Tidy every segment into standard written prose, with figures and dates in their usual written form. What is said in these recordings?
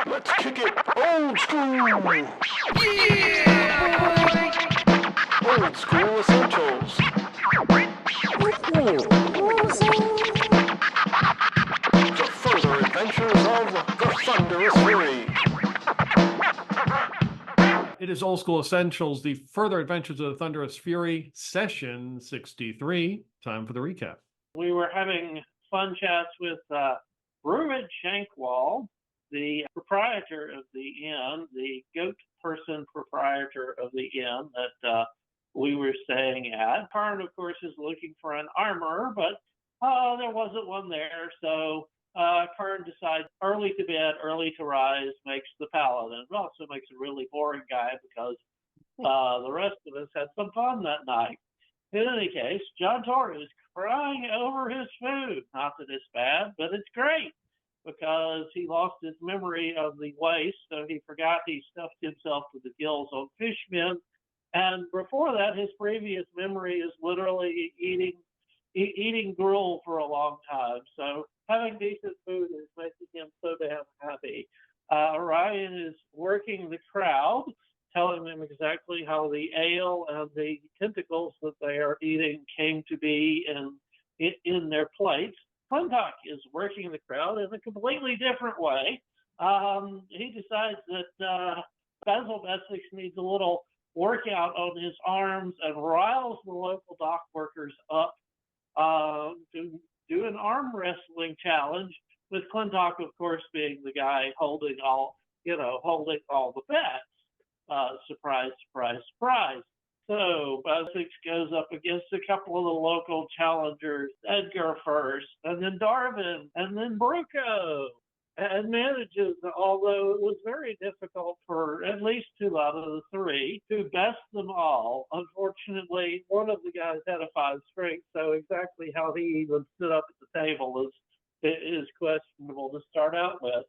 Let's kick it old school! Old school essentials. The further adventures of the Thunderous Fury. It is Old School Essentials, the further adventures of the Thunderous Fury, session 63. Time for the recap. We were having fun chats with Rurid Shankwall, the proprietor of the inn, the goat person proprietor of the inn that we were staying at. Karn, of course, is looking for an armorer, but there wasn't one there, so Karn decides early to bed, early to rise makes the paladin. It also makes a really boring guy because the rest of us had some fun that night. In any case, John Tor is crying over his food. Not that it's bad, but it's great because he lost his memory of the waste, so he forgot he stuffed himself to the gills on fishmen. And before that, his previous memory is literally eating gruel for a long time. So having decent food is making him so damn happy. Orion is working the crowd, telling them exactly how the ale and the tentacles that they are eating came to be in their plates. Clintock is working the crowd in a completely different way. He decides that Basil needs a little workout on his arms and riles the local dock workers up to do an arm wrestling challenge, with Clintock, of course, being the guy holding all the bets. Surprise, surprise, surprise. So Basil goes up against a couple of the local challengers, Edgar first, and then Darvin, and then Bruco, and manages, although it was very difficult for at least two out of the three, to best them all. Unfortunately, one of the guys had a 5 strength, so exactly how he even stood up at the table is questionable to start out with.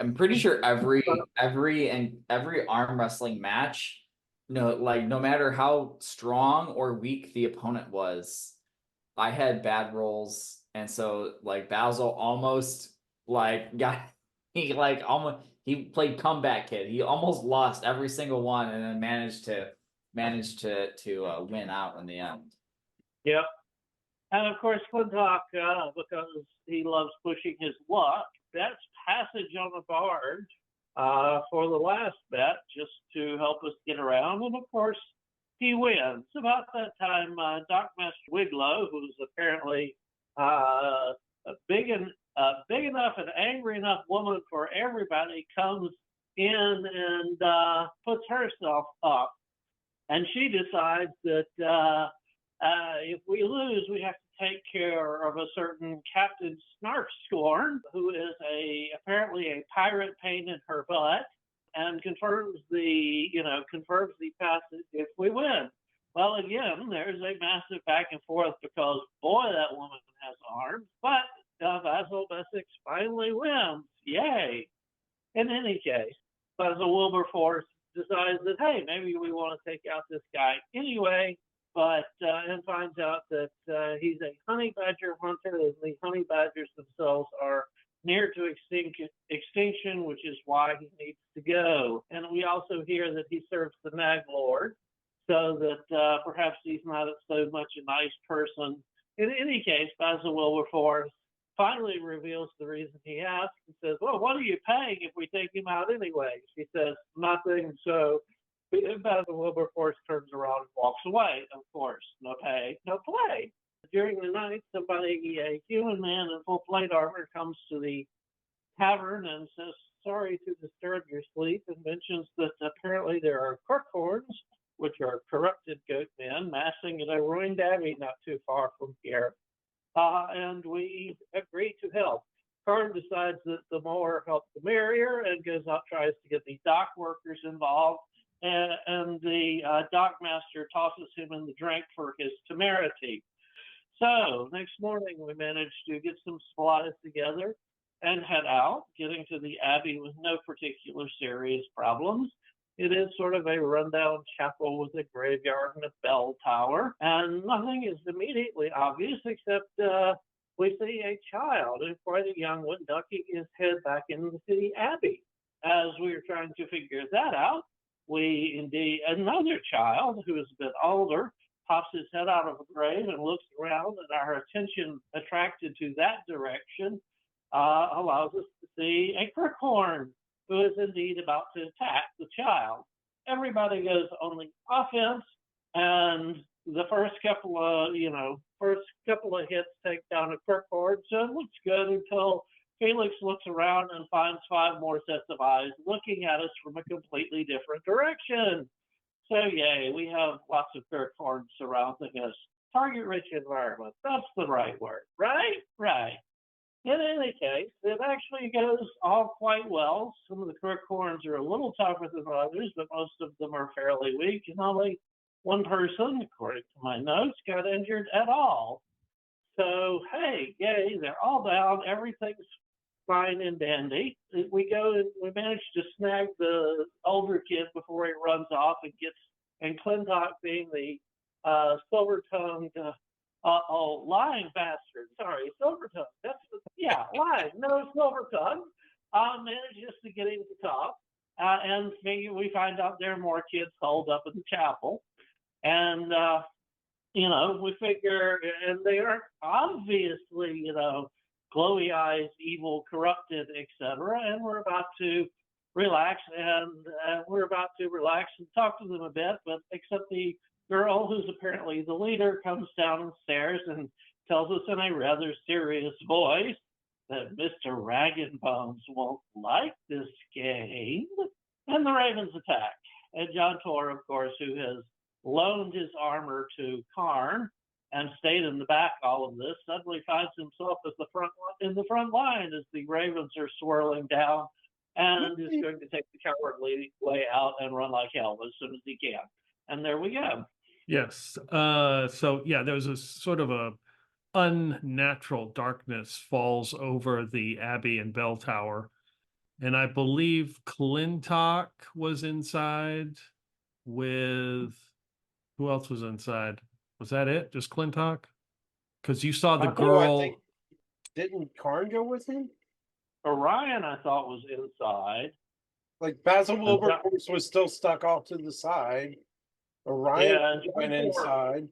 I'm pretty sure every arm wrestling match, no matter how strong or weak the opponent was, I had bad rolls, and so Basil almost he played comeback kid. He almost lost every single one, and then managed to win out in the end. Yep. And of course, Clintock, because he loves pushing his luck, bets passage on a barge for the last bet, just to help us get around. And of course, he wins. About that time, Dockmaster Wiglow, who's apparently a big enough and angry enough woman for everybody, comes in and puts herself up. And she decides that if we lose, we have to take care of a certain Captain Snarfscorn, who is apparently a pirate pain in her butt, and confirms the passage if we win. Well, again, there's a massive back and forth because, boy, that woman has arms, but Basil Essex finally wins. Yay! In any case, Basil Wilberforce decides that, hey, maybe we want to take out this guy anyway, but and finds out that he's a honey badger hunter, and the honey badgers themselves are near to extinction, which is why he needs to go. And we also hear that he serves the Mag Lord, so that perhaps he's not so much a nice person. In any case, Basil Wilberforce finally reveals the reason he asked and says, well, what are you paying if we take him out anyway? She says, nothing. So Basil Wilberforce turns around and walks away. Of course, no pay, no play. During the night, a human man in full plate armor, comes to the tavern and says, sorry to disturb your sleep, and mentions that apparently there are Kirkhorns, which are corrupted goat men, massing at a ruined abbey not too far from here. And we agree to help. Karn decides that the more help, the merrier, and goes out, tries to get the dock workers involved. And the dockmaster tosses him in the drink for his temerity. So next morning, we managed to get some supplies together and head out, getting to the Abbey with no particular serious problems. It is sort of a rundown chapel with a graveyard and a bell tower, and nothing is immediately obvious except we see a child, and quite a young one, ducking his head back into the Abbey. as we were trying to figure that out, another child who is a bit older pops his head out of the grave and looks around, and our attention attracted to that direction allows us to see a crookhorn who is indeed about to attack the child. Everybody goes on the offense, and the first couple of hits take down a crookhorn, so it looks good until Felix looks around and finds 5 more sets of eyes looking at us from a completely different direction. So yay, we have lots of crookhorns surrounding us. Target-rich environment, that's the right word, right? Right. In any case, it actually goes all quite well. Some of the crookhorns are a little tougher than others, but most of them are fairly weak, and only one person, according to my notes, got injured at all. So, hey, yay, they're all down. Everything's fine and dandy. We manage to snag the older kid before he runs off and Clintock, being the silver-tongued, lying bastard. Sorry, silver-tongued. Lying. No, silver-tongued. Manages to get him to talk. And we find out there are more kids holed up in the chapel. And, we figure, and they aren't obviously, glowy eyes, evil, corrupted, etc. And we're about to relax and talk to them a bit, but except the girl, who's apparently the leader, comes downstairs and tells us in a rather serious voice that Mr. Raggenbones won't like this game. And the ravens attack. And John Tor, of course, who has loaned his armor to Karn and stayed in the back all of this, suddenly finds himself in the front line as the ravens are swirling down, and is going to take the cowardly way out and run like hell as soon as he can. And there we go. Yes. There's a sort of a unnatural darkness falls over the Abbey and Bell Tower. And I believe Clintock was inside with, who else was inside? Was that it? Just Clintock? Because you saw the girl. Didn't Karn go with him? Orion, I thought, was inside. Like Basil Wilberforce was still stuck off to the side. Orion went inside.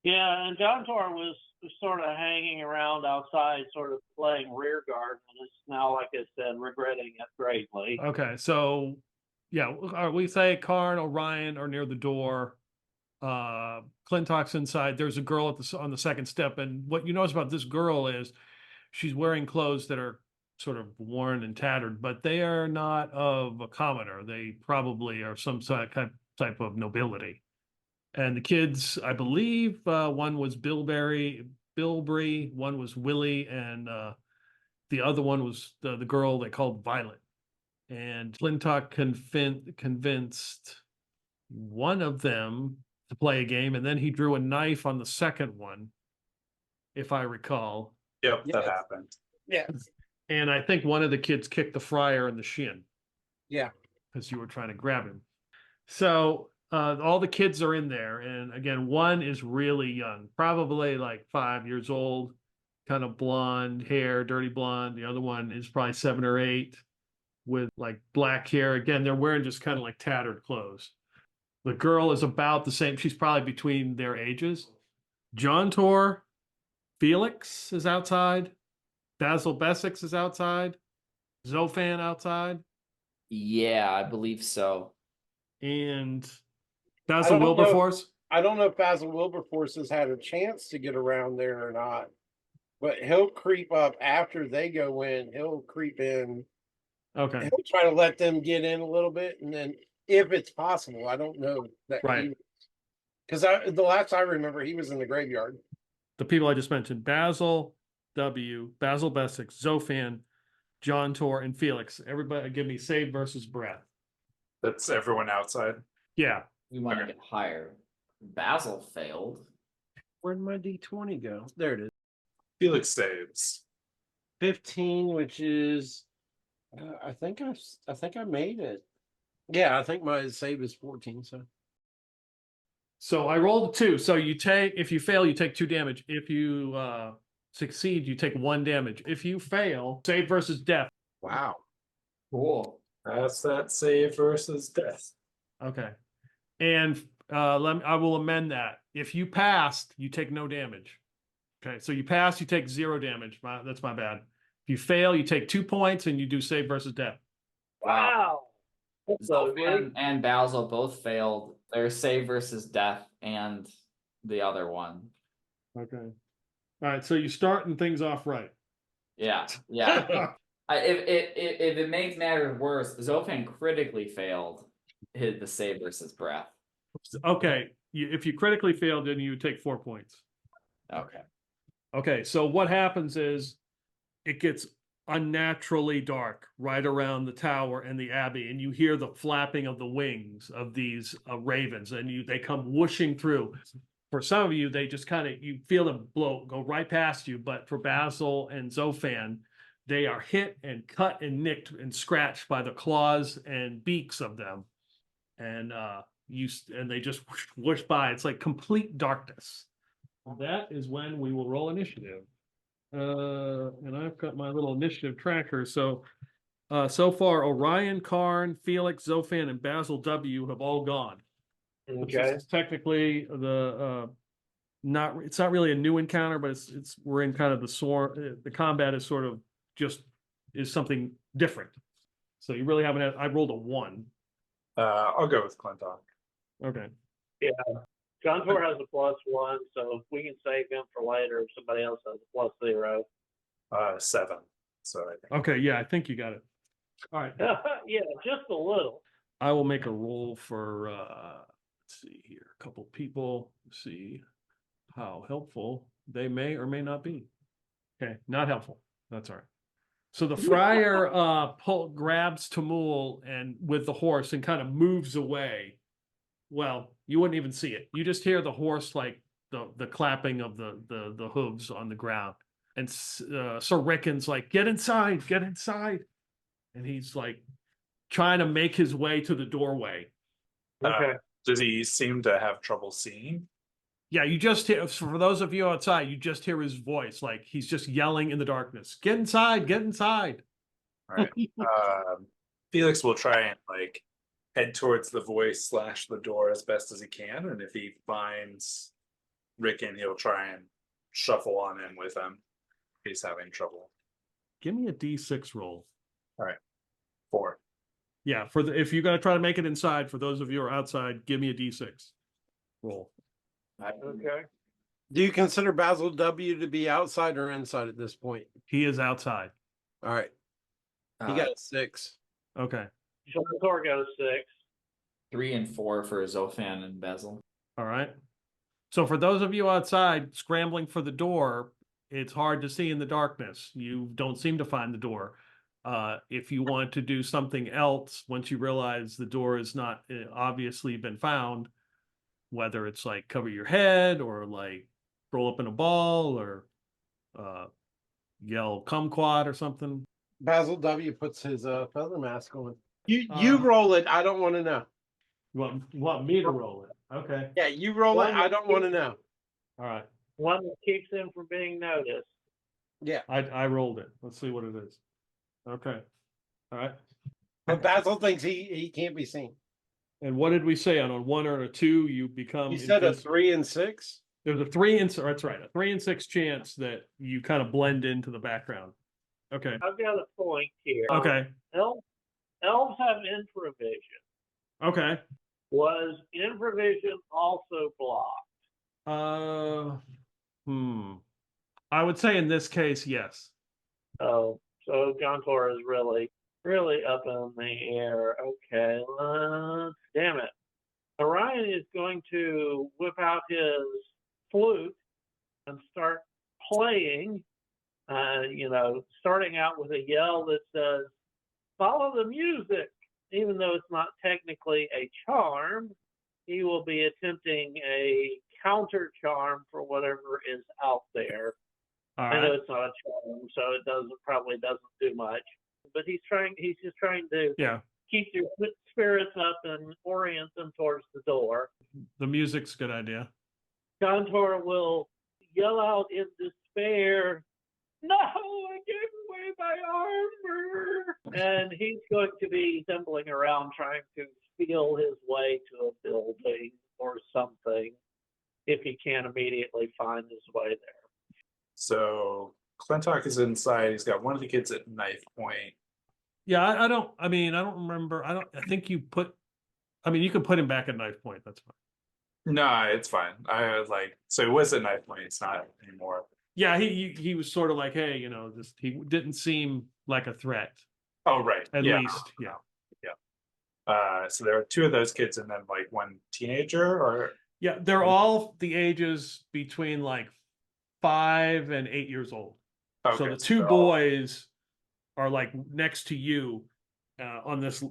Yeah, and John Tor was sort of hanging around outside, sort of playing rear guard, and is now, like I said, regretting it greatly. Okay, so yeah, we say Karn, Orion are near the door. Clintock's inside. There's a girl on the second step, and what you notice about this girl is she's wearing clothes that are sort of worn and tattered, but they are not of a commoner. They probably are some type of nobility. And the kids, I believe, one was Bilberry, one was Willie, and the other one was the girl they called Violet. And Clintock convinced one of them to play a game, and then he drew a knife on the second one, if I recall. Yep, that happened. Yeah. And I think one of the kids kicked the friar in the shin. Yeah. Because you were trying to grab him. So all the kids are in there. And again, one is really young, probably like 5 years old, kind of blonde hair, dirty blonde. The other one is probably 7 or 8 with like black hair. Again, they're wearing just kind of like tattered clothes. The girl is about the same. She's probably between their ages. John Tor, Felix is outside. Basil Bessex is outside. Zofan outside. Yeah, I believe so. And Basil Wilberforce. I don't know if Basil Wilberforce has had a chance to get around there or not, but he'll creep up after they go in. He'll creep in. Okay. He'll try to let them get in a little bit, and then if it's possible, I don't know that. Right. Because the last I remember, he was in the graveyard. The people I just mentioned: Basil W, Basil Bessex, Zofan, John Tor, and Felix. Everybody, give me save versus breath. That's everyone outside. Yeah. We want to get higher. Basil failed. Where'd my D20 go? There it is. Felix saves. 15, which is, I think I made it. Yeah, I think my save is 14. So I rolled a 2. So if you fail, you take 2 damage. If you succeed, you take 1 damage. If you fail, save versus death. Wow. Cool. That's that save versus death. Okay. And I will amend that. If you passed, you take no damage. Okay, so you pass, you take 0 damage. That's my bad. If you fail, you take 2 points and you do save versus death. Wow. That's ugly. Zolfan and Basil both failed their save versus death and the other one. Okay. All right, so you're starting things off right. Yeah. If it makes matters worse, Zolfan critically failed the save versus breath. Okay, if you critically failed, then you take 4 points. Okay. Okay, so what happens is it gets unnaturally dark right around the tower and the abbey, and you hear the flapping of the wings of these ravens, and they come whooshing through. For some of you, they just kind of, you feel them go right past you, but for Basil and Zolfan, they are hit and cut and nicked and scratched by the claws and beaks of them. And they just whoosh by. It's like complete darkness. That is when we will roll initiative. And I've got my little initiative tracker. So far, Orion, Karn, Felix, Zolfan, and Basil W have all gone. Okay. It's technically it's not really a new encounter, but we're in kind of the combat is sort of is something different. So you really haven't I rolled a 1. I'll go with Clintock. Okay. Yeah. Contour has a +1, so if we can save him for later, if somebody else has a +0. 7. So I think. Okay, yeah, I think you got it. All right. Yeah, just a little. I will make a roll for let's see here, a couple people, see how helpful they may or may not be. Okay, not helpful. That's all right. So the friar grabs Tamul and with the horse and kind of moves away. Well, you wouldn't even see it. You just hear the horse, like the clapping of the hooves on the ground. And Sir Rickon's like, get inside. And he's like trying to make his way to the doorway. Okay. Does he seem to have trouble seeing? Yeah, you just hear, for those of you outside, you just hear his voice. Like he's just yelling in the darkness, get inside. All right. Felix will try and like head towards the voice / the door as best as he can. And if he finds Rickon, he'll try and shuffle on in with him if he's having trouble. Give me a D6 roll. All right. 4. Yeah, if you're gonna try to make it inside, for those of you who are outside, give me a D6 roll. Okay. Do you consider Basil W to be outside or inside at this point? He is outside. All right. He got a 6. Okay. Contour goes 6. 3 and 4 for Zolfan and Basil. All right. So for those of you outside scrambling for the door, it's hard to see in the darkness. You don't seem to find the door. If you want to do something else, once you realize the door has not obviously been found, whether it's like cover your head or like roll up in a ball or yell kumquat or something. Basil W puts his feather mask on. You roll it. I don't want to know. You want me to roll it? Okay. Yeah, you roll it. I don't want to know. All right. One that keeps him from being noticed. Yeah. I rolled it. Let's see what it is. Okay. All right. But Basil thinks he can't be seen. And what did we say on a 1 or a 2? You become. You said a 3 and 6. There's a 3 and that's right, a 3 and 6 chance that you kind of blend into the background. Okay. I've got a point here. Okay. Elves have infravision. Okay. Was infravision also blocked? I would say in this case, yes. Oh, so Contour is really up in the air. Okay, damn it. Orion is going to whip out his flute and start playing, starting out with a yell that says, follow the music. Even though it's not technically a charm, he will be attempting a counter charm for whatever is out there. All I know right. it's not a charm, so it probably doesn't do much. But he's just trying to keep your spirits up and orient them towards the door. The music's a good idea. Contour will yell out in despair, no, I gave away my armor. And he's going to be stumbling around trying to feel his way to a building or something if he can't immediately find his way there. So Clintock is inside. He's got one of the kids at knife point. Yeah, I don't remember. I think you put, you can put him back at knife point. That's fine. No, it's fine. So it was at knife point. It's not anymore. Yeah, he was sort of like, hey, he didn't seem like a threat. Oh, right. At least, yeah. So there are two of those kids and then like one teenager or. Yeah, they're all the ages between like 5 and 8 years old. Okay, so the two boys are like next to you on this,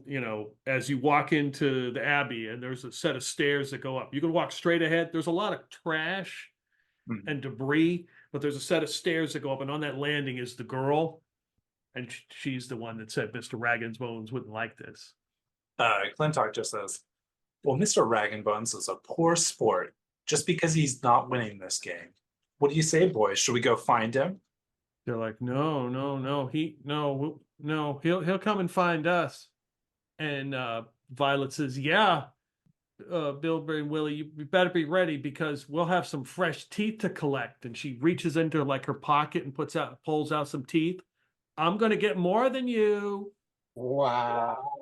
as you walk into the Abbey, and there's a set of stairs that go up. You can walk straight ahead. There's a lot of trash and debris, but there's a set of stairs that go up, and on that landing is the girl, and she's the one that said Mr. Raggenbones wouldn't like this. Clintock just says, well, Mr. Raggenbones is a poor sport just because he's not winning this game. What do you say, boys? Should we go find him? They're like, no, he'll come and find us. And Violet says, yeah, Bilberry and Willie, you better be ready because we'll have some fresh teeth to collect. And she reaches into like her pocket and pulls out some teeth. I'm going to get more than you. Wow.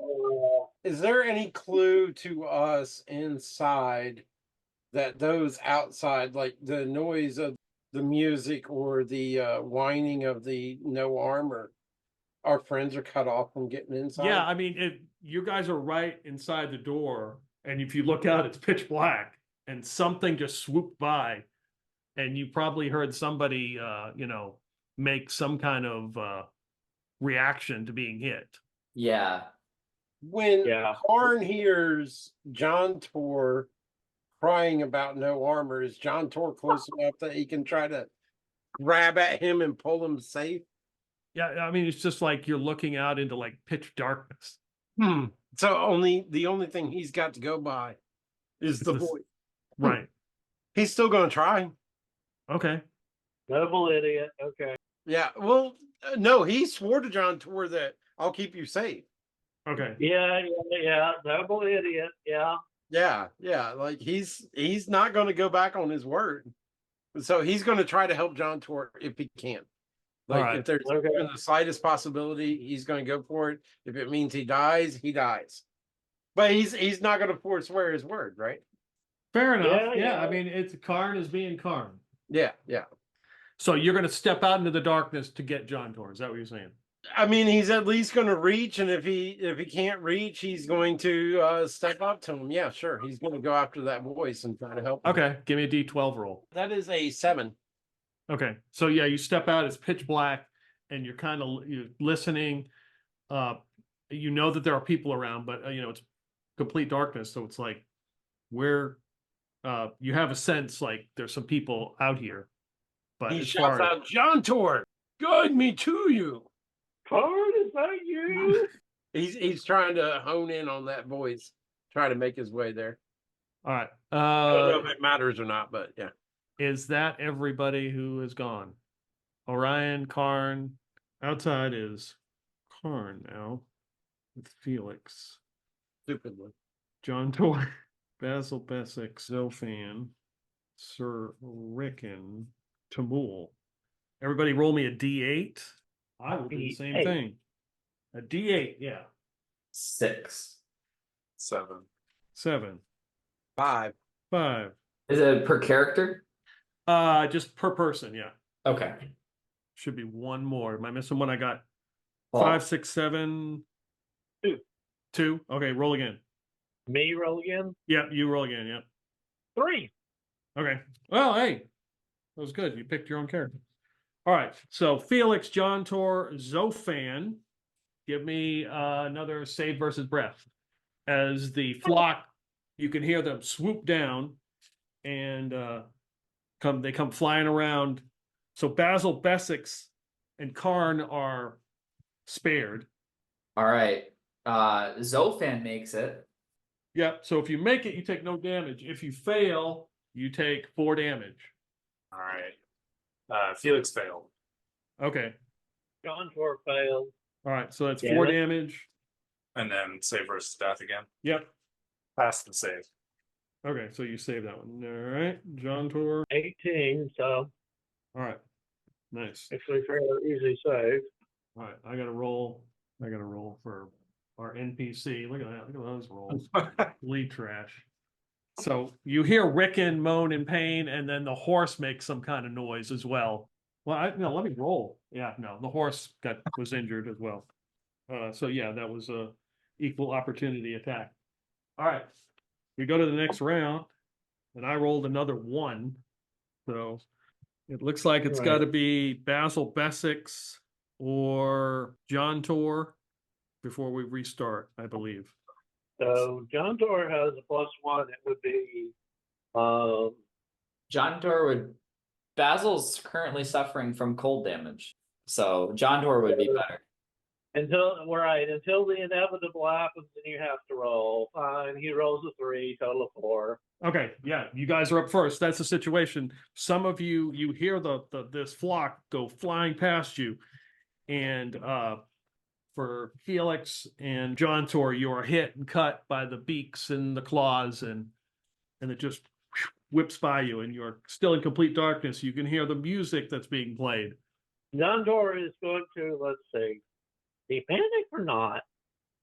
Is there any clue to us inside that those outside, like the noise of the music or the whining of the no armor, our friends are cut off from getting inside? Yeah, you guys are right inside the door, and if you look out, it's pitch black, and something just swooped by, and you probably heard somebody, make some kind of reaction to being hit. Yeah. When Karn hears John Tor crying about no armor, is John Tor close enough that he can try to grab at him and pull him safe? Yeah, it's just like you're looking out into like pitch darkness. So the only thing he's got to go by is the voice. Right. He's still going to try. Okay. Noble idiot. Okay. Yeah. Well, no, he swore to John Tor that I'll keep you safe. Okay. Yeah. Noble idiot. Yeah. Yeah. Like he's not going to go back on his word. So he's going to try to help John Tor if he can. Like if there's even the slightest possibility, he's going to go for it. If it means he dies, he dies. But he's not going to swear his word, right? Fair enough. Yeah. It's Karn is being Karn. Yeah. So you're going to step out into the darkness to get John Tor. Is that what you're saying? He's at least going to reach, and if he can't reach, he's going to step up to him. Yeah, sure. He's going to go after that voice and try to help him. Okay, give me a D12 roll. That is a 7. Okay, so yeah, you step out. It's pitch black, and you're listening. You know that there are people around, but it's complete darkness. So it's like you have a sense like there's some people out here. But he shouts out, John Tor, guide me to you. Karn, is that you? He's trying to hone in on that voice, try to make his way there. All right. I don't know if it matters or not, but yeah. Is that everybody who is gone? Orion, Karn. Outside is Karn now with Felix. Stupidly. John Tor, Basil, Bessic, Zofan, Sir Rickon, Tamul. Everybody roll me a D8. I will do the same thing. A D8, yeah. 6. 7. 7. 5. 5. Is it per character? Just per person, yeah. Okay. Should be one more. Am I missing one? I got Well, 5, 6, 7. 2. 2. Okay, roll again. Me roll again? Yeah, you roll again, yeah. 3. Okay. Well, hey, that was good. You picked your own character. All right. So Felix, John Tor, Zofan, give me another save versus breath. As the flock, you can hear them swoop down and they come flying around. So Basil, Bessix, and Karn are spared. all right. Zofan makes it. Yeah. So if you make it, you take no damage. If you fail, you take 4 damage. All right. Felix failed. Okay. John Tor failed. All right, so that's Damn 4 it. damage. And then save versus death again. Yep. Pass the save. Okay, so you save that one. All right, John Tor. 18, so All right, nice. actually fairly easy save. All right, I got to roll. I got to roll for our NPC. Look at that. Look at those rolls. Complete trash. So you hear Rickon moan in pain, and then the horse makes some kind of noise as well. Well, no, let me roll. Yeah, no, the horse was injured as well. So yeah, that was a equal opportunity attack. All right, we go to the next round, and I rolled another 1. So it looks like it's got to be Basil Bessex or John Tor before we restart, I believe. So John Tor has a +1. It would be John Tor would. Basil's currently suffering from cold damage, so John Tor would be better. until the inevitable happens and you have to roll. Fine. He rolls a 3, total of 4. Okay, yeah, you guys are up first. That's the situation. Some of you hear this flock go flying past you, and for Felix and John Tor, you are hit and cut by the beaks and the claws, and it just whips by you, and you're still in complete darkness. You can hear the music that's being played. John Tor is going to, let's see, be panic or not?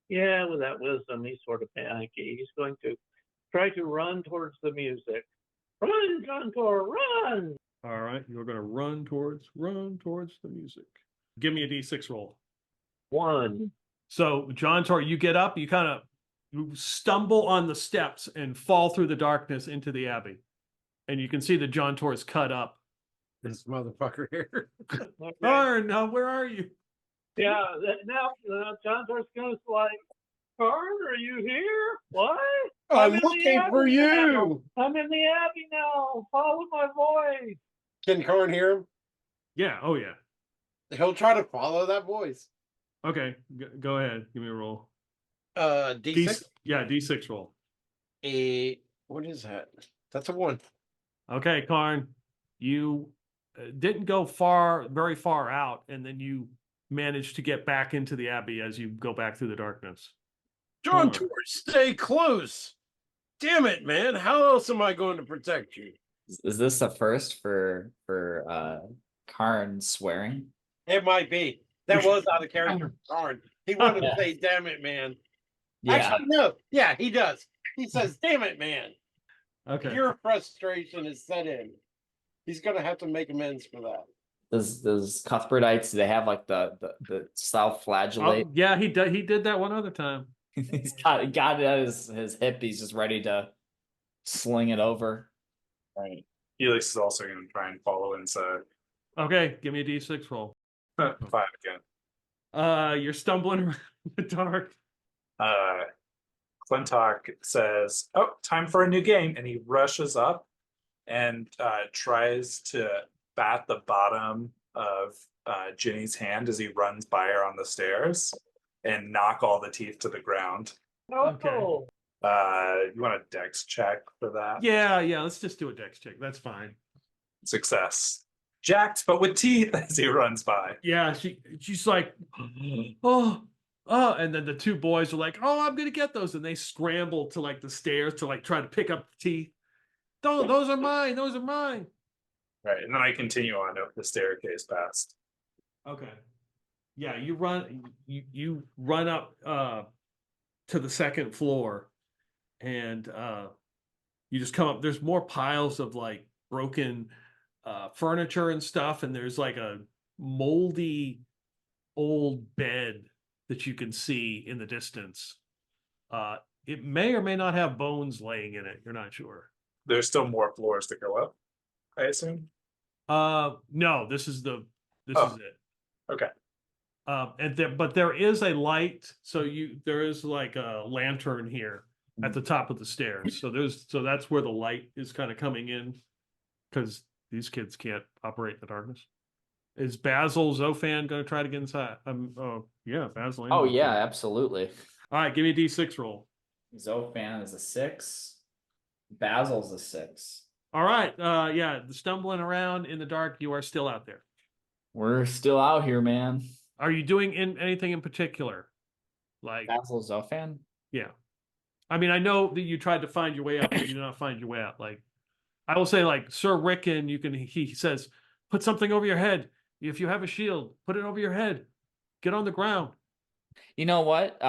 Yeah, with that wisdom, he's sort of panicky. He's going to try to run towards the music. Run, John Tor, run! All right, you're going to run towards the music. Give me a D6 roll. 1. So, John Tor, you get up, you stumble on the steps and fall through the darkness into the Abbey. And you can see that John Tor is cut up. This motherfucker here. Okay. Karn, where are you? Yeah, now John Tor's going to like, Karn, are you here? What? I'm in the looking for Abbey you. now. I'm in the Abbey now. Follow my voice. Can Karn hear him? Yeah, oh yeah. He'll try to follow that voice. Okay, go ahead. Give me a roll. D6. D6 roll. What is that? That's a 1. Okay, Karn, you didn't go very far out, and then you managed to get back into the Abbey as you go back through the darkness. John Karn. Tor, stay close. Damn it, man. How else am I going to protect you? Is this a first for Karn swearing? It might be. That was out of character for Karn. He wanted to say, damn it, man. Yeah. Actually, no. Yeah, he does. He says, damn it, man. Okay. Your frustration is set in. He's going to have to make amends for that. Does Cuthbertites, do they have like the self-flagellate? Yeah, he did that one other time. He's got it at his hip. He's just ready to sling it over. Right. Felix is also going to try and follow inside. Okay, give me a D6 roll. 5 again. You're stumbling around in the dark. Clintock says, "Oh, time for a new game," and he rushes up and tries to bat the bottom of Ginny's hand as he runs by her on the stairs and knock all the teeth to the ground. Okay. Oh, You want a dex check for that? Yeah, let's just do a dex check. That's fine. Success. Jacked, but with teeth as he runs by. Yeah, she's like, oh, and then the two boys are like, oh, I'm gonna get those, and they scramble to like the stairs to like try to pick up the teeth. Those are mine. Those are mine. Right, and then I continue on up the staircase past. Okay. Yeah, you run up to the second floor, and you just come up. There's more piles of like broken furniture and stuff, and there's like a moldy old bed that you can see in the distance. It may or may not have bones laying in it. You're not sure. There's still more floors to go up, I assume. No, this is it. Okay. But there is a light, so there is like a lantern here at the top of the stairs. So that's where the light is kind of coming in, because these kids can't operate in the darkness. Is Basil Zofan going to try to get inside? Yeah, Basil. Oh yeah, absolutely. All right, give me a D6 roll. Zofan is a 6. Basil's a 6. All right, the stumbling around in the dark, you are still out there. We're still out here, man. Are you doing anything in particular? Like, Basil Zofan? yeah. I mean, I know that you tried to find your way out, but you did not find your way out. Like, I will say, like, Sir Rickon, he says, put something over your head. If you have a shield, put it over your head. Get on the ground. You know what?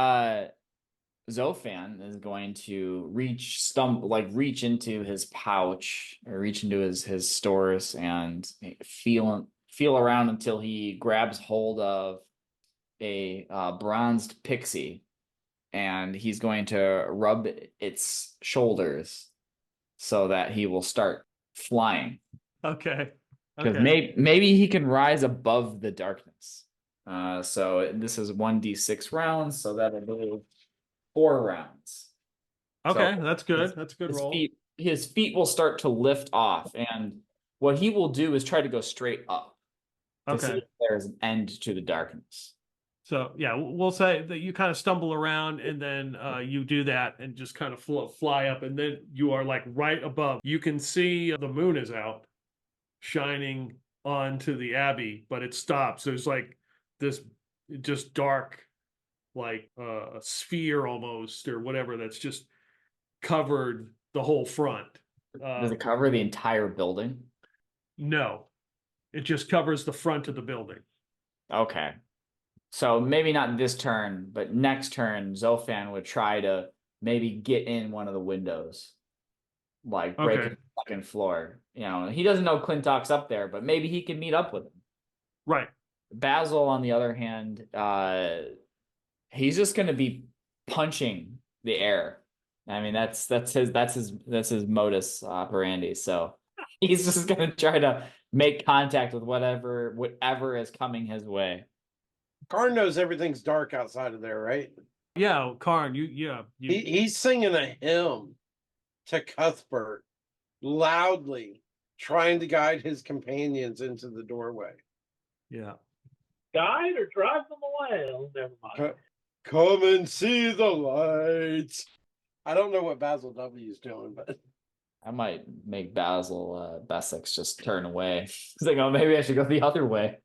Zofan is going to reach into his pouch or reach into his stores and feel around until he grabs hold of a bronzed pixie, and he's going to rub its shoulders so that he will start flying. Okay. Because maybe he can rise above the darkness. So this is 1d6 rounds, so that'll be 4 rounds. Okay, So that's good. That's a good roll. His feet will start to lift off, and what he will do is try to go straight up to see if there's an end to the darkness. So yeah, we'll say that you kind of stumble around, and then you do that and just kind of fly up, and then you are like right above. You can see the moon is out, shining onto the Abbey, but it stops. There's like this just dark, like a sphere almost, or whatever, that's just covered the whole front. Does it cover the entire building? No, it just covers the front of the building. Okay. So maybe not this turn, but next turn, Zofan would try to maybe get in one of the windows, like breaking the second floor. You know, he doesn't know Clintock's up there, but maybe he can meet up with him. Right. Basil, on the other hand, he's just going to be punching the air. I mean, that's his modus operandi. So he's just going to try to make contact with whatever is coming his way. Karn knows everything's dark outside of there, right? Yeah, Karn, he's singing a hymn to Cuthbert loudly, trying to guide his companions into the doorway. Yeah. Guide or drive them away? Oh, never mind. Come and see the lights. I don't know what Basil W is doing, but I might make Basil Bessex just turn away. He's like, oh, maybe I should go the other way.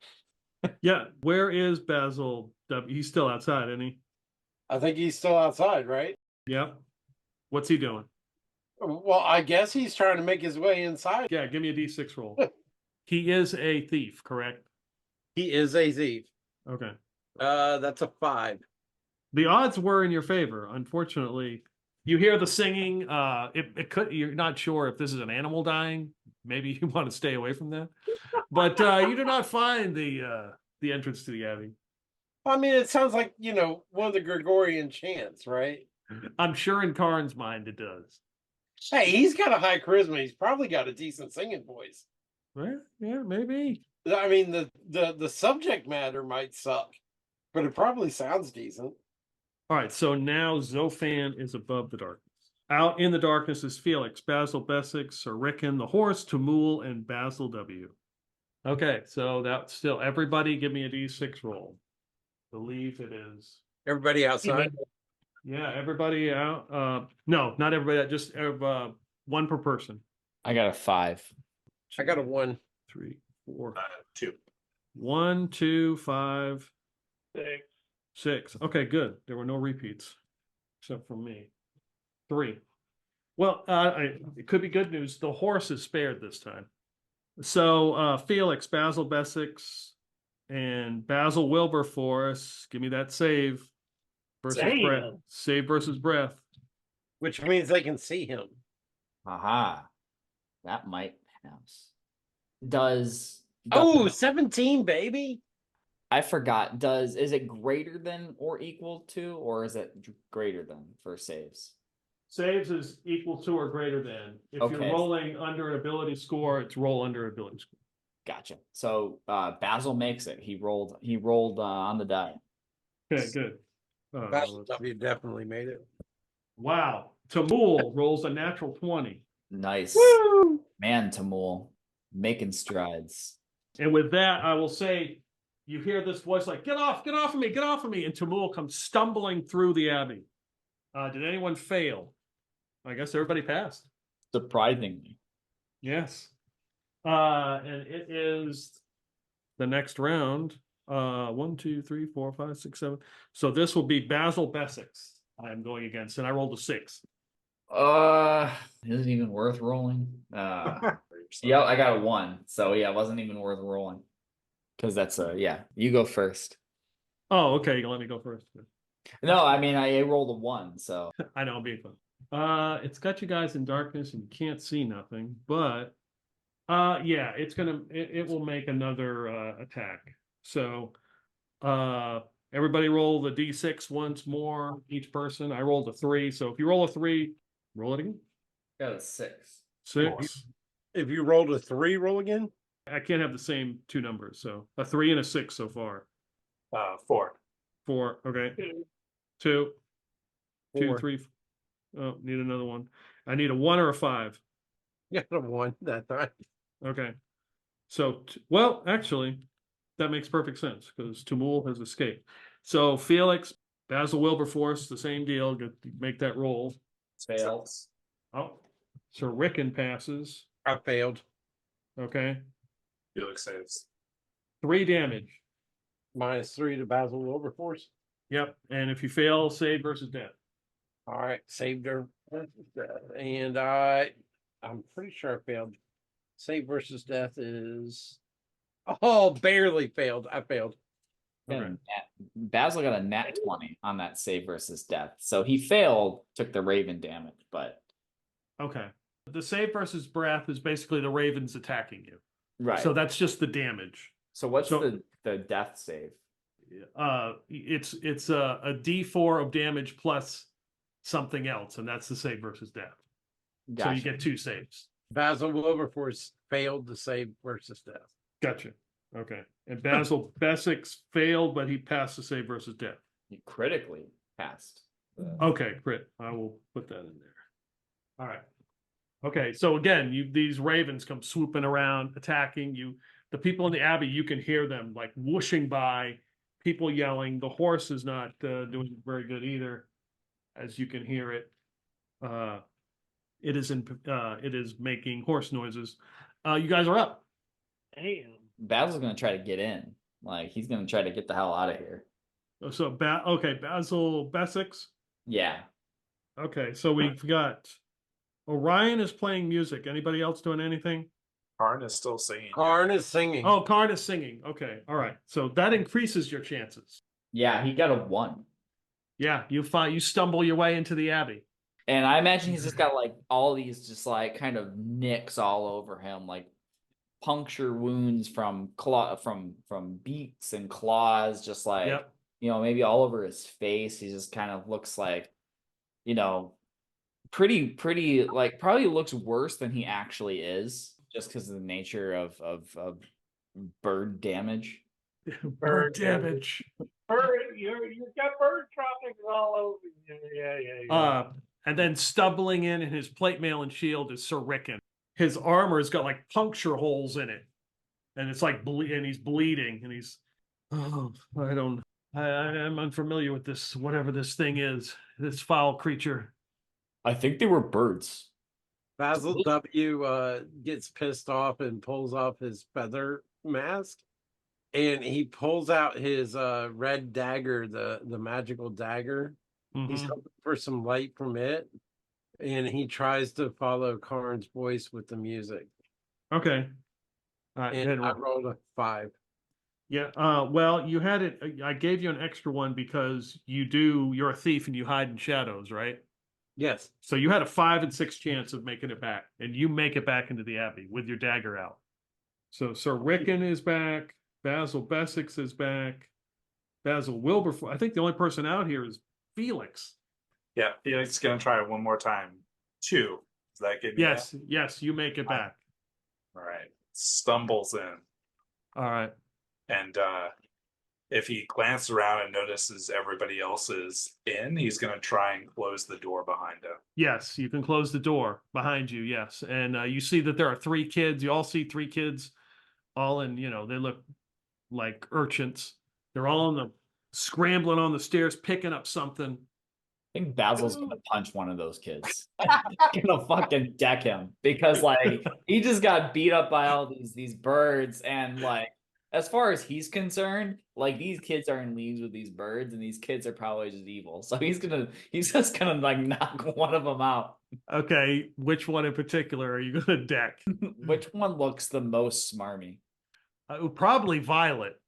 Yeah, where is Basil W? He's still outside, isn't he? I think he's still outside, right? Yep. What's he doing? Well, I guess he's trying to make his way inside. Yeah, give me a D6 roll. He is a thief, correct? He is a thief. Okay. That's a 5. The odds were in your favor. Unfortunately, you hear the singing. It could. You're not sure if this is an animal dying. Maybe you want to stay away from that. But you do not find the entrance to the Abbey. I mean, it sounds like, one of the Gregorian chants, right? I'm sure in Karn's mind it does. Hey, he's got a high charisma. He's probably got a decent singing voice. Well, yeah, maybe. I mean, the subject matter might suck, but it probably sounds decent. All right, so now Zofan is above the darkness. Out in the darkness is Felix, Basil Bessex, Sir Rickon, the horse, Tamul, and Basil W. Okay, so that's still everybody. Give me a D6 roll. Believe it is everybody outside. Yeah, everybody out. No, not everybody. Just one per person. I got a 5. I got a 1. 3, 4, 2. 1, 2, 5, 6. 6. Okay, good. There were no repeats, except for me. 3. Well, it could be good news. The horse is spared this time. So Felix, Basil Bessex, and Basil Wilberforce. Give me that save versus breath. Save versus breath. Which means they can see him. Aha. That might pass. 17, baby. I forgot. Is it greater than or equal to, or is it greater than for saves? Saves is equal to or greater than. If you're rolling under an ability score, it's roll under ability score. Gotcha. So Basil makes it. He rolled on the die. Okay, good. Basil W definitely made it. Wow. Tamul rolls a natural 20. Nice. Woo! Man, Tamul, making strides. And with that, I will say, you hear this voice like, get off of me, get off of me. And Tamul comes stumbling through the Abbey. Did anyone fail? I guess everybody passed. Surprisingly. Yes. And it is the next round. 1, 2, 3, 4, 5, 6, 7. So this will be Basil Bessex I'm going against, and I rolled a 6. Isn't even worth rolling. Yeah, I got a 1. So yeah, it wasn't even worth rolling. Because that's yeah, you go first. Oh, okay. You let me go first. No, I mean I rolled a 1, so I know I'm being fun. It's got you guys in darkness and you can't see nothing, but yeah, it will make another attack. So everybody roll the D6 once more, each person. I rolled a 3, so if you roll a 3, roll it again. got a 6. 6. If you rolled a 3, roll again. I can't have the same two numbers, so a 3 and a 6 so far. 4. 4, okay. 2, 2, 4. 3. Oh, need another one. I need a 1 or a 5. You got a 1 that time. Okay. So, well, actually, that makes perfect sense because Tumul has escaped. So Felix, Basil Wilberforce, the same deal. Make that roll. Fails. Oh, so Rickon passes. I failed. Okay. Felix saves. 3 damage. -3 to Basil Wilberforce. Yep. And if you fail, save versus death. All right, saved her. And I'm pretty sure I failed. Save versus death is barely failed. I failed. Okay. Basil got a nat 20 on that save versus death. So he failed, took the raven damage, but Okay. The save versus breath is basically the ravens attacking you. right. So that's just the damage. So what's so- the death save? It's a D4 of damage plus something else, and that's the save versus death. Gotcha. So you get 2 saves. Basil Wilberforce failed the save versus death. Gotcha. Okay. And Basil Bessex failed, but he passed the save versus death. You critically passed. Okay, crit. I will put that in there. All right. Okay, so again, these ravens come swooping around, attacking you. The people in the abbey, you can hear them like whooshing by, people yelling. The horse is not doing very good either, as you can hear it. It is making horse noises. You guys are up. Damn. Basil's gonna try to get in. Like he's gonna try to get the hell out of here. So Basil Bessex. Yeah. Okay, so we've got Orion is playing music. Anybody else doing anything? Karn is still singing. Karn is singing. Oh, Karn is singing. Okay, all right. So that increases your chances. Yeah, he got a 1. Yeah, you stumble your way into the abbey. And I imagine he's just got like all these just like kind of nicks all over him, like puncture wounds from beaks and claws, just like Yep. maybe all over his face. He just kind of looks like, pretty like probably looks worse than he actually is, just because of the nature of bird damage. Bird damage. You've got bird droppings all over you. Yeah. And then stumbling in his plate mail and shield is Sir Rickon. His armor's got like puncture holes in it, and it's like and he's bleeding, and he's I'm unfamiliar with this, whatever this thing is, this foul creature. I think they were birds. Basil W gets pissed off and pulls off his feather mask, and he pulls out his red dagger, the magical dagger. He's hoping for some light from it, and he tries to follow Karn's voice with the music. Okay. And I rolled a 5. Yeah. Well, you had it. I gave you an extra one because you're a thief and you hide in shadows, right? Yes. So you had a 5 and 6 chance of making it back, and you make it back into the abbey with your dagger out. So Sir Rickon is back. Basil Bessex is back. Basil Wilberforce. I think the only person out here is Felix. Yeah, Felix is gonna try it one more time. 2. Does that give me Yes, yes, you make it back. All right. Stumbles in. All right. And if he glances around and notices everybody else is in, he's gonna try and close the door behind him. Yes, you can close the door behind you. Yes, and you see that there are 3 kids. You all see 3 kids, all in. They look like urchins. They're all scrambling on the stairs, picking up something. I think Basil's gonna punch one of those kids. Gonna fucking deck him because like he just got beat up by all these birds, and like as far as he's concerned, like these kids are in leagues with these birds, and these kids are probably just evil. So he's just gonna like knock one of them out. Okay, which one in particular are you gonna deck? Which one looks the most smarmy? Probably Violet.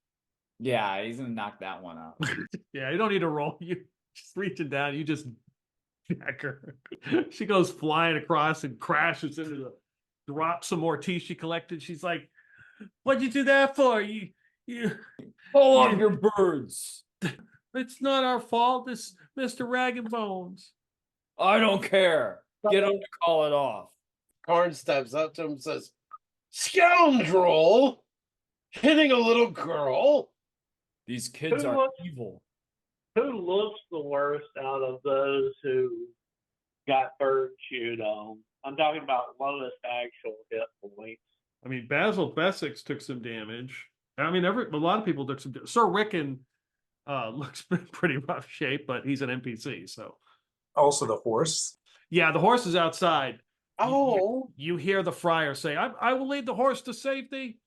Yeah, he's gonna knock that one out. Yeah, you don't need to roll. You just reach it down. You just deck her. She goes flying across and crashes into the drop some more tea she collected. She's like, "What'd you do that for? You Hold on your birds. It's not our fault. This Mr. Rag and Bones." I don't care. Get him to call it off. Karn steps up to him and says, "Scoundrel! Hitting a little girl?" These kids Who are looks- evil. Who looks the worst out of those who got bird chewed on? I'm talking about lowest actual hit points. I mean, Basil Bessex took some damage. I mean, a lot of people took some. Sir Rickon looks in pretty rough shape, but he's an NPC, so. Also the horse. Yeah, the horse is outside. Oh. You hear the friar say, I will lead the horse to safety.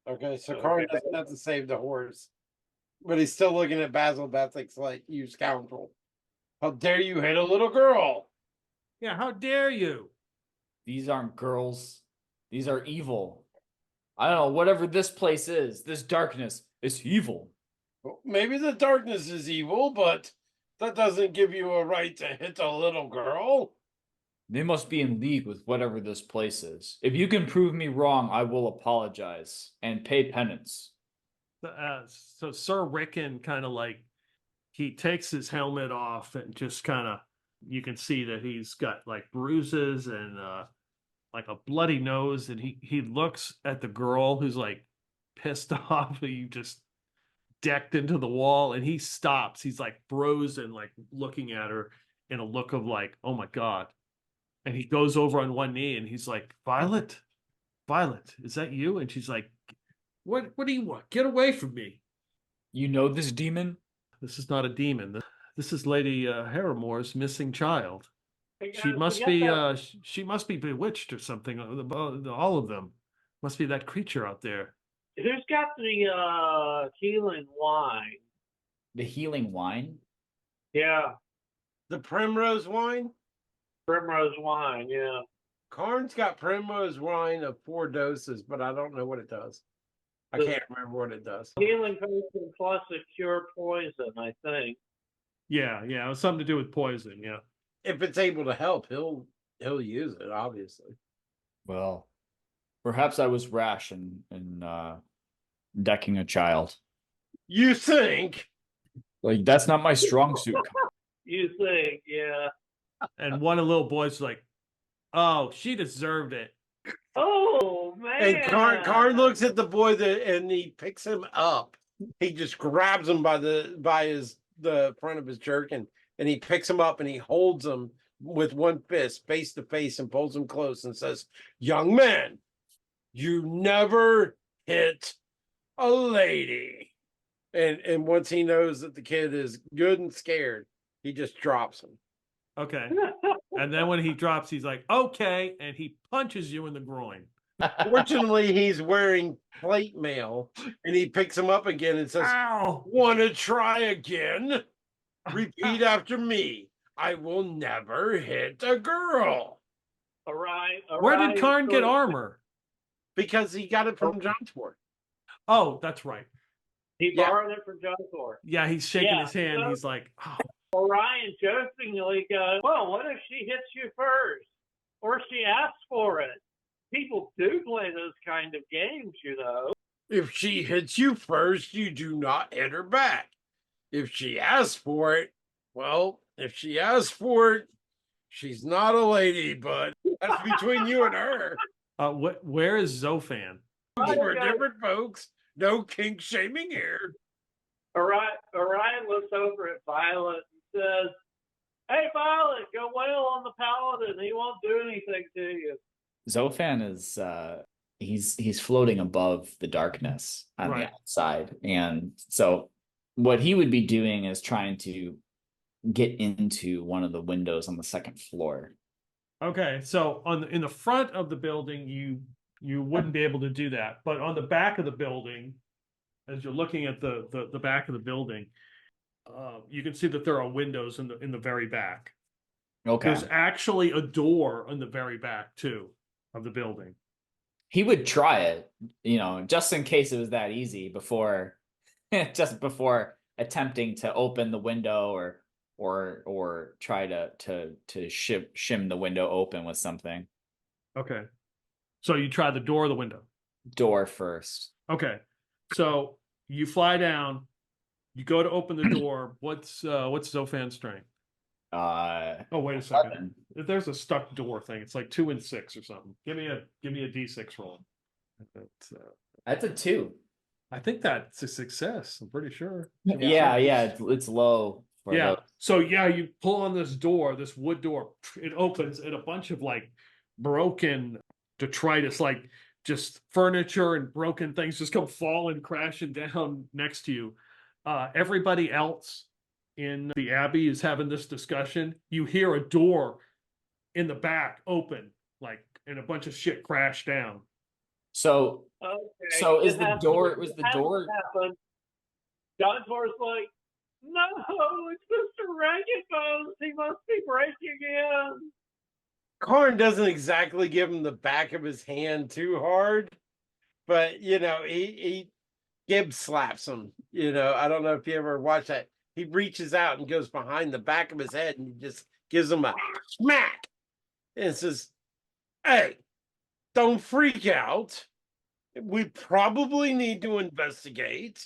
Okay, so Karn doesn't have to save the horse. But he's still looking at Basil Bessex like, "You scoundrel. How dare you hit a little girl?" Yeah, how dare you? These aren't girls. These are evil. I don't know, whatever this place is, this darkness is evil. Well, maybe the darkness is evil, but that doesn't give you a right to hit a little girl. They must be in league with whatever this place is. If you can prove me wrong, I will apologize and pay penance. So Sir Rickon kind of like, he takes his helmet off and just kind of, you can see that he's got like bruises and like a bloody nose, and he looks at the girl who's like pissed off. He just decked into the wall, and he stops. He's like frozen, like looking at her in a look of like, oh my God. And he goes over on one knee and he's like, Violet, is that you? And she's like, what do you want? Get away from me. You know this demon? This is not a demon. This is Lady Harrowmoor's missing child. Hey, She guys, must forget be that- she must be bewitched or something. All of them must be that creature out there. Who's got the healing wine? The healing wine? Yeah, The primrose wine? primrose wine. Yeah. Karn's got primrose wine of 4 doses, but I don't know what it does. I can't remember what it does. Healing potion plus a cure poison, I think. Yeah, it was something to do with poison. Yeah. If it's able to help, he'll use it, obviously. Well, perhaps I was rash in decking a child. You think? Like, that's not my strong suit. You think, yeah. And one of the little boys was like, oh, she deserved it. Oh, man. And Karn looks at the boy and he picks him up. He just grabs him by the front of his jerkin, and he picks him up and he holds him with one fist face to face and pulls him close and says, "Young man, you never hit a lady." And once he knows that the kid is good and scared, he just drops him. Okay. And then when he drops, he's like, okay. And he punches you in the groin. Fortunately, he's wearing plate mail, and he picks him up again and says, Ow! "Want to try again? Repeat after me. I will never hit a girl." Orion, Where did Karn get armor? Because he got it from John Ford. Oh, that's right. He Yeah. borrowed it from John Thor. Yeah, he's shaking Yeah, his hand. so- He's like, oh. Orion jokingly goes, well, what if she hits you first? Or she asks for it? People do play those kind of games, you know. If she hits you first, you do not hit her back. If she asks for it, well, if she asks for it, she's not a lady, but that's between you and her. Where is Zofan? We're different folks. No kink shaming here. Orion looks over at Violet and says, hey, Violet, go wail on the paladin. He won't do anything to you. Zofan is he's floating above the darkness on Right. the outside, and so what he would be doing is trying to get into one of the windows on the second floor. Okay, so in the front of the building, you wouldn't be able to do that, but on the back of the building, as you're looking at the back of the building, you can see that there are windows in the very back. Okay. There's actually a door in the very back too of the building. He would try it, just in case it was that easy before, just before attempting to open the window or try to shim the window open with something. Okay. So you try the door or the window? Door first. Okay. So you fly down, you go to open the door. What's Zophan's strength? Oh, wait a second. There's a stuck door thing. It's like 2 and 6 or something. Give me a D6 roll. That's a 2. I think that's a success. I'm pretty sure. Yeah, it's low. Yeah. So you pull on this door, this wood door. It opens, and a bunch of like broken detritus, like just furniture and broken things, just come falling, crashing down next to you. Everybody else in the Abbey is having this discussion. You hear a door in the back open, like, and a bunch of shit crash down. So, okay. So is the door? Was the door? John Tor's like, no, it's Mr. Wagonbow. He must be breaking in. Karn doesn't exactly give him the back of his hand too hard, but he Gibbs slaps him. I don't know if you ever watched that. He reaches out and goes behind the back of his head and he just gives him a smack and says, "Hey, don't freak out. We probably need to investigate,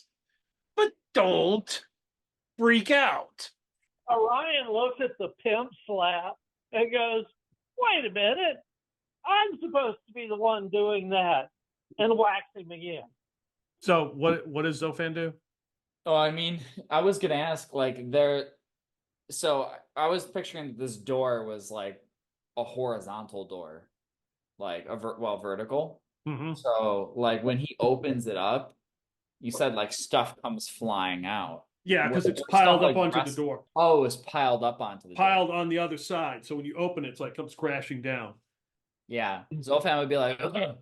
but don't freak out." Orion looks at the pimp slap and goes, wait a minute. I'm supposed to be the one doing that, and whacks him again. So what does Zophan do? Oh, I mean, I was gonna ask, like, so I was picturing this door was like a horizontal door, like vertical. Mm-hmm. So, like, when he opens it up, you said like stuff comes flying out. Yeah, because it's Stuff, piled up like, onto the door. Oh, it was piled up onto the door. Piled on the other side. So when you open it, it's like comes crashing down. Yeah, Zolfan would be like, okay.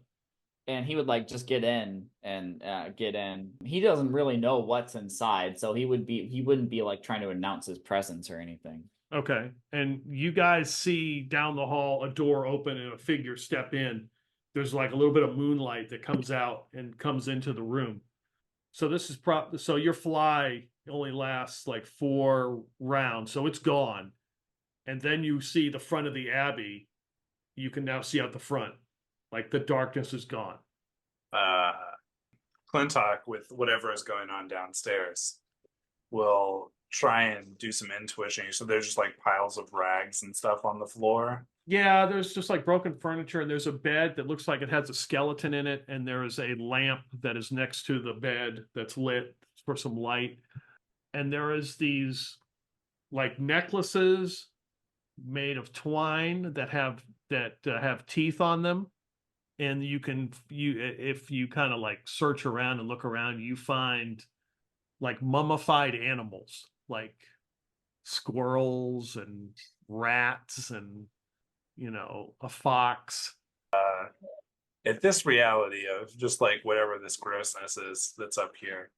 And he would like just get in and get in. He doesn't really know what's inside, so he wouldn't be like trying to announce his presence or anything. Okay. And you guys see down the hall a door open and a figure step in. There's like a little bit of moonlight that comes out and comes into the room. So this is so your fly only lasts like 4 rounds, so it's gone. And then you see the front of the Abbey. You can now see out the front. Like the darkness is gone. Clintock, with whatever is going on downstairs, will try and do some intuition. So there's just like piles of rags and stuff on the floor. Yeah, there's just like broken furniture, and there's a bed that looks like it has a skeleton in it, and there is a lamp that is next to the bed that's lit for some light. And there is these like necklaces made of twine that have teeth on them. And if you kind of like search around and look around, you find like mummified animals, like squirrels and rats and, a fox. At this reality of just like whatever this grossness is that's up here,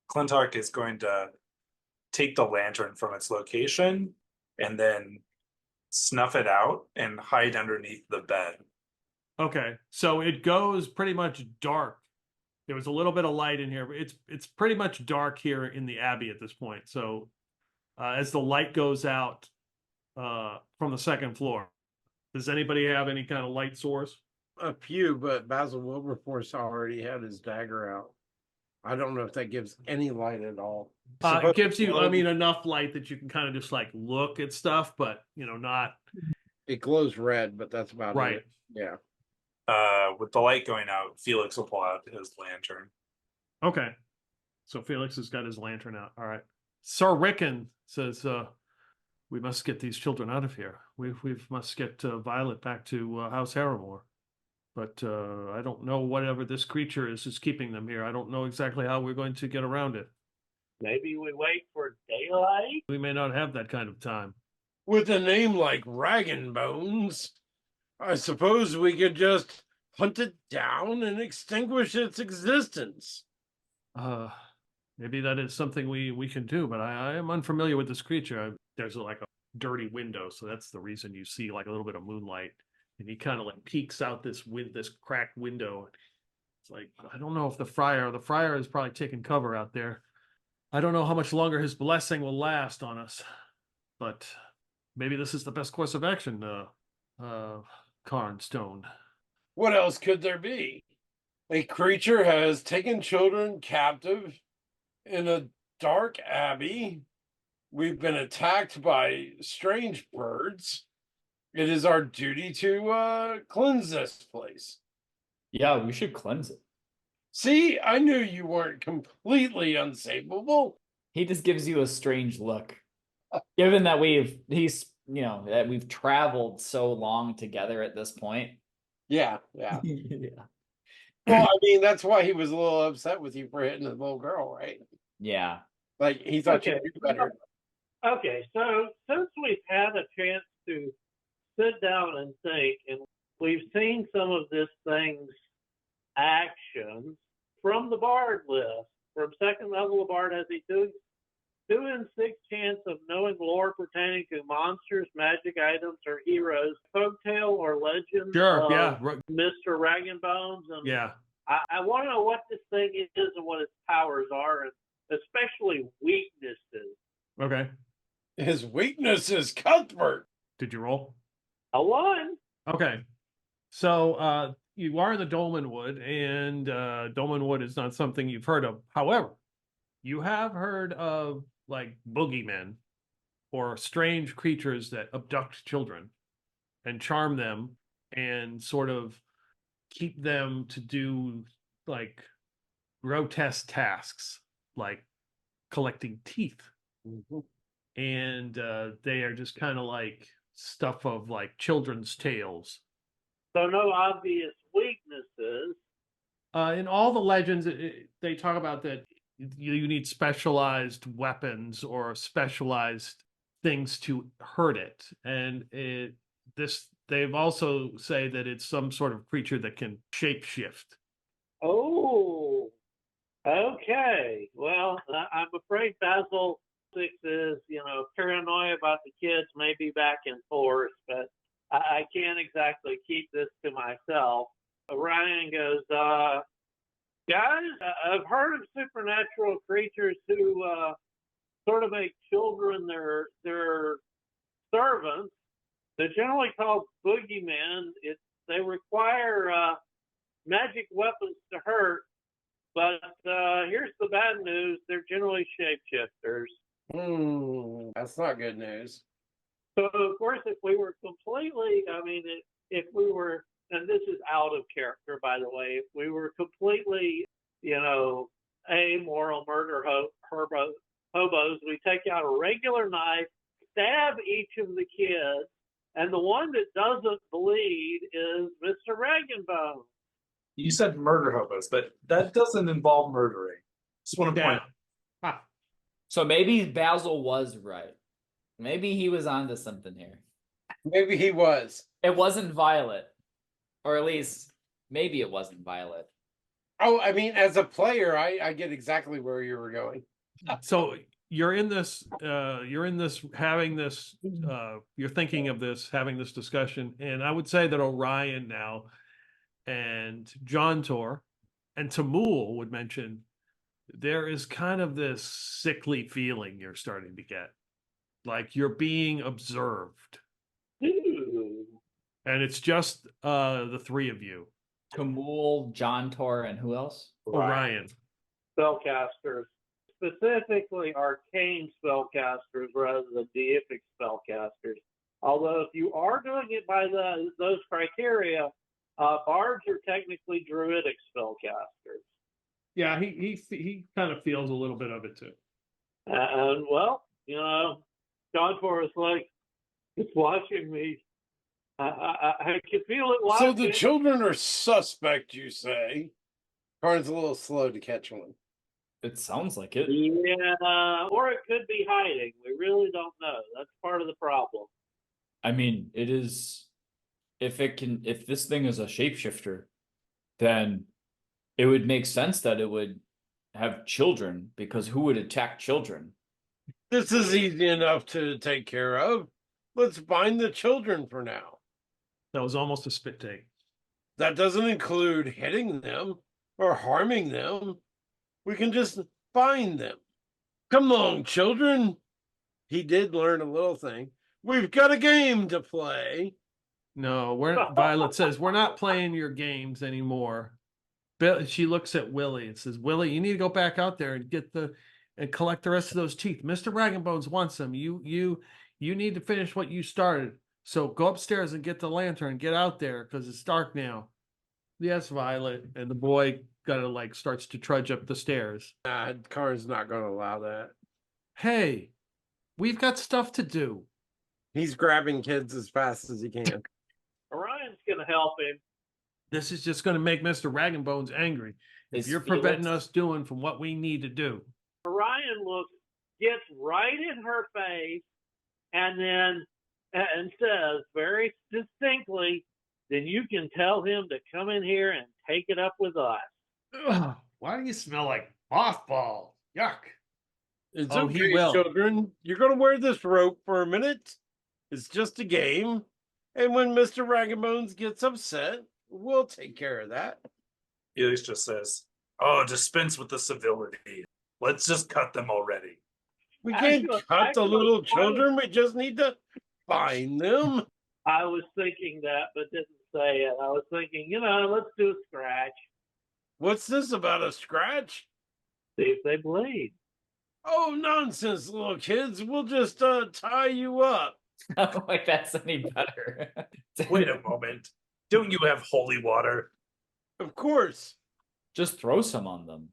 Clintock is going to take the lantern from its location and then snuff it out and hide underneath the bed. Okay, so it goes pretty much dark. There was a little bit of light in here, but it's pretty much dark here in the Abbey at this point. So as the light goes out from the second floor, does anybody have any kind of light source? A few, but Basil Wilberforce already had his dagger out. I don't know if that gives any light at all. It gives you, enough light that you can kind of just like look at stuff, but not. It glows red, but that's about right. It. Yeah. With the light going out, Felix will pull out his lantern. Okay. So Felix has got his lantern out. All right. Sir Rickon says, we must get these children out of here. We must get Violet back to House Harrowmoor. But I don't know whatever this creature is keeping them here. I don't know exactly how we're going to get around it. Maybe we wait for daylight? We may not have that kind of time. With a name like Ragon Bones, I suppose we could just hunt it down and extinguish its existence. Maybe that is something we can do, but I am unfamiliar with this creature. There's like a dirty window, so that's the reason you see like a little bit of moonlight, and he kind of like peeks out this cracked window. It's like, I don't know if the friar is probably taking cover out there. I don't know how much longer his blessing will last on us, but maybe this is the best course of action, Karn Stone. What else could there be? A creature has taken children captive in a dark abbey. We've been attacked by strange birds. It is our duty to cleanse this place. Yeah, we should cleanse it. See, I knew you weren't completely unsavable. He just gives you a strange look. Given that we've traveled so long together at this point. Yeah. Yeah. Well, I mean, that's why he was a little upset with you for hitting the little girl, right? Yeah. Like, he thought you'd do better. Okay, so since we've had a chance to sit down and think, and we've seen some of this thing's actions from the Bard list, from second level of Bard, has he 2 in 6 chance of knowing lore pertaining to monsters, magic items, or heroes, folktale or legend. Sure, yeah. Mr. Raggenbones. And yeah. I want to know what this thing is and what its powers are, and especially weaknesses. Okay. His weakness is Cuthbert. Did you roll? A 1. Okay. So you are in the Dolmen Wood, and Dolmen Wood is not something you've heard of. However, you have heard of like boogeymen or strange creatures that abduct children and charm them and sort of keep them to do like grotesque tasks like collecting teeth. Mm-hmm. And they are just kind of like stuff of like children's tales. So no obvious weaknesses. In all the legends, they talk about that you need specialized weapons or specialized things to hurt it, and they've also say that it's some sort of creature that can shapeshift. Oh, okay. Well, I'm afraid Basil 6 is, paranoia about the kids, maybe back in force, but I can't exactly keep this to myself. Orion goes, guys, I've heard of supernatural creatures who sort of make children their servants. They're generally called boogeymen. They require magic weapons to hurt, but here's the bad news. They're generally shapeshifters. That's not good news. So, of course, if we were completely, if we were, and this is out of character, by the way, if we were completely, amoral murder hobos, we take out a regular knife, stab each of the kids, and the one that doesn't bleed is Mr. Raggenbone. You said murder hobos, but that doesn't involve murdering. Just want to point out. So maybe Basil was right. Maybe he was onto something here. Maybe he was. It wasn't Violet. Or at least, maybe it wasn't Violet. Oh, I mean, as a player, I get exactly where you were going. So you're in this, having this, you're thinking of this, having this discussion. And I would say that Orion now and John Tor and Tamul would mention there is kind of this sickly feeling you're starting to get. Like you're being observed. Ooh. And it's just the 3 of you. Tamul, John Tor, and who else? Orion. Spellcasters. Specifically arcane spellcasters rather than deific spellcasters. Although if you are doing it by those criteria, bards are technically druidic spellcasters. Yeah, he kind of feels a little bit of it too. And well, John Forrest like it's watching me. I can feel it watching. So the children are suspect, you say? Karn's a little slow to catch one. It sounds like it. Yeah, or it could be hiding. We really don't know. That's part of the problem. I mean, it is. If this thing is a shapeshifter, then it would make sense that it would have children, because who would attack children? This is easy enough to take care of. Let's bind the children for now. That was almost a spit take. That doesn't include hitting them or harming them. We can just bind them. Come along, children. He did learn a little thing. We've got a game to play. No, Violet says, we're not playing your games anymore. She looks at Willie and says, Willie, you need to go back out there and and collect the rest of those teeth. Mr. Raggenbones wants them. You need to finish what you started. So go upstairs and get the lantern. Get out there because it's dark now. Yes, Violet. And the boy starts to trudge up the stairs. Karn's not going to allow that. Hey, we've got stuff to do. He's grabbing kids as fast as he can. Orion's going to help him. This is just going to make Mr. Raggenbones angry. If you're preventing us doing from what we need to do. Orion gets right in her face and says very distinctly, then you can tell him to come in here and take it up with us. Ugh, why do you smell like mothballs? Yuck. It's he okay, will. children. You're going to wear this rope for a minute. It's just a game. And when Mr. Raggenbones gets upset, we'll take care of that. Felix just says, oh, dispense with the civility. Let's just cut them already. We can't cut the little children. We just need to bind them. I was thinking that, but didn't say it. I was thinking, let's do a scratch. What's this about a scratch? See if they bleed. Oh, nonsense, little kids. We'll just tie you up. Oh, like that's any better. Wait a moment. Don't you have holy water? Of course. Just throw some on them.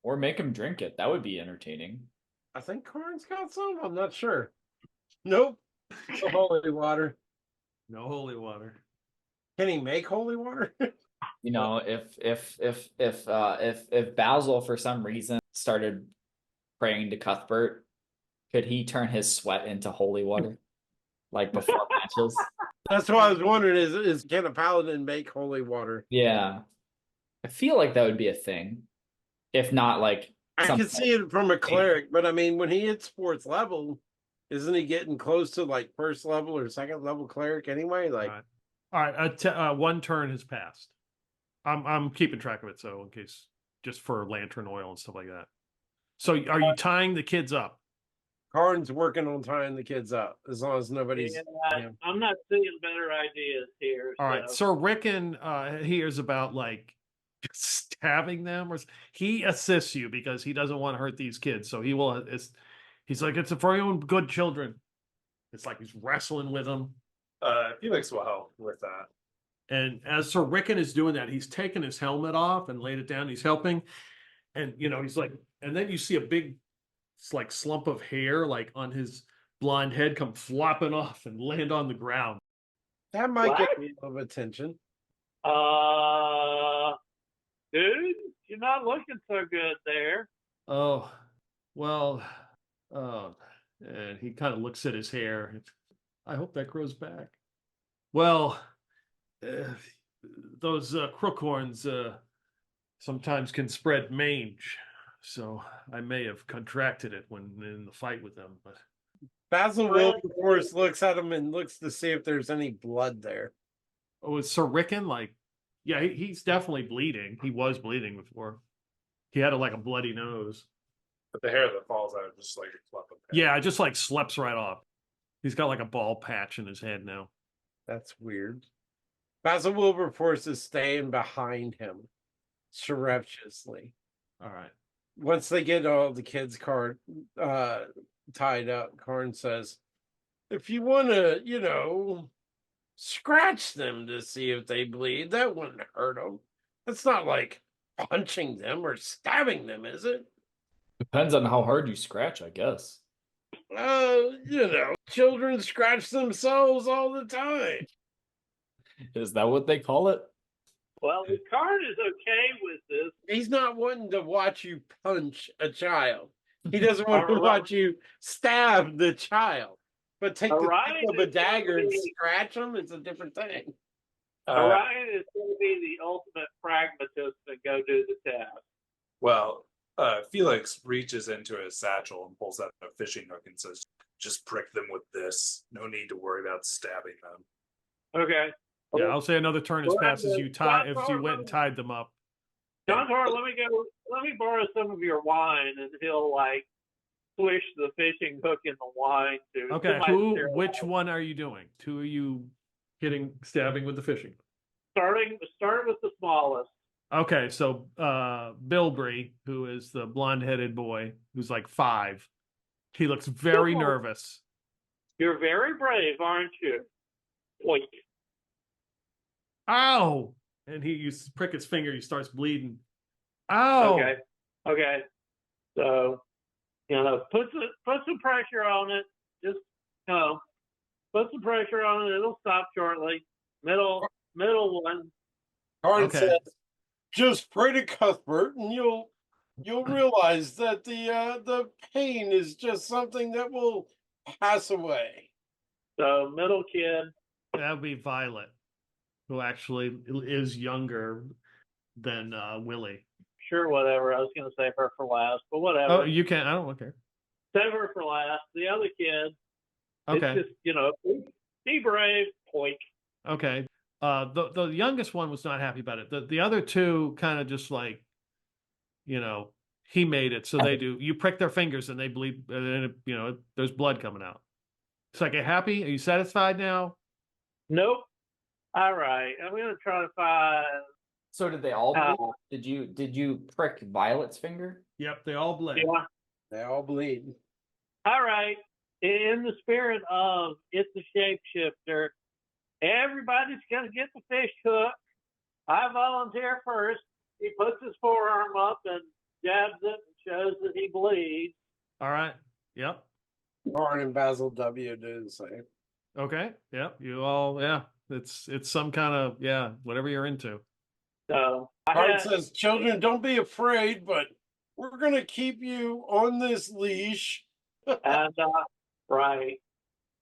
Or make them drink it. That would be entertaining. I think Karn's got some. I'm not sure. Nope. No holy water. No holy water. Can he make holy water? If Basil for some reason started praying to Cuthbert, could he turn his sweat into holy water? Like before matches? That's what I was wondering is can a paladin make holy water? Yeah. I feel like that would be a thing. If not, like I can see it from a cleric, but I mean, when he hits 4th level, isn't he getting close to like 1st level or 2nd level cleric anyway? Like, all right, one turn has passed. I'm keeping track of it, so in case, just for lantern oil and stuff like that. So, are you tying the kids up? Karn's working on tying the kids up, as long as nobody's. I'm not seeing better ideas here. All right, so Rickon hears about like stabbing them, or he assists you because he doesn't want to hurt these kids. So he will. He's like, it's for your own good children. It's like he's wrestling with them. Felix will help with that. And as Sir Rickon is doing that, he's taken his helmet off and laid it down. He's helping, and he's like, and then you see a big, like slump of hair like on his blonde head come flopping off and land on the ground. That might get a little attention. Dude, you're not looking so good there. Oh, well, and he kind of looks at his hair. I hope that grows back. Well, those crookhorns sometimes can spread mange, so I may have contracted it when in the fight with them. But Basil Wilberforce looks at him and looks to see if there's any blood there. Oh, is Sir Rickon like? Yeah, he's definitely bleeding. He was bleeding before. He had a bloody nose. But the hair that falls out just like a clump of hair. Yeah, it just like slips right off. He's got like a ball patch in his head now. That's weird. Basil Wilberforce is staying behind him, surreptitiously. All right. Once they get all the kids' tied up, Karn says, if you want to, scratch them to see if they bleed, that wouldn't hurt them. It's not like punching them or stabbing them, is it? Depends on how hard you scratch, I guess. Children scratch themselves all the time. Is that what they call it? Well, Karn is okay with this. He's not wanting to watch you punch a child. He doesn't want to watch you stab the child. But take the tip of a dagger and scratch them, it's a different thing. Orion is going to be the ultimate pragmatist and go do the task. Well, Felix reaches into his satchel and pulls out a fishing hook and says, "Just prick them with this. No need to worry about stabbing them." Okay. Yeah, I'll say another turn has Well, passed as you tie if you John went and tied them up. John Tor, let me borrow some of your wine, and he'll like swish the fishing hook in the wine to. Okay, which one are you doing? Who are you stabbing with the fishing? Start with the smallest. Okay, so Bilbrey, who is the blonde-headed boy, who's like 5, he looks very nervous. You're very brave, aren't you? Oink. Ow! And you prick his finger, he starts bleeding. Ow! Okay. So, put some pressure on it. Just, put some pressure on it. It'll stop shortly. Middle one. Karn says, "Just pray to Cuthbert, and you'll realize that the pain is just something that will pass away." So, middle kid. That would be Violet, who actually is younger than Willie. Sure, whatever. I was going to save her for last, but whatever. Oh, you can. I don't care. Save her for last. The other kid. Okay. It's just, be brave. Oink. Okay. The youngest one was not happy about it. The other two kind of just like, he made it, so they do. You prick their fingers and they bleed, and there's blood coming out. It's like, are you happy? Are you satisfied now? Nope. All right. I'm going to try to find. So did they all bleed? Did you prick Violet's finger? Yep, they all bled. Yeah. They all bleed. All right. In the spirit of it's a shapeshifter, everybody's going to get the fish hook. I volunteer first. He puts his forearm up and jabs it and shows that he bleeds. All right. Yep. Karn and Basil W do the same. Okay. Yep. You all. Yeah. It's some kind of whatever you're into. So Karn says, "Children, don't be afraid, but we're going to keep you on this leash." And right.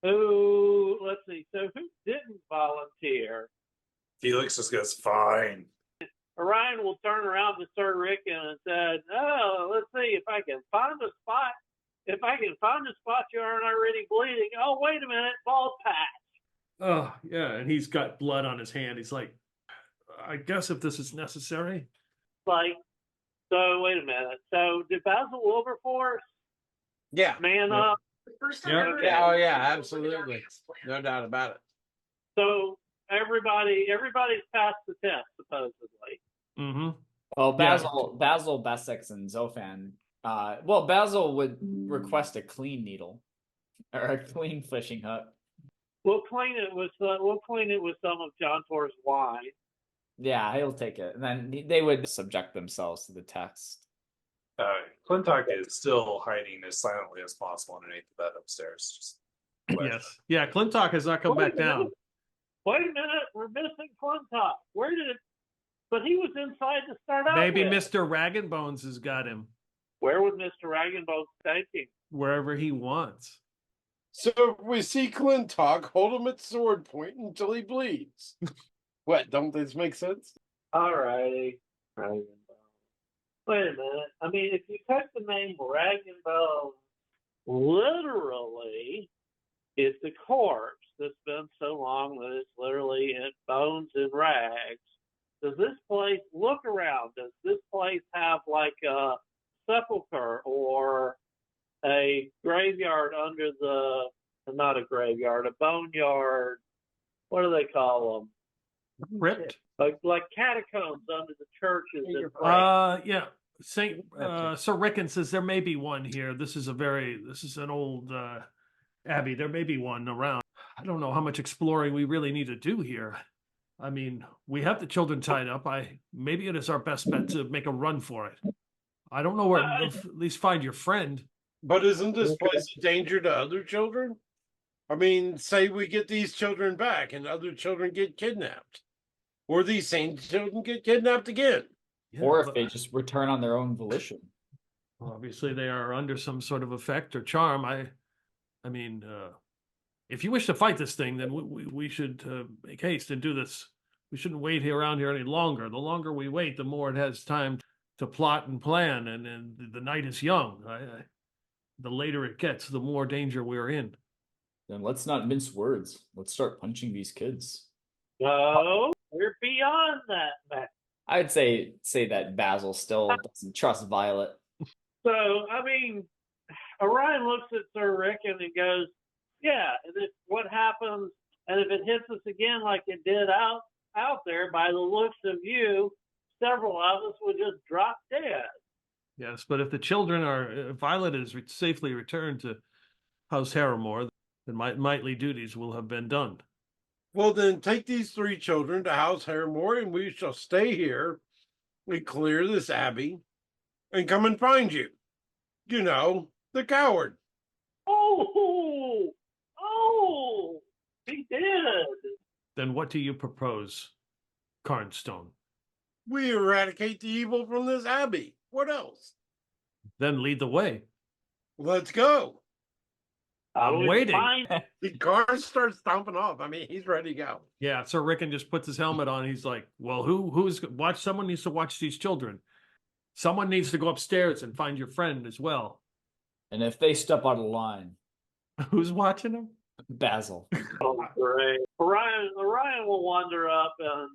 Let's see. So who didn't volunteer? Felix just goes, "Fine." Orion will turn around to Sir Rickon and said, "Oh, let's see if I can find a spot. If I can find a spot you aren't already bleeding. Oh, wait a minute, bald patch." Oh, yeah, and he's got blood on his hand. He's like, "I guess if this is necessary." Like, so wait a minute. So did Basil Wilberforce Yeah. man up? First time Yeah. ever. Yeah, oh yeah, absolutely. No doubt about it. So everybody's passed the test, supposedly. Mm-hmm. Well, Basil, Bessex, and Zofan. Basil would request a clean needle or a clean fishing hook. We'll clean it with some of John Tor's wine. Yeah, he'll take it, and then they would subject themselves to the test. Clintock is still hiding as silently as possible underneath the bed upstairs. Just Yes. Yeah, Clintock has not come back down. Wait a minute, we're missing Clintock. But he was inside to start out Maybe with. Mr. Raggenbones has got him Where would Mr. Raggenbones take him? wherever he wants. So we see Clintock hold him at sword point until he bleeds. What? Don't this make sense? All righty. Raggenbones. Wait a minute. I mean, if you took the name Raggenbones literally, it's a corpse that's been so long that it's literally in bones and rags. Does this place, look around, does this place have like a sepulcher or a graveyard under not a graveyard, a boneyard? What do they call them? Crypt? Like catacombs under the churches. Yeah. Sir Rickon says there may be one here. This is an old abbey. There may be one around. I don't know how much exploring we really need to do here. I mean, we have the children tied up. Maybe it is our best bet to make a run for it. I don't know where, at least find your friend. But isn't this place a danger to other children? I mean, say we get these children back and other children get kidnapped. Or these same children get kidnapped again. Yeah, or if they just return on their own volition. Obviously, they are under some sort of effect or charm. I mean, if you wish to fight this thing, then we should make haste and do this. We shouldn't wait around here any longer. The longer we wait, the more it has time to plot and plan, and the night is young. The later it gets, the more danger we're in. Then let's not mince words. Let's start punching these kids. No, we're beyond that, Matt. I'd say that Basil still doesn't trust Violet. So, I mean, Orion looks at Sir Rickon and goes, yeah, and if what happens, and if it hits us again like it did out there, by the looks of you, several of us would just drop dead. Yes, but if the children if Violet is safely returned to House Harrowmoor, then my knightly duties will have been done. Well, then take these 3 children to House Harrowmoor, and we shall stay here and clear this abbey and come and find you. You know, the coward. Oh, he did. Then what do you propose, Carnstone? We eradicate the evil from this abbey. What else? Then lead the way. Let's go. I'm waiting. The car starts stomping off. I mean, he's ready to go. Yeah, Sir Rickon just puts his helmet on. He's like, well, someone needs to watch these children. Someone needs to go upstairs and find your friend as well. And if they step out of line, who's watching them? Basil. Oh, great. Orion will wander up and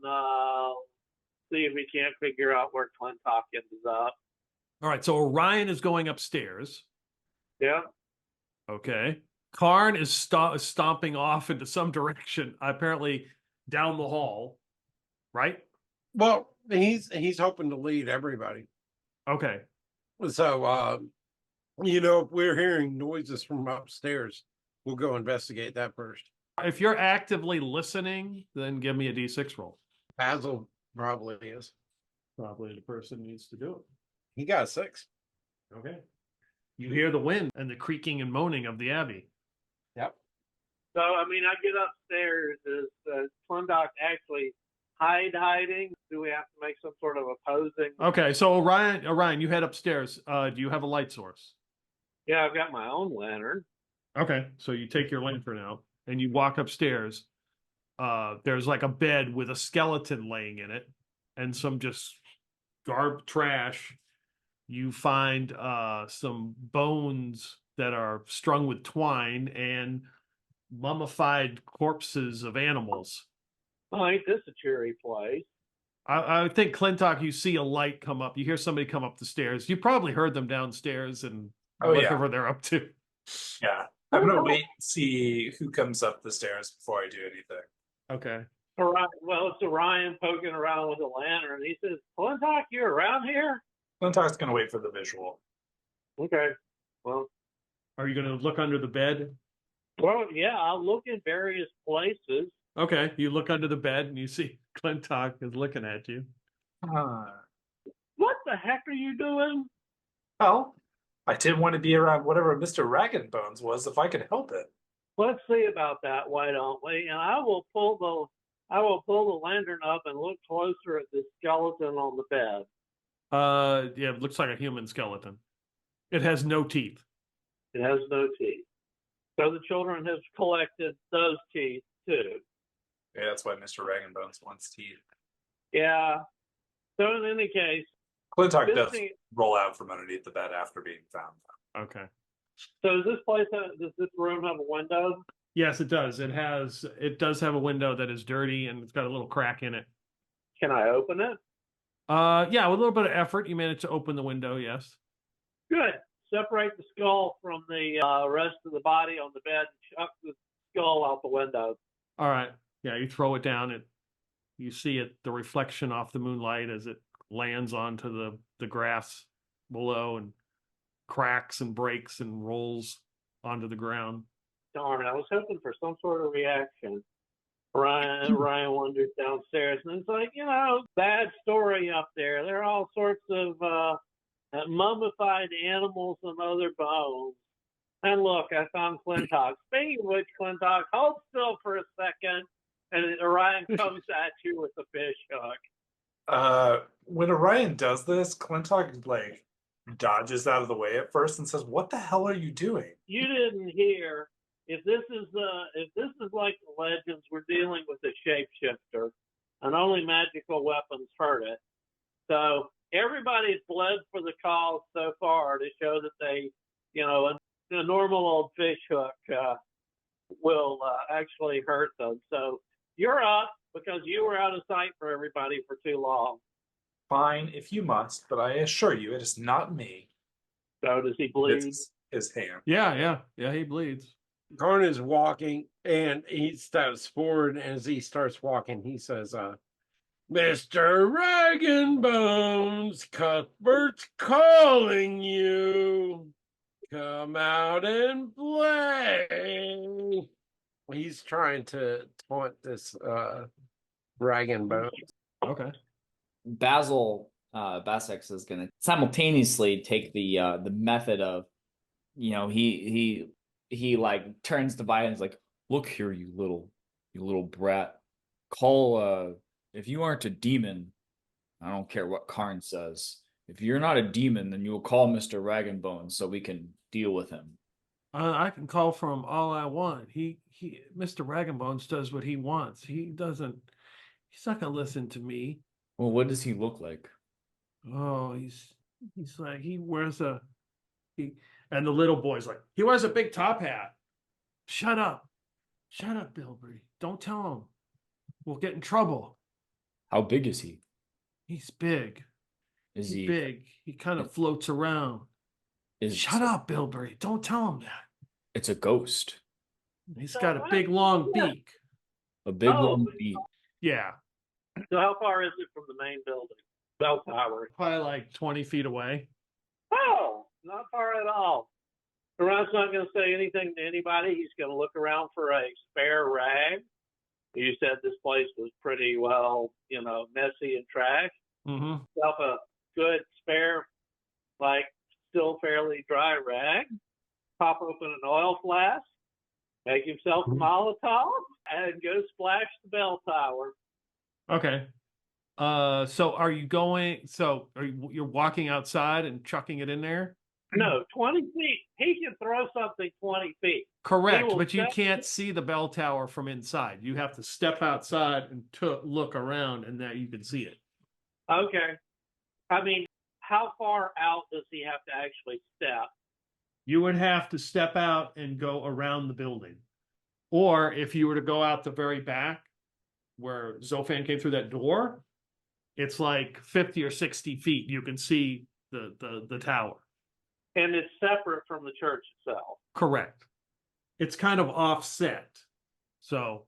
see if he can't figure out where Clintock ends up. All right, so Orion is going upstairs. Yeah. Okay. Karn is stomping off into some direction, apparently down the hall, right? Well, he's hoping to lead everybody. Okay. So, if we're hearing noises from upstairs, we'll go investigate that first. If you're actively listening, then give me a D6 roll. Basil probably is. Probably the person needs to do it. He got a 6. Okay. You hear the wind and the creaking and moaning of the abbey. Yep. So, I mean, I get upstairs. Is Clintock actually hiding? Do we have to make some sort of opposing? Okay, so Orion, you head upstairs. Do you have a light source? Yeah, I've got my own lantern. Okay, so you take your lantern out and you walk upstairs. There's like a bed with a skeleton laying in it and some just trash. You find some bones that are strung with twine and mummified corpses of animals. Oh, ain't this a cheery place? I think, Clintock, you see a light come up. You hear somebody come up the stairs. You probably heard them downstairs and whatever they're up to. Yeah. I'm going to wait and see who comes up the stairs before I do anything. Okay. Orion, well, it's Orion poking around with a lantern. He says, Clintock, you around here? Clintock's going to wait for the visual. Okay. Well, are you going to look under the bed? Well, yeah, I'll look in various places. Okay. You look under the bed and you see Clintock is looking at you. What the heck are you doing? Well, I didn't want to be around whatever Mr. Ragged Bones was if I could help it. Let's see about that, why don't we? And I will pull the lantern up and look closer at the skeleton on the bed. Yeah, it looks like a human skeleton. It has no teeth. It has no teeth. So the children have collected those teeth too. Yeah, that's why Mr. Ragged Bones wants teeth. Yeah. So in any case, Clintock does roll out from underneath the bed after being found. Okay. So does this room have a window? Yes, it does. It does have a window that is dirty and it's got a little crack in it. Can I open it? Yeah, with a little bit of effort, you managed to open the window, yes. Good. Separate the skull from the rest of the body on the bed and chuck the skull out the window. All right. Yeah, you throw it down. You see the reflection off the moonlight as it lands onto the grass below and cracks and breaks and rolls onto the ground. Darn, I was hoping for some sort of reaction. Ryan wanders downstairs and it's like, bad story up there. There are all sorts of mummified animals and other bones. And look, I found Clintock. Speaking of which, Clintock, hold still for a second. And Orion comes at you with a fish hook. When Orion does this, Clintock dodges out of the way at first and says, "What the hell are you doing?" You didn't hear. If this is like the legends, we're dealing with a shapeshifter, and only magical weapons hurt it. So everybody's bled for the cause so far to show that they, a normal old fish hook will actually hurt them. So you're up because you were out of sight for everybody for too long. Fine, if you must, but I assure you, it is not me. So does he bleed? It's his hand. Yeah, he bleeds. Karn is walking and he steps forward. And as he starts walking, he says, Mr. Ragonbones, Cuthbert's calling you. Come out and play. He's trying to taunt this Ragonbones. Okay. Basil Bassex is gonna simultaneously take the method of, he like turns to Vi and is like, look here, you little brat. Call if you aren't a demon, I don't care what Karn says. If you're not a demon, then you'll call Mr. Ragonbones so we can deal with him. I can call for him all I want. Mr. Ragonbones does what he wants. He's not gonna listen to me. Well, what does he look like? Oh, he's like, and the little boy's like, he wears a big top hat. Shut up, Bilberry. Don't tell him. We'll get in trouble. How big is he? He's big. Is He's he big? He kind of floats around. Shut up, Bilberry. Don't tell him that. It's a ghost. He's got a big long beak. A big long beak. Yeah. So how far is it from the main building? Bell tower. Probably like 20 feet away. Oh, not far at all. Orions not going to say anything to anybody. He's going to look around for a spare rag. You said this place was pretty well, messy and trash. Mm-hmm. Self a good spare, like still fairly dry rag. Pop open an oil flask. Make himself a Molotov and go splash the bell tower. Okay. So you're walking outside and chucking it in there? No, 20 feet. He can throw something 20 feet. Correct, but you can't see the bell tower from inside. You have to step outside and look around, and that you can see it. Okay. I mean, how far out does he have to actually step? You would have to step out and go around the building. Or if you were to go out the very back, where Zofan came through that door, it's like 50 or 60 feet. You can see the tower. And it's separate from the church itself. Correct. It's kind of offset. So.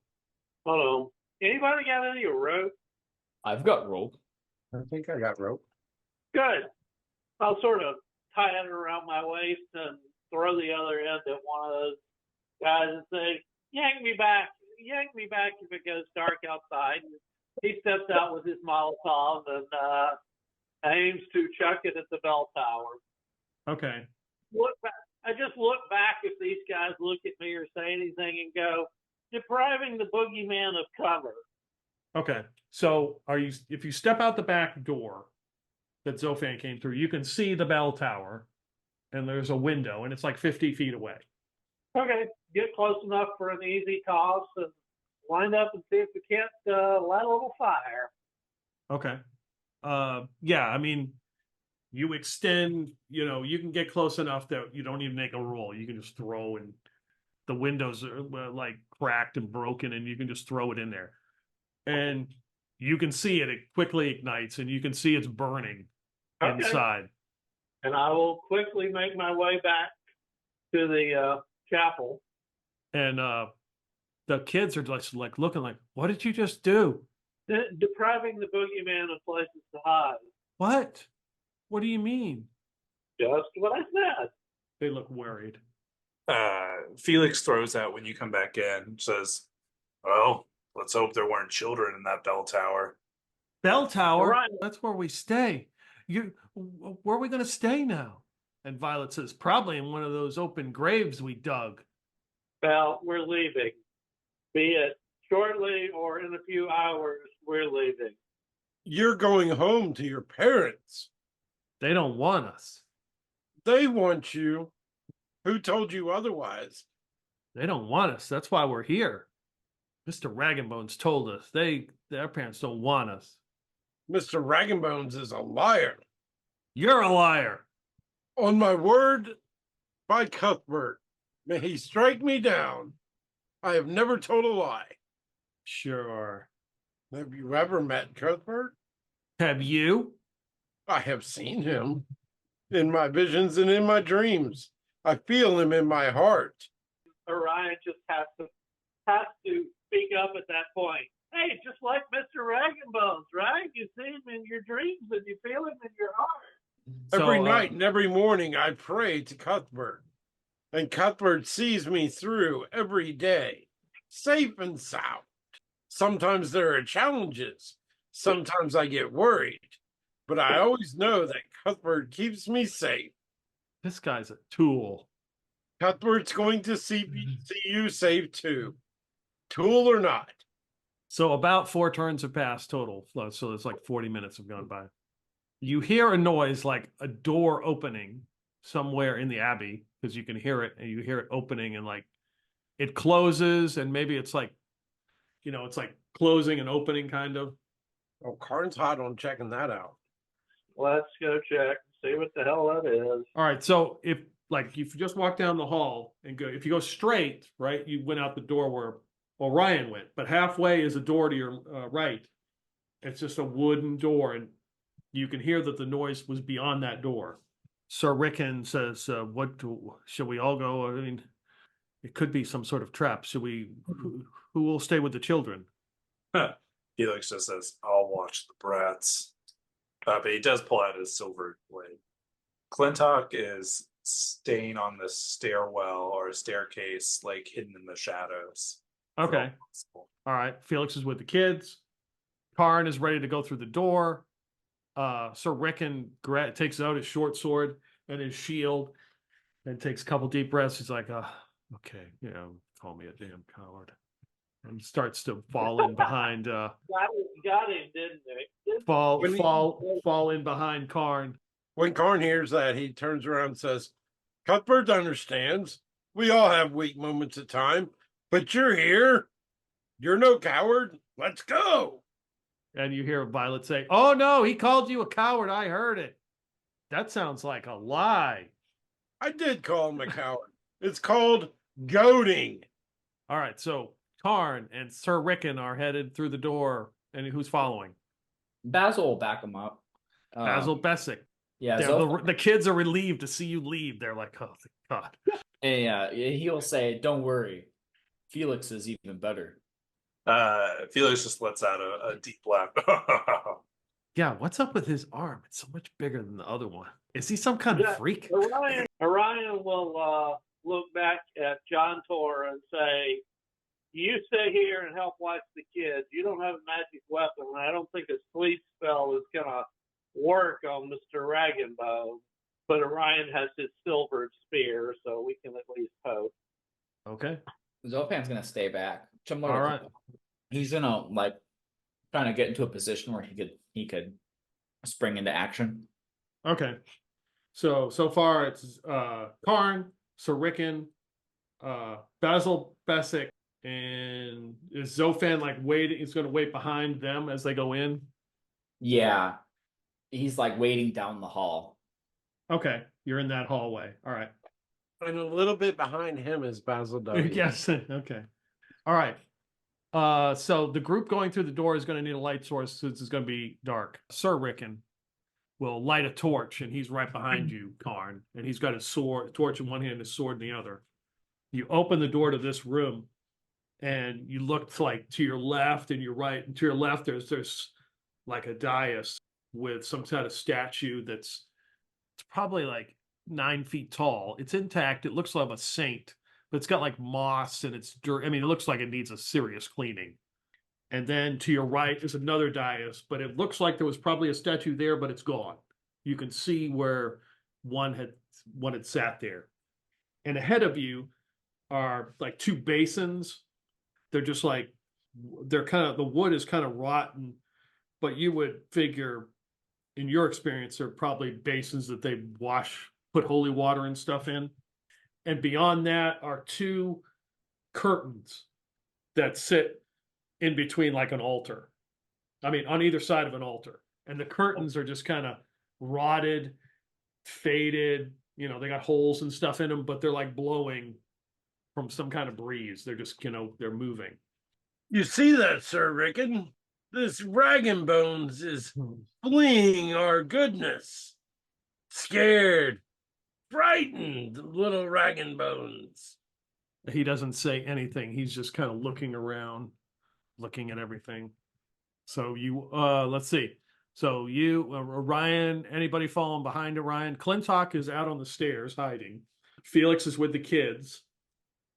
Hold on. Anybody got any rope? I've got rope. I think I got rope. Good. I'll sort of tie it around my waist and throw the other end at one of those guys and say, yank me back if it goes dark outside. He steps out with his Molotov and aims to chuck it at the bell tower. Okay. Look back. I just look back if these guys look at me or say anything and go, depriving the boogeyman of cover. Okay. So if you step out the back door that Zofan came through, you can see the bell tower and there's a window and it's like 50 feet away. Okay. Get close enough for an easy toss and wind up and see if we can't light a little fire. Okay. Yeah, I mean, you extend, you can get close enough that you don't even make a roll. You can just throw, and the windows are like cracked and broken, and you can just throw it in there. And you can see it quickly ignites, and you can see it's burning inside. And I will quickly make my way back to the chapel. And the kids are just like looking like, what did you just do? Depriving the boogeyman of places to hide. What? What do you mean? Just what I said. They look worried. Felix throws out when you come back in, says, well, let's hope there weren't children in that bell tower. Bell tower? Right. That's where we stay. Where are we going to stay now? And Violet says, probably in one of those open graves we dug. Well, we're leaving. Be it shortly or in a few hours, we're leaving. You're going home to your parents. They don't want us. They want you. Who told you otherwise? They don't want us. That's why we're here. Mr. Ragonbones told us. Their parents don't want us. Mr. Ragonbones is a liar. You're a liar. On my word, by Cuthbert, may he strike me down. I have never told a lie. Sure. Have you ever met Cuthbert? Have you? I have seen him in my visions and in my dreams. I feel him in my heart. Orion just has to speak up at that point. Hey, just like Mr. Wagonbones, right? You see him in your dreams and you feel him in your heart. Every night and every morning I pray to Cuthbert, and Cuthbert sees me through every day, safe and sound. Sometimes there are challenges. Sometimes I get worried, but I always know that Cuthbert keeps me safe. This guy's a tool. Cuthbert's going to see you safe too, tool or not. So about 4 turns have passed total. So it's like 40 minutes have gone by. You hear a noise like a door opening somewhere in the Abbey, because you can hear it, and you hear it opening, and like it closes, and maybe it's like, it's like closing and opening kind of. Oh, Karn's hot on checking that out. Let's go check and see what the hell that is. All right. So if you just walk down the hall and go, if you go straight, right, you went out the door where Orion went, but halfway is a door to your right. It's just a wooden door, and you can hear that the noise was beyond that door. Sir Rickon says, should we all go? I mean, it could be some sort of trap. Should we, who will stay with the children? Felix just says, I'll watch the brats. But he does pull out his silver blade. Clintock is staying on the stairwell or staircase, like hidden in the shadows. Okay. All right. Felix is with the kids. Karn is ready to go through the door. Sir Rickon takes out his short sword and his shield and takes a couple deep breaths. He's like, okay, call me a damn coward. And starts to fall in behind Got him, didn't they? fall in behind Karn. When Karn hears that, he turns around and says, Cuthbert understands. We all have weak moments at time, but you're here. You're no coward. Let's go. And you hear Violet say, oh no, he called you a coward. I heard it. That sounds like a lie. I did call him a coward. It's called goading. All right, so Karn and Sir Rickon are headed through the door. And who's following? Basil will back him up. Basil Bessick. Yeah, the kids are relieved to see you leave. They're like, oh, thank God. And he'll say, don't worry. Felix is even better. Felix just lets out a deep laugh. Yeah, what's up with his arm? It's so much bigger than the other one. Is he some kind of freak? Orion will look back at John Tor and say, you stay here and help watch the kids. You don't have a magic weapon. I don't think a sleep spell is going to work on Mr. Wagonbow. But Orion has his silver spear, so we can at least hope. Okay. Zopan's going to stay back. All right. He's going to, trying to get into a position where he could spring into action. Okay. So far it's Karn, Sir Rickon, Basil Bessick, and is Zofan waiting? He's going to wait behind them as they go in? Yeah. He's waiting down the hall. Okay. You're in that hallway. All right. And a little bit behind him is Basil W. Yes. Okay. All right. So the group going through the door is going to need a light source since it's going to be dark. Sir Rickon will light a torch, and he's right behind you, Karn, and he's got his torch in one hand, his sword in the other. You open the door to this room, and you look to your left and your right, and to your left there's a dais with some kind of statue it's probably 9 feet tall. It's intact. It looks like a saint, but it's got moss and it's dirt. I mean, it looks like it needs a serious cleaning. And then to your right is another dais, but it looks like there was probably a statue there, but it's gone. You can see where one had sat there. And ahead of you are 2 basins. They're just the wood is kind of rotten, but you would figure in your experience, they're probably basins that they put holy water and stuff in. And beyond that are 2 curtains that sit in between an altar. I mean, on either side of an altar. And the curtains are just kind of rotted faded. You know, they got holes and stuff in them, but they're like blowing from some kind of breeze. They're just, they're moving. You see that, Sir Rickon? This Dragon Bones is fleeing our goodness. Scared, frightened, little Dragon Bones. He doesn't say anything. He's just kind of looking around, looking at everything. So you, let's see. So you, Orion, anybody following behind Orion? Clintock is out on the stairs hiding. Felix is with the kids.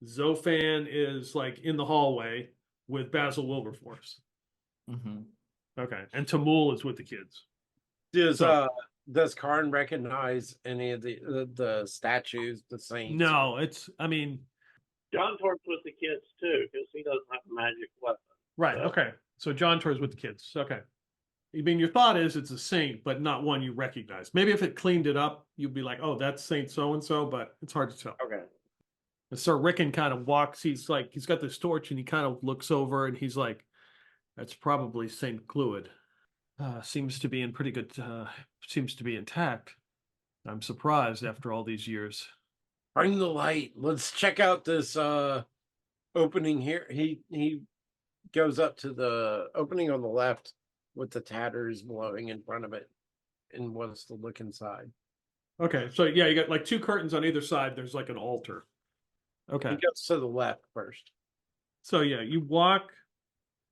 Zofan is like in the hallway with Basil Wilberforce. Mm-hmm. Okay. And Tamul is with the kids. Does Karn recognize any of the statues, the saints? No, John Torp's with the kids too, because he doesn't have a magic weapon. right. So. Okay. So John Tor's with the kids. Okay. I mean, your thought is it's a saint, but not one you recognize. Maybe if it cleaned it up, you'd be like, oh, that's Saint so-and-so, but it's hard to tell. Okay. And Sir Rickon kind of walks, he's got this torch and he kind of looks over and he's like, that's probably St. Clewyd. Seems to be in pretty good, seems to be intact. I'm surprised after all these years. Bring the light. Let's check out this opening here. He goes up to the opening on the left with the tatters blowing in front of it and wants to look inside. Okay, so yeah, you got like two curtains on either side. There's like an altar. Okay. He goes to the left first. So yeah, you walk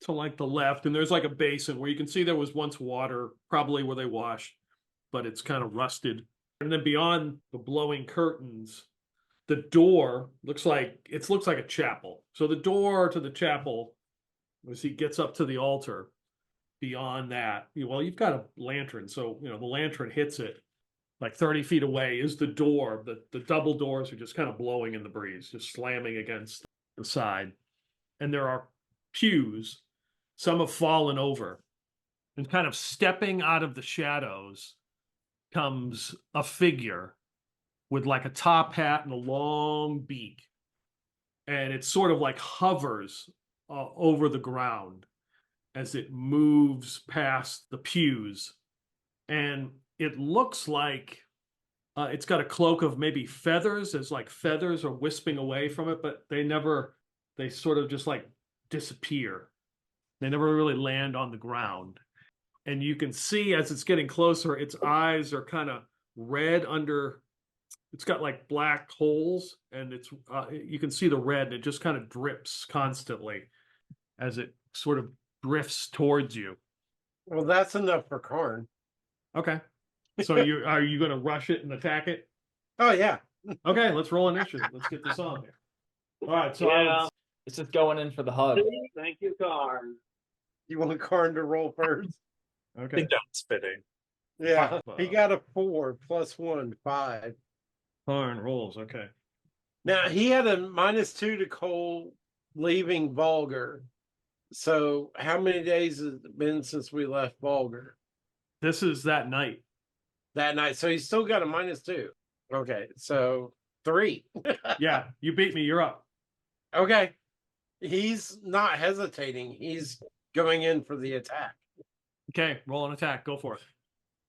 to like the left and there's like a basin where you can see there was once water, probably where they washed, but it's kind of rusted. And then beyond the blowing curtains, the door looks like a chapel. So the door to the chapel, as he gets up to the altar, beyond that, well, you've got a lantern. So, the lantern hits it. Like 30 feet away is the door. The double doors are just kind of blowing in the breeze, just slamming against the side. And there are pews. Some have fallen over. And kind of stepping out of the shadows comes a figure with like a top hat and a long beak. And it sort of like hovers over the ground as it moves past the pews. And it looks like it's got a cloak of maybe feathers, as like feathers are wisping away from it, but they sort of just like disappear. They never really land on the ground. And you can see as it's getting closer, its eyes are kind of red under, it's got like black holes, and it's you can see the red, and it just kind of drips constantly as it sort of drifts towards you. Well, that's enough for Karn. Okay. So are you going to rush it and attack it? Oh, yeah. Okay, let's roll initiative. Let's get this on here. All right, so Yeah. It's just going in for the hug. Thank you, Karn. You want Karn to roll first? I okay. think that's fitting. Yeah. He got a 4 + 1, 5. Karn rolls. Okay. Now, he had a -2 to Cole leaving Vulgar. So how many days has it been since we left Vulgar? This is that night. That night. So he's still got a -2. Okay. So 3. Yeah, you beat me. You're up. Okay. He's not hesitating. He's going in for the attack. Okay, roll an attack. Go for it.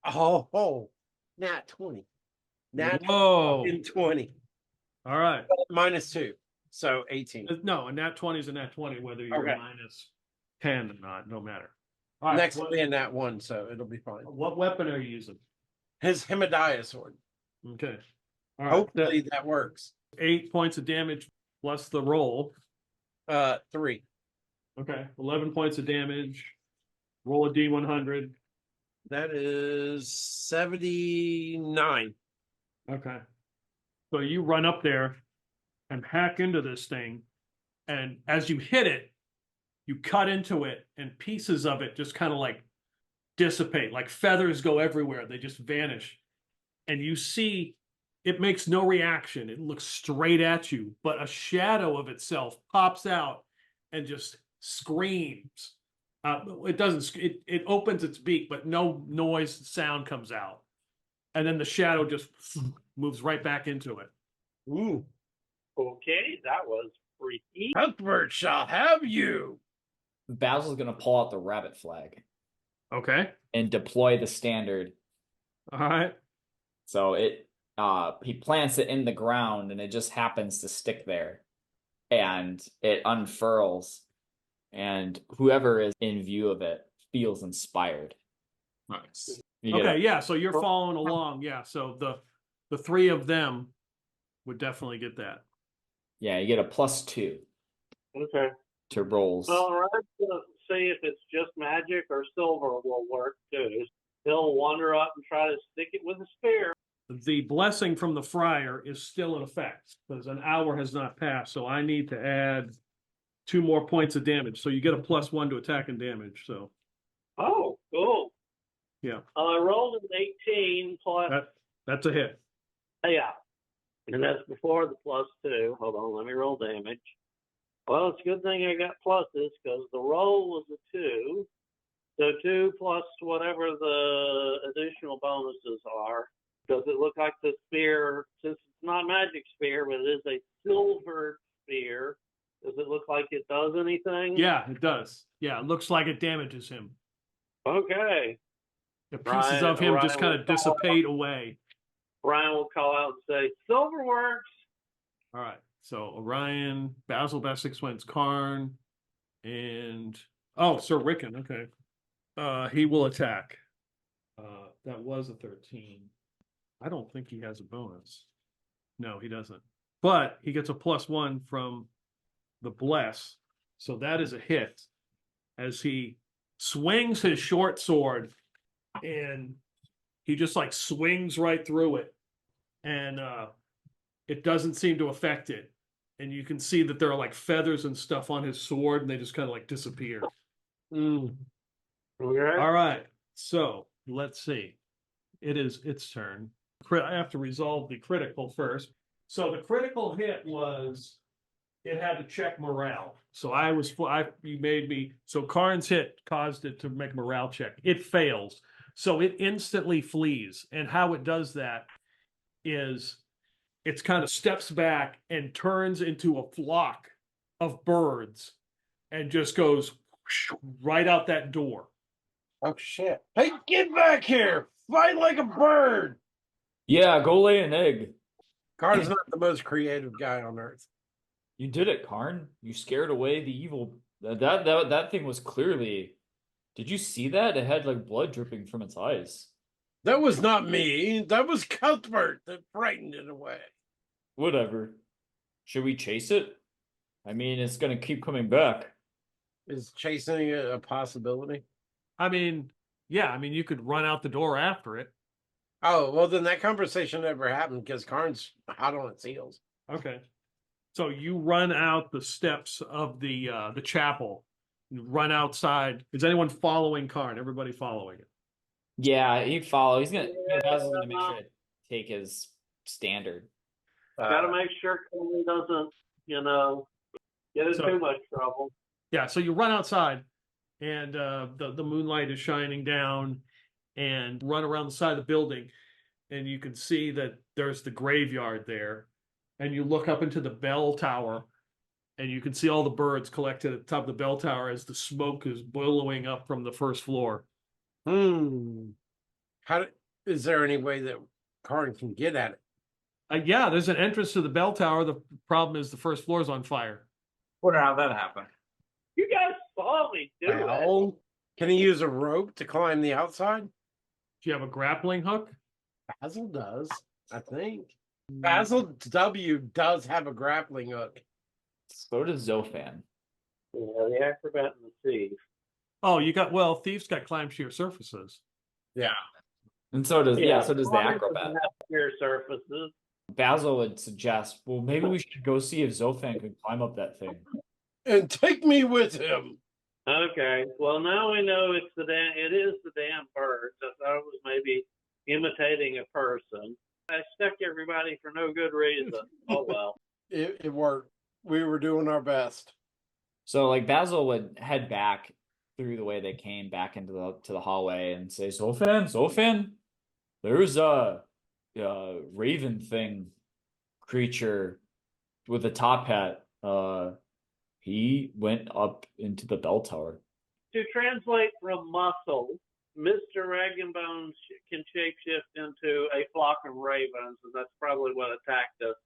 Oh, nat 20. Nat Whoa. 20. All right. -2. So 18. No, a nat 20 is a nat 20, whether you're Okay. -10 or not, no matter. All right, Next will be a nat 1, so it'll be fine. what weapon are you using? His Hemadiah sword. Okay. All right. Hopefully that works. 8 points of damage plus the roll. 3. Okay. 11 points of damage. Roll a D100. That is 79. Okay. So you run up there and hack into this thing. And as you hit it, you cut into it and pieces of it just kind of like dissipate, like feathers go everywhere. They just vanish. And you see it makes no reaction. It looks straight at you, but a shadow of itself pops out and just screams. It doesn't, it opens its beak, but no noise, sound comes out. And then the shadow just moves right back into it. Ooh. Okay, that was freaky. Cuthbert shall have you. Basil's gonna pull out the rabbit flag Okay. and deploy the standard. All right. So he plants it in the ground and it just happens to stick there. And it unfurls. And whoever is in view of it feels inspired. Nice. Okay, yeah, so you're following along. Yeah, so the three of them would definitely get that. Yeah, you get a +2 Okay. to rolls. Well, Ryan's gonna see if it's just magic or silver will work too. He'll wander up and try to stick it with a spear. The blessing from the friar is still in effect because an hour has not passed. So I need to add 2 more points of damage. So you get a +1 to attack and damage. So Oh, cool. yeah, I rolled an 18 plus. that's a hit. Yeah, and that's before the +2. Hold on, let me roll damage. Well, it's a good thing I got pluses because the roll was a 2. So 2 plus whatever the additional bonuses are. Does it look like the spear, since it's not a magic spear, but it is a silver spear, does it look like it does anything? Yeah, it does. Yeah, it looks like it damages him. Okay. The pieces of him just kind of dissipate away. Ryan will call out and say, "Silver works." All right. So Orion, Basil, best 6 wins, Karn, and Sir Rickon. Okay. He will attack. That was a 13. I don't think he has a bonus. No, he doesn't. But he gets a +1 from the bless. So that is a hit as he swings his short sword and he just like swings right through it. And it doesn't seem to affect it. And you can see that there are like feathers and stuff on his sword and they just kind of like disappear. Okay. All right. So let's see. It is its turn. I have to resolve the critical first. So the critical hit was it had to check morale. So you made me, so Karn's hit caused it to make a morale check. It fails. So it instantly flees. And how it does that is it's kind of steps back and turns into a flock of birds and just goes right out that door. Oh shit. Hey, get back here! Fight like a bird! Yeah, go lay an egg. Karn's not the most creative guy on earth. You did it, Karn. You scared away the evil. That thing was clearly. Did you see that? It had like blood dripping from its eyes. That was not me. That was Cuthbert that frightened it away. Whatever. Should we chase it? I mean, it's gonna keep coming back. Is chasing a possibility? I mean, yeah, you could run out the door after it. Oh, well, then that conversation never happened because Karn's hot on its heels. Okay. So you run out the steps of the chapel. You run outside. Is anyone following Karn? Everybody following it? Yeah, he follows. Basil's gonna make sure to take his standard. Got to make sure Clewyd doesn't, get in too much trouble. Yeah, so you run outside, and the moonlight is shining down, and run around the side of the building, and you can see that there's the graveyard there, and you look up into the bell tower, and you can see all the birds collected at the top of the bell tower as the smoke is billowing up from the first floor. Is there any way that Karn can get at it? Yeah, there's an entrance to the bell tower. The problem is the first floor is on fire. Wonder how that happened. You guys saw me do it. Can he use a rope to climb the outside? Do you have a grappling hook? Basil does, I think. Basil W does have a grappling hook. So does Zofan. Yeah, the acrobat and the thief. Oh, Thief's got climb sheer surfaces. Yeah. And so does so does the acrobat. Sheer surfaces. Basil would suggest, well, maybe we should go see if Zofan can climb up that thing. And take me with him. Okay. Well, now we know it is the damn birds. I thought it was maybe imitating a person. I stuck everybody for no good reason. Oh well. It worked. We were doing our best. So like Basil would head back through the way they came back into the hallway and say, Zofan, there's a raven thing creature with a top hat. He went up into the bell tower. To translate from muscle, Mr. Rag'n'Bones can shapeshift into a flock of ravens, and that's probably what attacked us.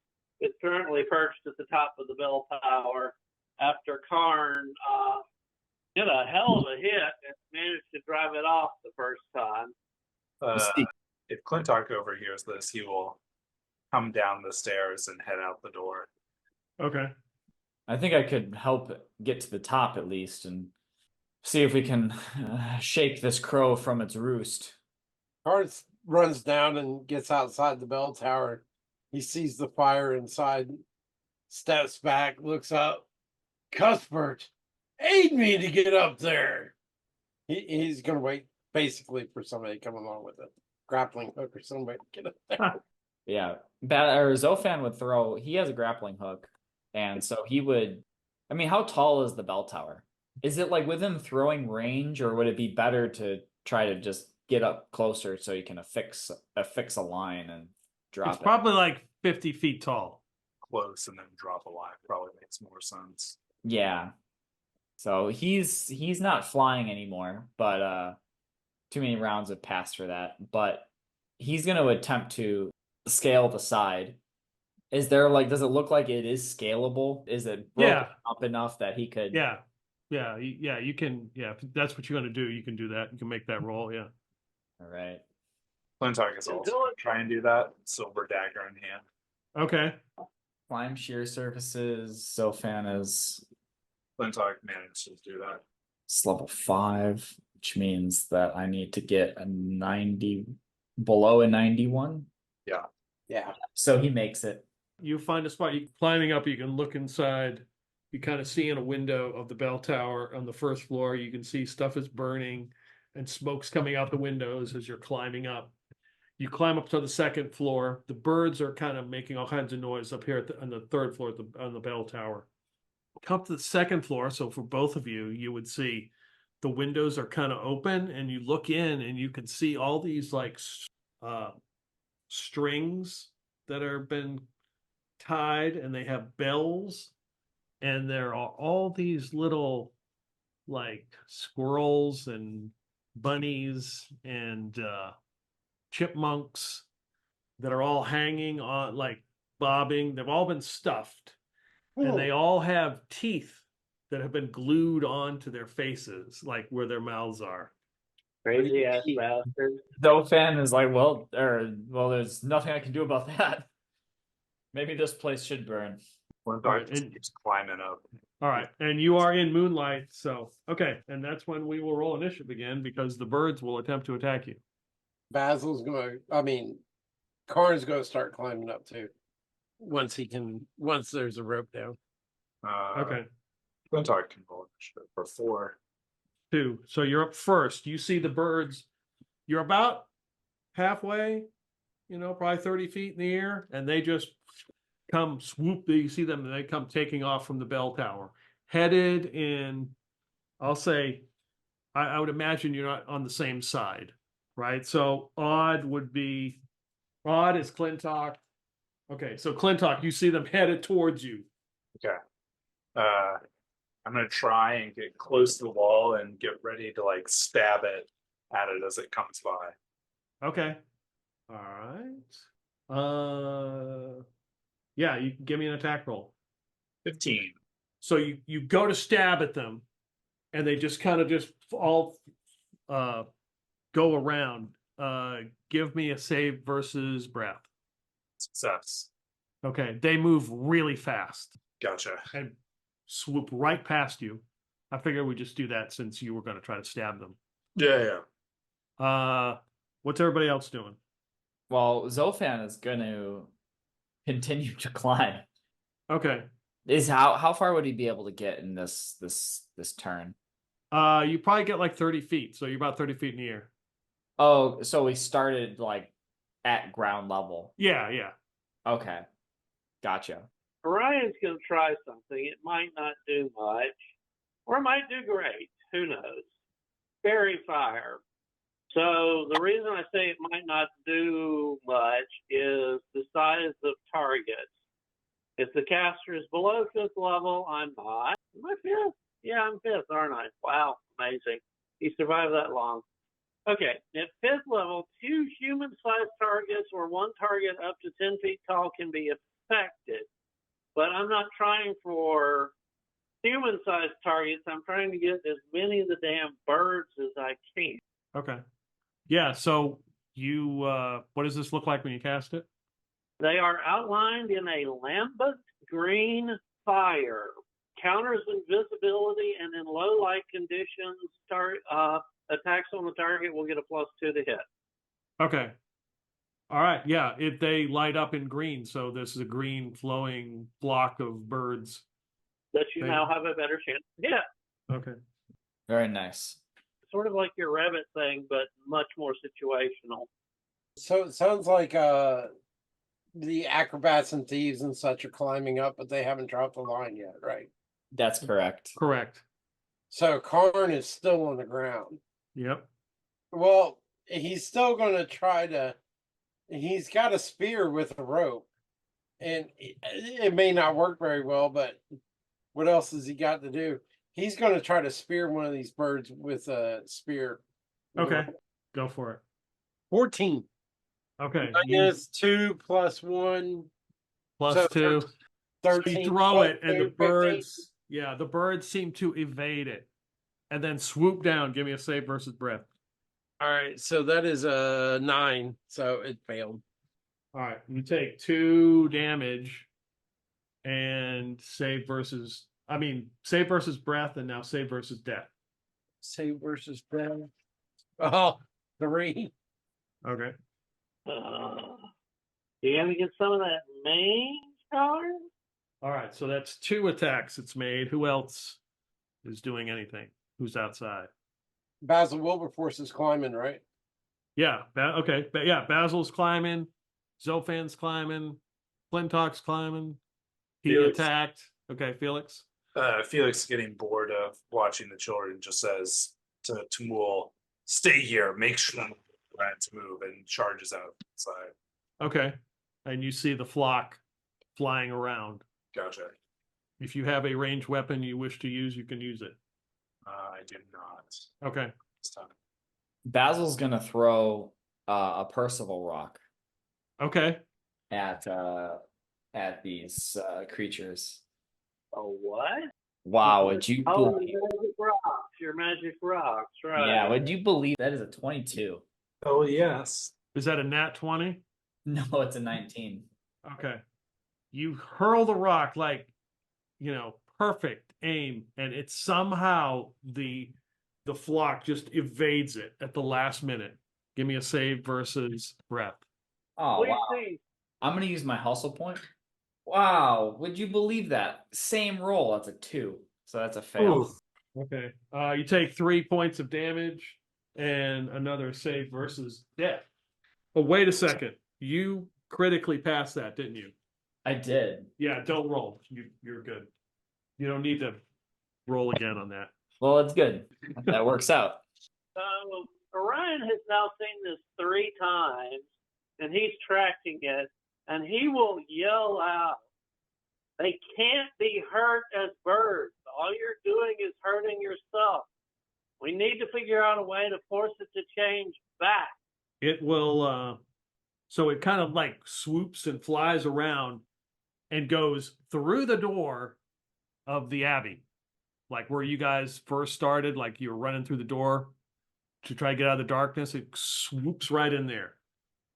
It's currently perched at the top of the bell tower after Karn did a hell of a hit and managed to drive it off the first time. If Clintark overhears this, he will come down the stairs and head out the door. Okay. I think I could help get to the top at least and see if we can shake this crow from its roost. Hart runs down and gets outside the bell tower. He sees the fire inside, steps back, looks up. Cuthbert, aid me to get up there. He's going to wait basically for somebody to come along with a grappling hook or somebody to get up there. Yeah, or Zofan would throw. He has a grappling hook, and so he would. I mean, how tall is the bell tower? Is it like within throwing range, or would it be better to try to just get up closer so you can affix a line and drop It's it? probably like 50 feet tall. Close and then drop a line probably makes more sense. Yeah. So he's not flying anymore, but too many rounds have passed for that. But he's going to attempt to scale the side. Is there does it look like it is scalable? Is it broken up enough that he could? Yeah. You can. Yeah, if that's what you're going to do, you can do that. You can make that roll. Yeah. All right. Clintark is also going to try and do that. Silver dagger in hand. Okay. Climb sheer surfaces. Zofan is Clintark managed to do that. it's level 5, which means that I need to get a 90 below a 91. Yeah. So he makes it. You find a spot. You climbing up. You can look inside. You kind of see in a window of the bell tower on the first floor. You can see stuff is burning and smoke's coming out the windows as you're climbing up. You climb up to the second floor. The birds are kind of making all kinds of noise up here on the third floor on the bell tower. Come to the second floor. So for both of you, you would see the windows are kind of open, and you look in and you can see all these strings that are been tied, and they have bells, and there are all these little squirrels and bunnies and chipmunks that are all hanging on, bobbing. They've all been stuffed, and they all have teeth that have been glued onto their faces, where their mouths are. Crazy ass bastard. Zofan is like, well, there's nothing I can do about that. Maybe this place should burn. Clintark just keeps climbing up. All right, and you are in moonlight, so okay, and that's when we will roll initiative again, because the birds will attempt to attack you. Karn's going to start climbing up too. Once there's a rope down. Okay. Clintark can roll initiative for 4. 2. So you're up first. You see the birds. You're about halfway, probably 30 feet in the air, and they just come swoop. You see them, and they come taking off from the bell tower, headed in. I'll say, I would imagine you're not on the same side, right? So odd is Clintark. Okay, so Clintark, you see them headed towards you. Okay. I'm going to try and get close to the wall and get ready to stab it at it as it comes by. Okay. All right. Yeah, you can give me an attack roll. 15. So you go to stab at them, and they just kind of all go around. Give me a save versus breath. Success. Okay, they move really fast Gotcha. and swoop right past you. I figured we'd just do that since you were going to try to stab them. Yeah. What's everybody else doing? Well, Zofan is going to continue to climb. Okay. How far would he be able to get in this turn? You probably get 30 feet, so you're about 30 feet in the air. Oh, so we started at ground level. Yeah. Okay. Gotcha. Orion's going to try something. It might not do much, or it might do great. Who knows? Fairy fire. So the reason I say it might not do much is the size of targets. If the caster is below 5th level, I'm not. Am I 5th? Yeah, I'm 5th, aren't I? Wow, amazing. He survived that long. Okay, at 5th level, 2 human-sized targets or 1 target up to 10 feet tall can be affected. But I'm not trying for human-sized targets. I'm trying to get as many of the damn birds as I can. Okay. Yeah, so you what does this look like when you cast it? They are outlined in a lambent green fire. Counters invisibility, and in low light conditions, attacks on the target will get a +2 to hit. Okay. All right. Yeah, if they light up in green, so this is a green flowing flock of birds. That you now have a better chance. Yeah. Okay. Very nice. Sort of like your rabbit thing, but much more situational. So it sounds like the acrobats and thieves and such are climbing up, but they haven't dropped the line yet, right? That's correct. Correct. So Karn is still on the ground. Yep. Well, he's still going to try to. He's got a spear with a rope, and it may not work very well, but what else has he got to do? He's going to try to spear one of these birds with a spear. Okay. Go for it. 14. Okay. Minus 2 plus 1. Plus So 2. So 13. you throw it, and the 15. birds, yeah, the birds seem to evade it and then swoop down. Give me a save versus breath. All right, so that is a 9, so it failed. All right. You take 2 damage and save versus breath, and now save versus death. Save versus death. Oh, 3. Okay. You gonna get some of that mange power? All right. So that's 2 attacks it's made. Who else is doing anything? Who's outside? Basil Wilberforce is climbing, right? Yeah. Okay. Yeah. Basil's climbing. Zophan's climbing. Flintock's climbing. He Felix. attacked. Okay. Felix. Felix, getting bored of watching the children, just says to Tamul, "Stay here. Make sure to move," and charges outside. Okay. And you see the flock flying around. Gotcha. If you have a ranged weapon you wish to use, you can use it. I do not. Okay. This time. Basil's gonna throw a Percival rock Okay. at these creatures. Oh, what? Wow, would you Oh, believe? your magic rocks, right? Yeah, would you believe that is a 22? Oh yes. Is that a nat 20? No, it's a 19. Okay. You hurl the rock like, perfect aim, and it's somehow the flock just evades it at the last minute. Give me a save versus breath. Oh, What do wow. you think? I'm going to use my hustle point. Wow, would you believe that? Same roll, that's a 2. So that's a fail. Ooh. Okay. You take 3 points of damage and another save versus death. Oh, wait a second. You critically passed that, didn't you? I did. Yeah, don't roll. You're good. You don't need to roll again on that. Well, it's good. That works out. Orion has now seen this 3 times, and he's tracking it, and he will yell out, "They can't be hurt as birds. All you're doing is hurting yourself. We need to figure out a way to force it to change back." It will, so it kind of like swoops and flies around and goes through the door of the Abbey. Like where you guys first started, like you were running through the door to try to get out of the darkness. It swoops right in there.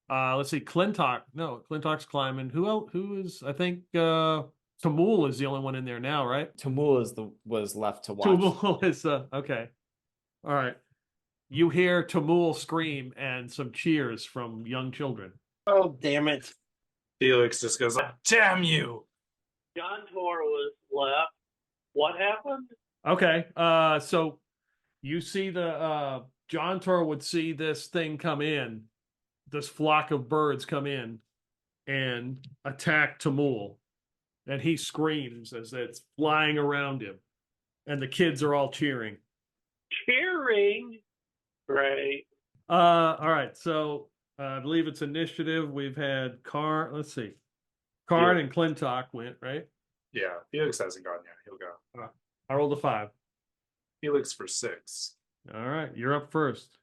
Let's see, Clintock's climbing. Who else? Who is, I think, Tamul is the only one in there now, right? Tamul was left to watch. Tamul is, okay. All right. You hear Tamul scream and some cheers from young children. Oh, damn it. Felix just goes, "Damn you!" John Tor was left. What happened? Okay. So you see John Tor would see this thing come in, this flock of birds come in and attack Tamul. And he screams as it's flying around him. And the kids are all cheering. Cheering? Great. All right. So I believe it's initiative. We've had Karn. Let's see. Karn and Clintock went, right? Yeah, Felix hasn't gone yet. He'll go. I rolled a 5. Felix for 6. All right. You're up first.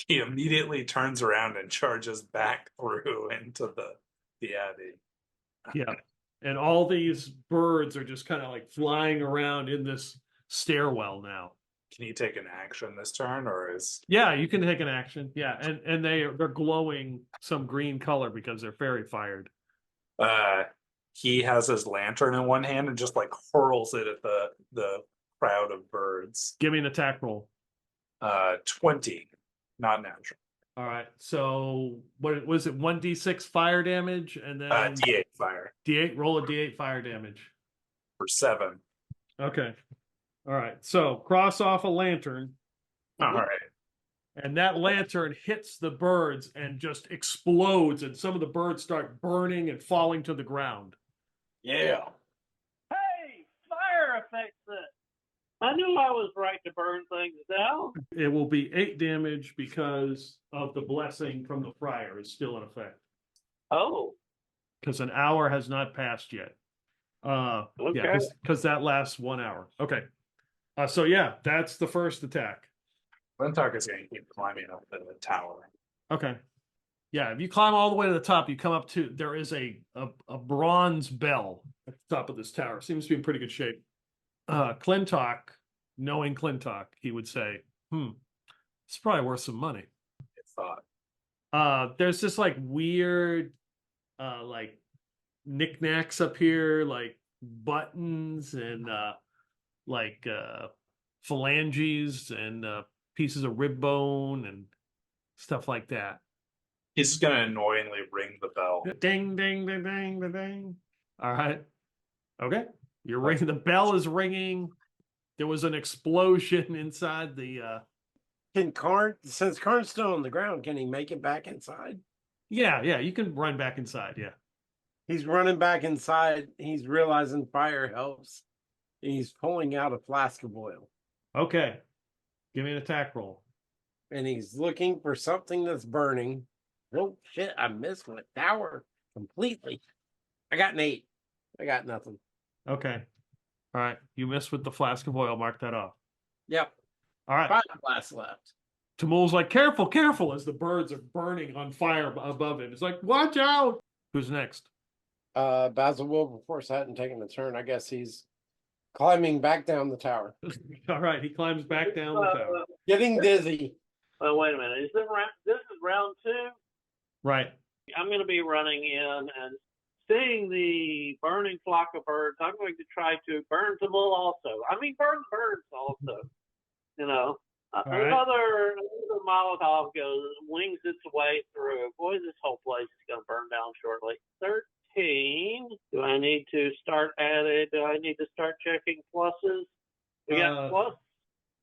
He immediately turns around and charges back through into the abbey. Yeah. And all these birds are just kind of like flying around in this stairwell now. Can you take an action this turn, or is Yeah, you can take an action. Yeah, and they're glowing some green color because they're fairy fired. he has his lantern in one hand and just like hurls it at the crowd of birds? Give me an attack roll. 20, not natural. All right. So what was it? 1d6 fire damage and then D8 fire D8. Roll a D8 fire damage. for 7. Okay. All right. So cross off a lantern. All right. And that lantern hits the birds and just explodes, and some of the birds start burning and falling to the ground. Yeah. Hey, fire affects it. I knew I was right to burn things down. It will be 8 damage because of the blessing from the friar is still in effect. Oh, Because an hour has not passed yet. Yeah, Okay. because that lasts 1 hour. Okay. So yeah, that's the first attack. Lintark is going to keep climbing up the tower. Okay. Yeah, if you climb all the way to the top, you come up to, there is a bronze bell at the top of this tower. Seems to be in pretty good shape. Clintock, knowing Clintock, he would say, it's probably worth some money. I thought. There's this like weird like knickknacks up here, like buttons and like phalanges and pieces of rib bone and stuff like that. He's just going to annoyingly ring the bell. Ding, ding, ding, ding, ding, ding. All right. Okay. You're ringing. The bell is ringing. There was an explosion inside the. Can Karn, since Karn's still on the ground, can he make it back inside? Yeah. You can run back inside. Yeah. He's running back inside. He's realizing fire helps. And he's pulling out a flask of oil. Okay. Give me an attack roll. And he's looking for something that's burning. Oh, shit. I missed my tower completely. I got an 8. I got nothing. Okay. All right. You missed with the flask of oil. Mark that off. Yep. All right. 5 flasks left. Tamul's like, careful, careful, as the birds are burning on fire above him. It's like, watch out. Who's next? Basil Wilberforce hadn't taken a turn. I guess he's climbing back down the tower. All right. He climbs back down the tower. Getting dizzy. well, wait a minute. This is round 2? Right. I'm going to be running in and seeing the burning flock of birds. I'm going to try to burn them all also. I mean, burn the birds also. You know, right. another Molotov wings its way through. Boy, this whole place is going to burn down shortly. 13. Do I need to start checking pluses? We got plus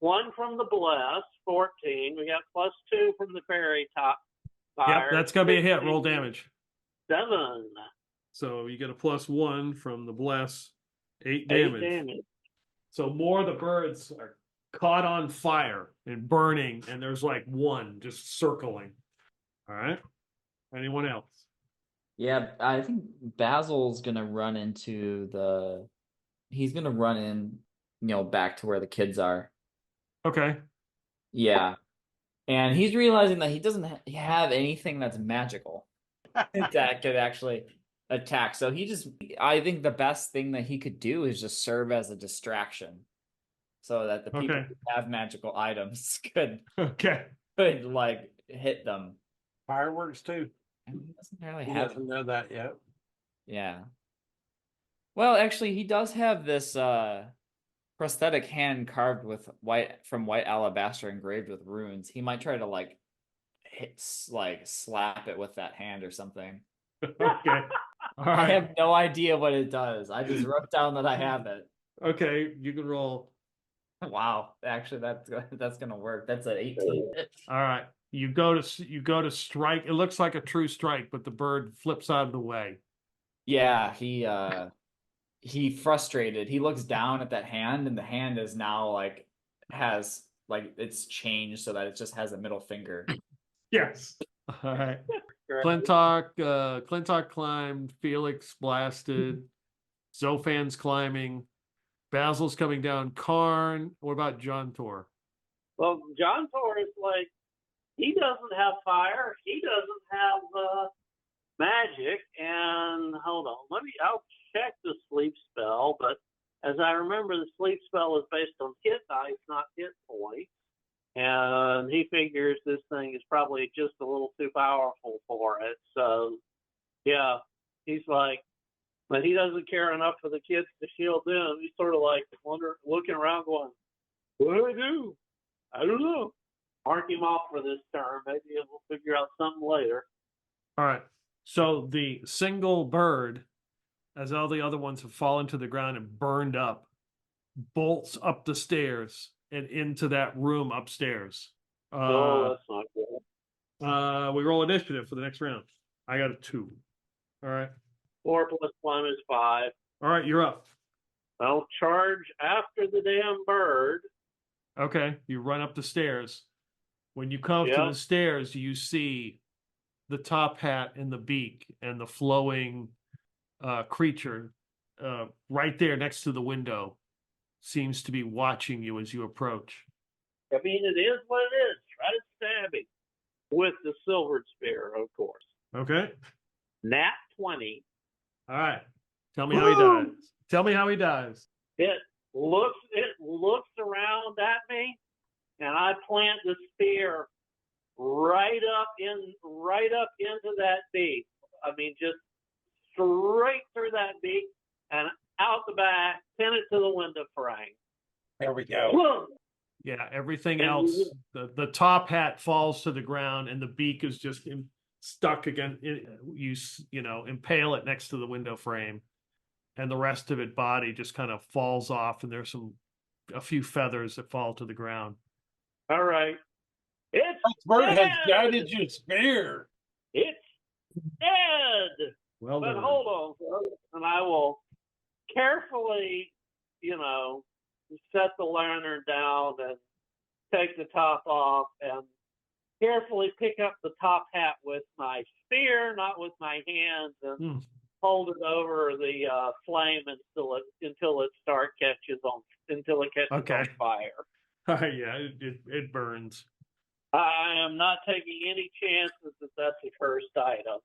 1 from the bless, 14. We got plus 2 from the fairy top fire. Yep, that's going to be a hit. Roll damage. 7. So you get a plus 1 from the bless. 8 8 damage. damage. So more of the birds are caught on fire and burning, and there's like 1 just circling. All right. Anyone else? Yeah, I think Basil's gonna run he's gonna run in, back to where the kids are. Okay. Yeah. And he's realizing that he doesn't have anything that's magical that could actually attack. So I think the best thing that he could do is just serve as a distraction so that the people who have magical items could like hit them. Fireworks too. And he doesn't really He have doesn't know that yet. Yeah. Well, actually, he does have this prosthetic hand carved with from white alabaster engraved with runes. He might try to slap it with that hand or something. Okay. All right. I have no idea what it does. I just wrote down that I have it. Okay, you can roll. Wow, actually, that's gonna work. That's an 18. All right. You go to strike. It looks like a true strike, but the bird flips out of the way. Yeah, he frustrated. He looks down at that hand, and the hand is now has it's changed so that it just has a middle finger. Yes. All right. Clintock climbed. Felix blasted. Zophan's climbing. Basil's coming down. Karn. What about John Thor? Well, John Thor is he doesn't have fire. He doesn't have magic. And hold on, I'll check the sleep spell. But as I remember, the sleep spell is based on hit dice, not hit points. And he figures this thing is probably just a little too powerful for it. So, yeah, he's like, but he doesn't care enough for the kids to shield them. He's sort of like looking around going, what do I do? I don't know. Mark him off for this term. Maybe we'll figure out something later. All right. So the single bird, as all the other ones have fallen to the ground and burned up, bolts up the stairs and into that room upstairs. That's not good. We roll initiative for the next round. I got a 2. All right. 4 plus 1 is 5. All right, you're up. I'll charge after the damn bird. Okay, you run up the stairs. When you come up to the stairs, you see the top hat and the beak and the flowing creature right there next to the window. Seems to be watching you as you approach. I mean, it is what it is. Try to stab him with the silvered spear, of course. Okay. Nat 20. All right. Tell me how he dies. Tell me how he dies. It looks around at me, and I plant the spear right up into that beak. I mean, just straight through that beak and out the back, pin it to the window frame. There we go. Whoa. Yeah, everything else, the top hat falls to the ground and the beak is just stuck again. You know, impale it next to the window frame, and the rest of it body just kind of falls off, and there's a few feathers that fall to the ground. All right. It's Bird has dead. guided your spear. It's dead. Well But done. hold on, folks, and I will carefully, set the lantern down and take the top off and carefully pick up the top hat with my spear, not with my hands, and hold it over the flame until it catches on fire. Yeah, it burns. I am not taking any chances that that's a cursed item.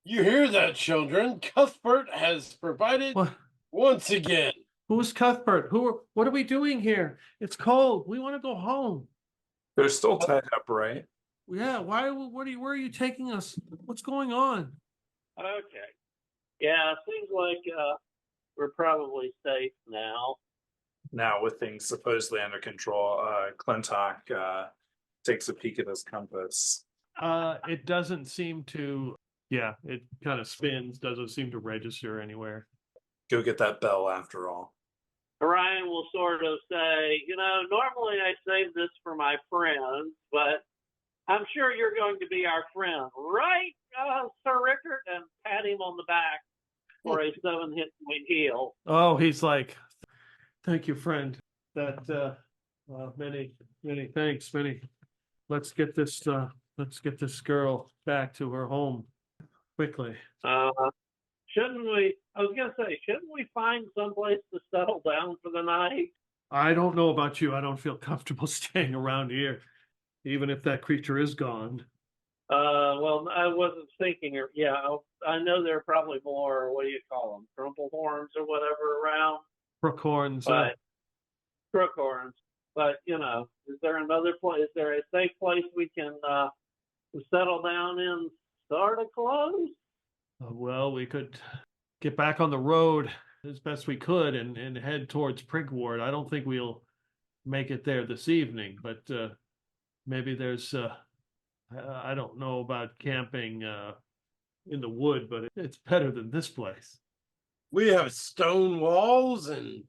You hear that, children? Cuthbert has provided What? once again. Who's Cuthbert? What are we doing here? It's cold. We want to go home. They're still tied up, right? Yeah. Where are you taking us? What's going on? Okay. Yeah, seems like we're probably safe now. Now, with things supposedly under control, Clintock takes a peek at his compass. It doesn't seem to. Yeah, it kind of spins. Doesn't seem to register anywhere. Go get that bell after all. Orion will sort of say, normally I save this for my friends, but I'm sure you're going to be our friend, right, Sir Rickard? And pat him on the back for a 7-hit point heal. Oh, he's like, thank you, friend. That many thanks. Let's get this girl back to her home quickly. Shouldn't we find someplace to settle down for the night? I don't know about you. I don't feel comfortable staying around here, even if that creature is gone. Well, I wasn't thinking. Yeah, I know there are probably more. What do you call them? Crumple horns or whatever around. Crookhorns. Crookhorns. But is there another place? Is there a safe place we can settle down in? Start a close? Well, we could get back on the road as best we could and head towards Prigward. I don't think we'll make it there this evening, but maybe there's I don't know about camping in the wood, but it's better than this place. We have stone walls and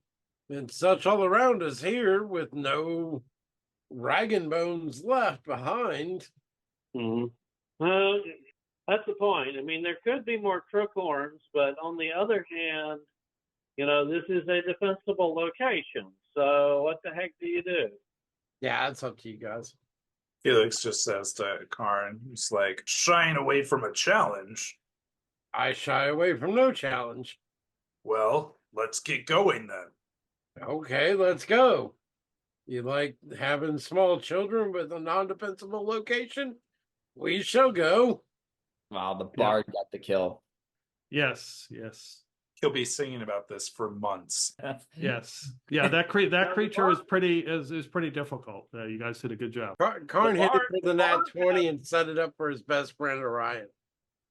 such all around us here with no dragon bones left behind. Mm-hmm. Well, that's the point. I mean, there could be more crookhorns, but on the other hand, this is a defensible location. So what the heck do you do? Yeah, it's up to you guys. Felix just says to Karn, he's like, shying away from a challenge. I shy away from no challenge. Well, let's get going then. Okay, let's go. You like having small children with a non-defensible location? We shall go. Wow, the bard got the kill. Yes, yes, He'll be singing about this for months. yes. Yeah, that creature is pretty difficult. You guys did a good job. Karn hit it bard- for the nat 20 and set it up for his best friend Orion.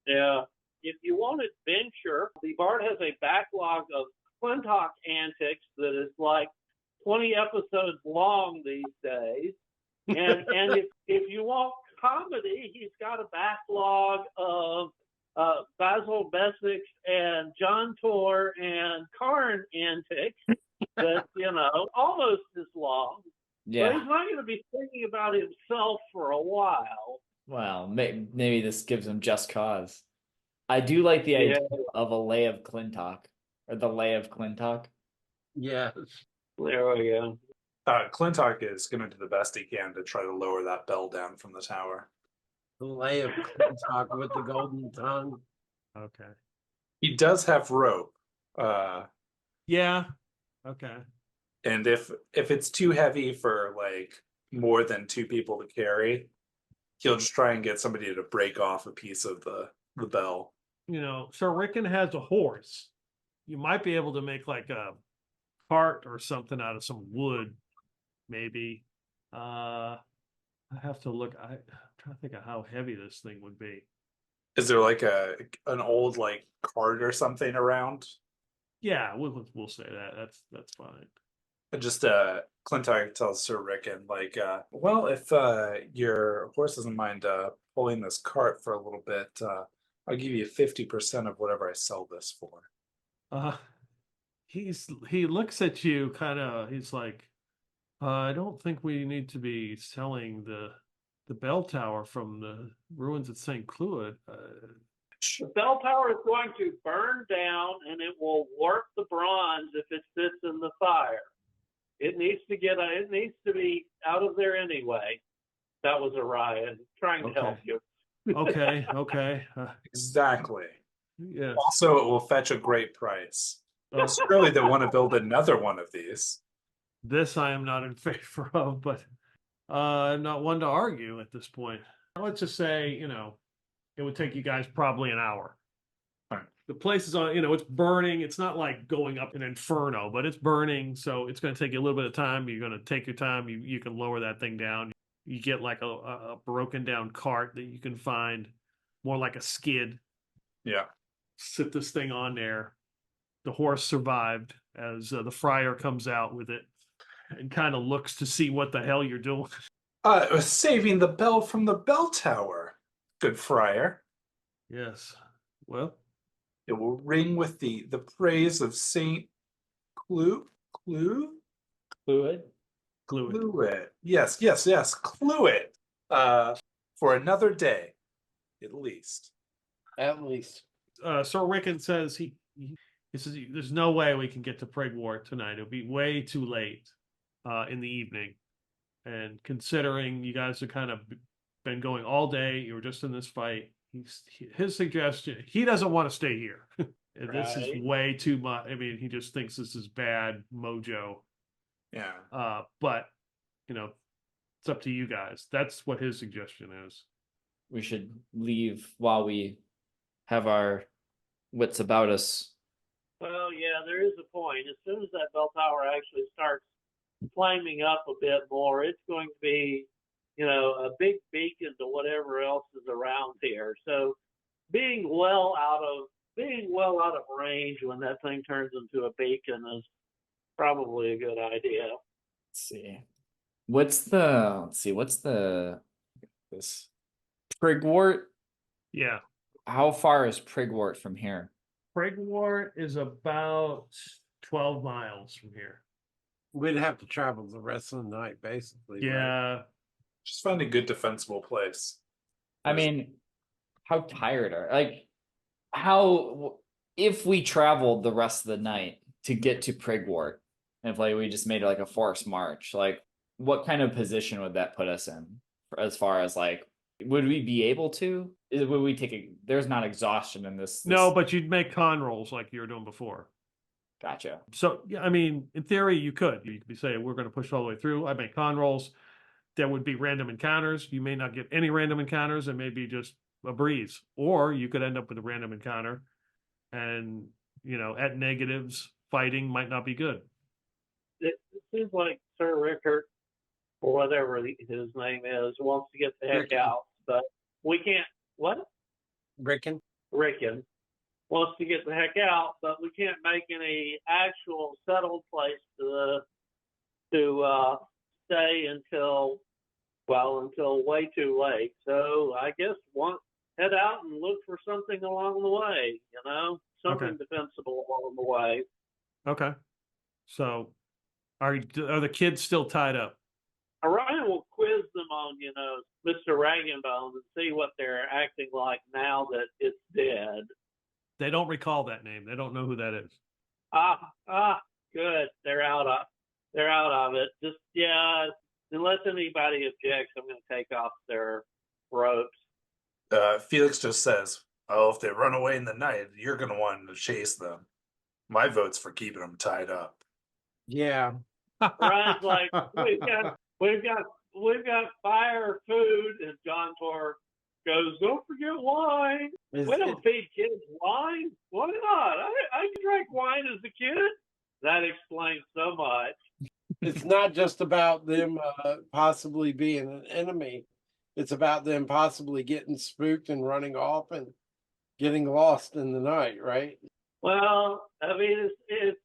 Yeah. If you want adventure, the Bard has a backlog of Clintock antics that is like 20 episodes long these days. And if you want comedy, he's got a backlog of Basil Bessick's and John Tor and Karn antics that, almost as long. But Yeah. he's not going to be thinking about himself for a while. Well, maybe this gives him just cause. I do like the idea of a lay of Clintock, or the lay of Clintock. Yes. There we go. Clintock is going to do the best he can to try to lower that bell down from the tower. The lay of Clintock with the golden tongue. Okay. He does have rope. Yeah. Okay. And if it's too heavy for like more than 2 people to carry, he'll just try and get somebody to break off a piece of the bell. Sir Rickon has a horse. You might be able to make like a cart or something out of some wood, maybe. I have to look. I'm trying to think of how heavy this thing would be. Is there like an old like cart or something around? Yeah, we'll say that. That's fine. Just Clintock tells Sir Rickon, like, well, if your horse doesn't mind pulling this cart for a little bit, I'll give you 50% of whatever I sell this for. He looks at you kind of. He's like, I don't think we need to be selling the bell tower from the ruins at St. Clewyd. The bell tower is going to burn down, and it will warp the bronze if it sits in the fire. It needs to be out of there anyway. That was Orion trying to help you. Okay. Exactly. Yeah. Also, it will fetch a great price. Surely they want to build another one of these. This I am not in favor of, but I'm not one to argue at this point. Let's just say, it would take you guys probably an hour. Right. The place is on, it's burning. It's not like going up an inferno, but it's burning. So it's going to take you a little bit of time. You're going to take your time. You can lower that thing down. You get like a broken down cart that you can find, more like a skid. Yeah. Sit this thing on there. The horse survived as the friar comes out with it and kind of looks to see what the hell you're doing. It was saving the bell from the bell tower. Good friar. Yes. Well, it will ring with the praise of St. Clewyd. Yes, Clewyd. For another day, at least. At least. Sir Rickon says he says there's no way we can get to Prigwort tonight. It'll be way too late in the evening. And considering you guys have kind of been going all day, you were just in this fight. His suggestion, he doesn't want to stay here. This is way too much. I mean, he just thinks this is bad mojo. Yeah. But it's up to you guys. That's what his suggestion is. We should leave while we have our wits about us. Well, yeah, there is a point. As soon as that bell tower actually starts flaming up a bit more, it's going to be, a big beacon to whatever else is around here. So being well out of range when that thing turns into a beacon is probably a good idea. Let's see. What's this Prigwort? Yeah. How far is Prigwort from here? Prigwort is about 12 miles from here. We'd have to travel the rest of the night, basically. Yeah. Right? Just find a good defensible place. I mean, how tired if we traveled the rest of the night to get to Prigwort, and if we just made like a forced march, what kind of position would that put us in as far as would we be able to? Would we take there's not exhaustion in this? No, but you'd make con rolls like you were doing before. Gotcha. So, yeah, I mean, in theory, you could be saying, we're going to push all the way through. I make con rolls. There would be random encounters. You may not get any random encounters. It may be just a breeze. Or you could end up with a random encounter and, at negatives, fighting might not be good. It seems like Sir Rickard, or whatever his name is, wants to get the heck Rickon. out, but we can't. What? Rickon. Rickon wants to get the heck out, but we can't make any actual settled place to stay until way too late. So I guess head out and look for something along the way. Something defensible along the way. Okay. So are the kids still tied up? Orion will quiz them on, Mr. Wagonbow and see what they're acting like now that it's dead. They don't recall that name. They don't know who that is. Good. They're out of it. Just, unless anybody objects, I'm going to take off their ropes. Felix just says, "Oh, if they run away in the night, you're going to want to chase them. My vote's for keeping them tied up." Yeah. Ryan's like, we've got fire, food, and John Tor goes, "Don't forget wine." We don't feed kids wine. Why not? I drank wine as a kid. That explains so much. It's not just about them possibly being an enemy. It's about them possibly getting spooked and running off and getting lost in the night, right? Well, I mean, if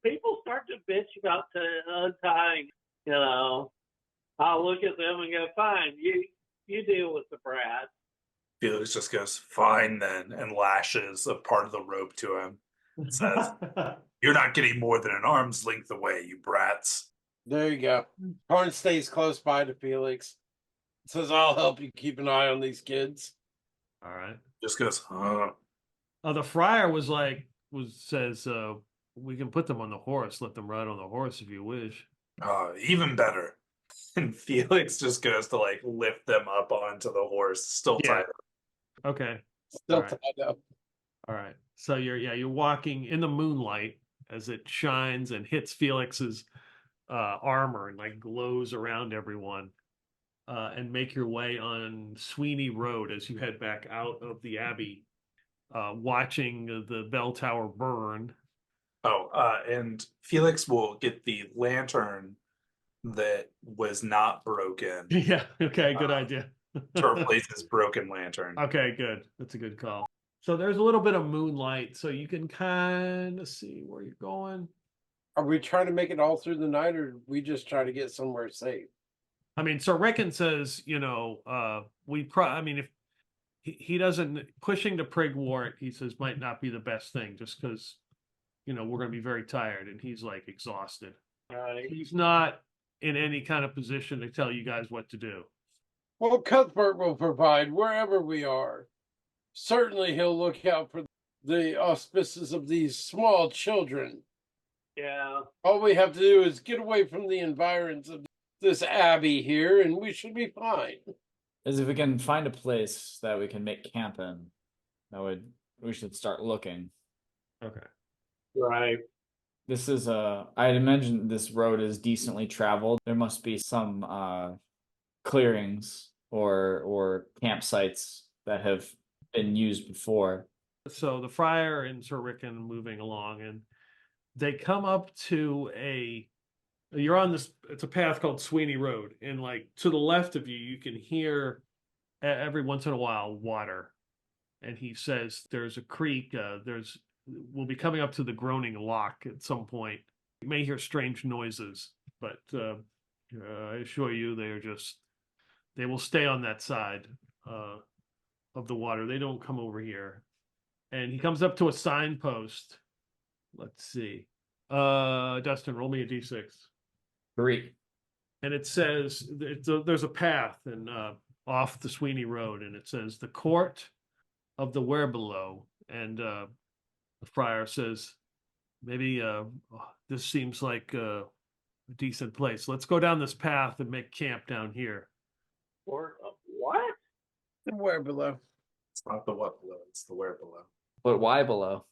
people start to bitch about untying, I'll look at them and go, "Fine, you deal with the brat." Felix just goes, "Fine then," and lashes a part of the rope to him. It says, "You're not getting more than an arm's length away, you brats." There you go. Karn stays close by to Felix. Says, "I'll help you keep an eye on these kids." All right. Just goes, "Huh." The friar says, we can put them on the horse. Let them ride on the horse if you wish. Even better. And Felix just goes to lift them up onto the horse, still tied up. Okay. Still right. tied up. All right. So you're walking in the moonlight as it shines and hits Felix's armor and glows around everyone, and make your way on Sweeney Road as you head back out of the Abbey, watching the bell tower burn. And Felix will get the lantern that was not broken. Yeah. Okay. Good idea. To replace his broken lantern. Okay. Good. That's a good call. So there's a little bit of moonlight, so you can kind of see where you're going. Are we trying to make it all through the night, or we just try to get somewhere safe? I mean, so Reckon says, if he doesn't, pushing to Prigwort, he says, might not be the best thing, just because, we're going to be very tired, and he's exhausted. Right. He's not in any kind of position to tell you guys what to do. Well, Cuthbert will provide wherever we are. Certainly he'll look out for the auspices of these small children. Yeah. All we have to do is get away from the environs of this abbey here, and we should be fine. As if we can find a place that we can make camp in, we should start looking. Okay. Right. This is I'd imagine this road is decently traveled. There must be some clearings or campsites that have been used before. So the friar and Sir Rickon moving along, and they come up to you're on it's a path called Sweeney Road, and to the left of you, you can hear every once in a while water. And he says there's a creek, we'll be coming up to the Groaning Lock at some point. You may hear strange noises, but I assure you they will stay on that side of the water. They don't come over here. And he comes up to a signpost. Let's see. Dustin, roll me a d6. 3. And it says there's a path and off the Sweeney Road, and it says the Court of the Werebelow. And the friar says, maybe this seems like a decent place. Let's go down this path and make camp down here. Or what? The Werebelow. It's not the what below, it's the where below. But why below?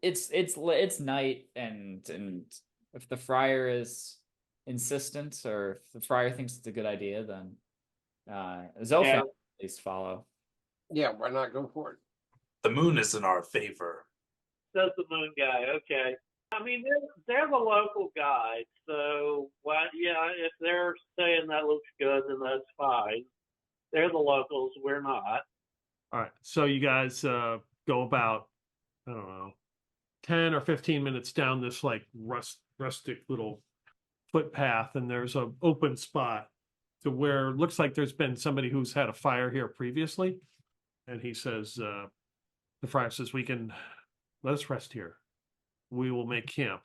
it's night, and if the friar is insistent, or if the friar thinks it's a good idea, then Zopham Yeah. at least follow. Yeah, why not go for it? The moon is in our favor. Says the moon guy. Okay. I mean, they're the local guide, so yeah, if they're saying that looks good, then that's fine. They're the locals. We're not. All right. So you guys go about, I don't know, 10 or 15 minutes down this like rustic little footpath, and there's an open spot to where it looks like there's been somebody who's had a fire here previously. And he says, the friar says, let us rest here. We will make camp.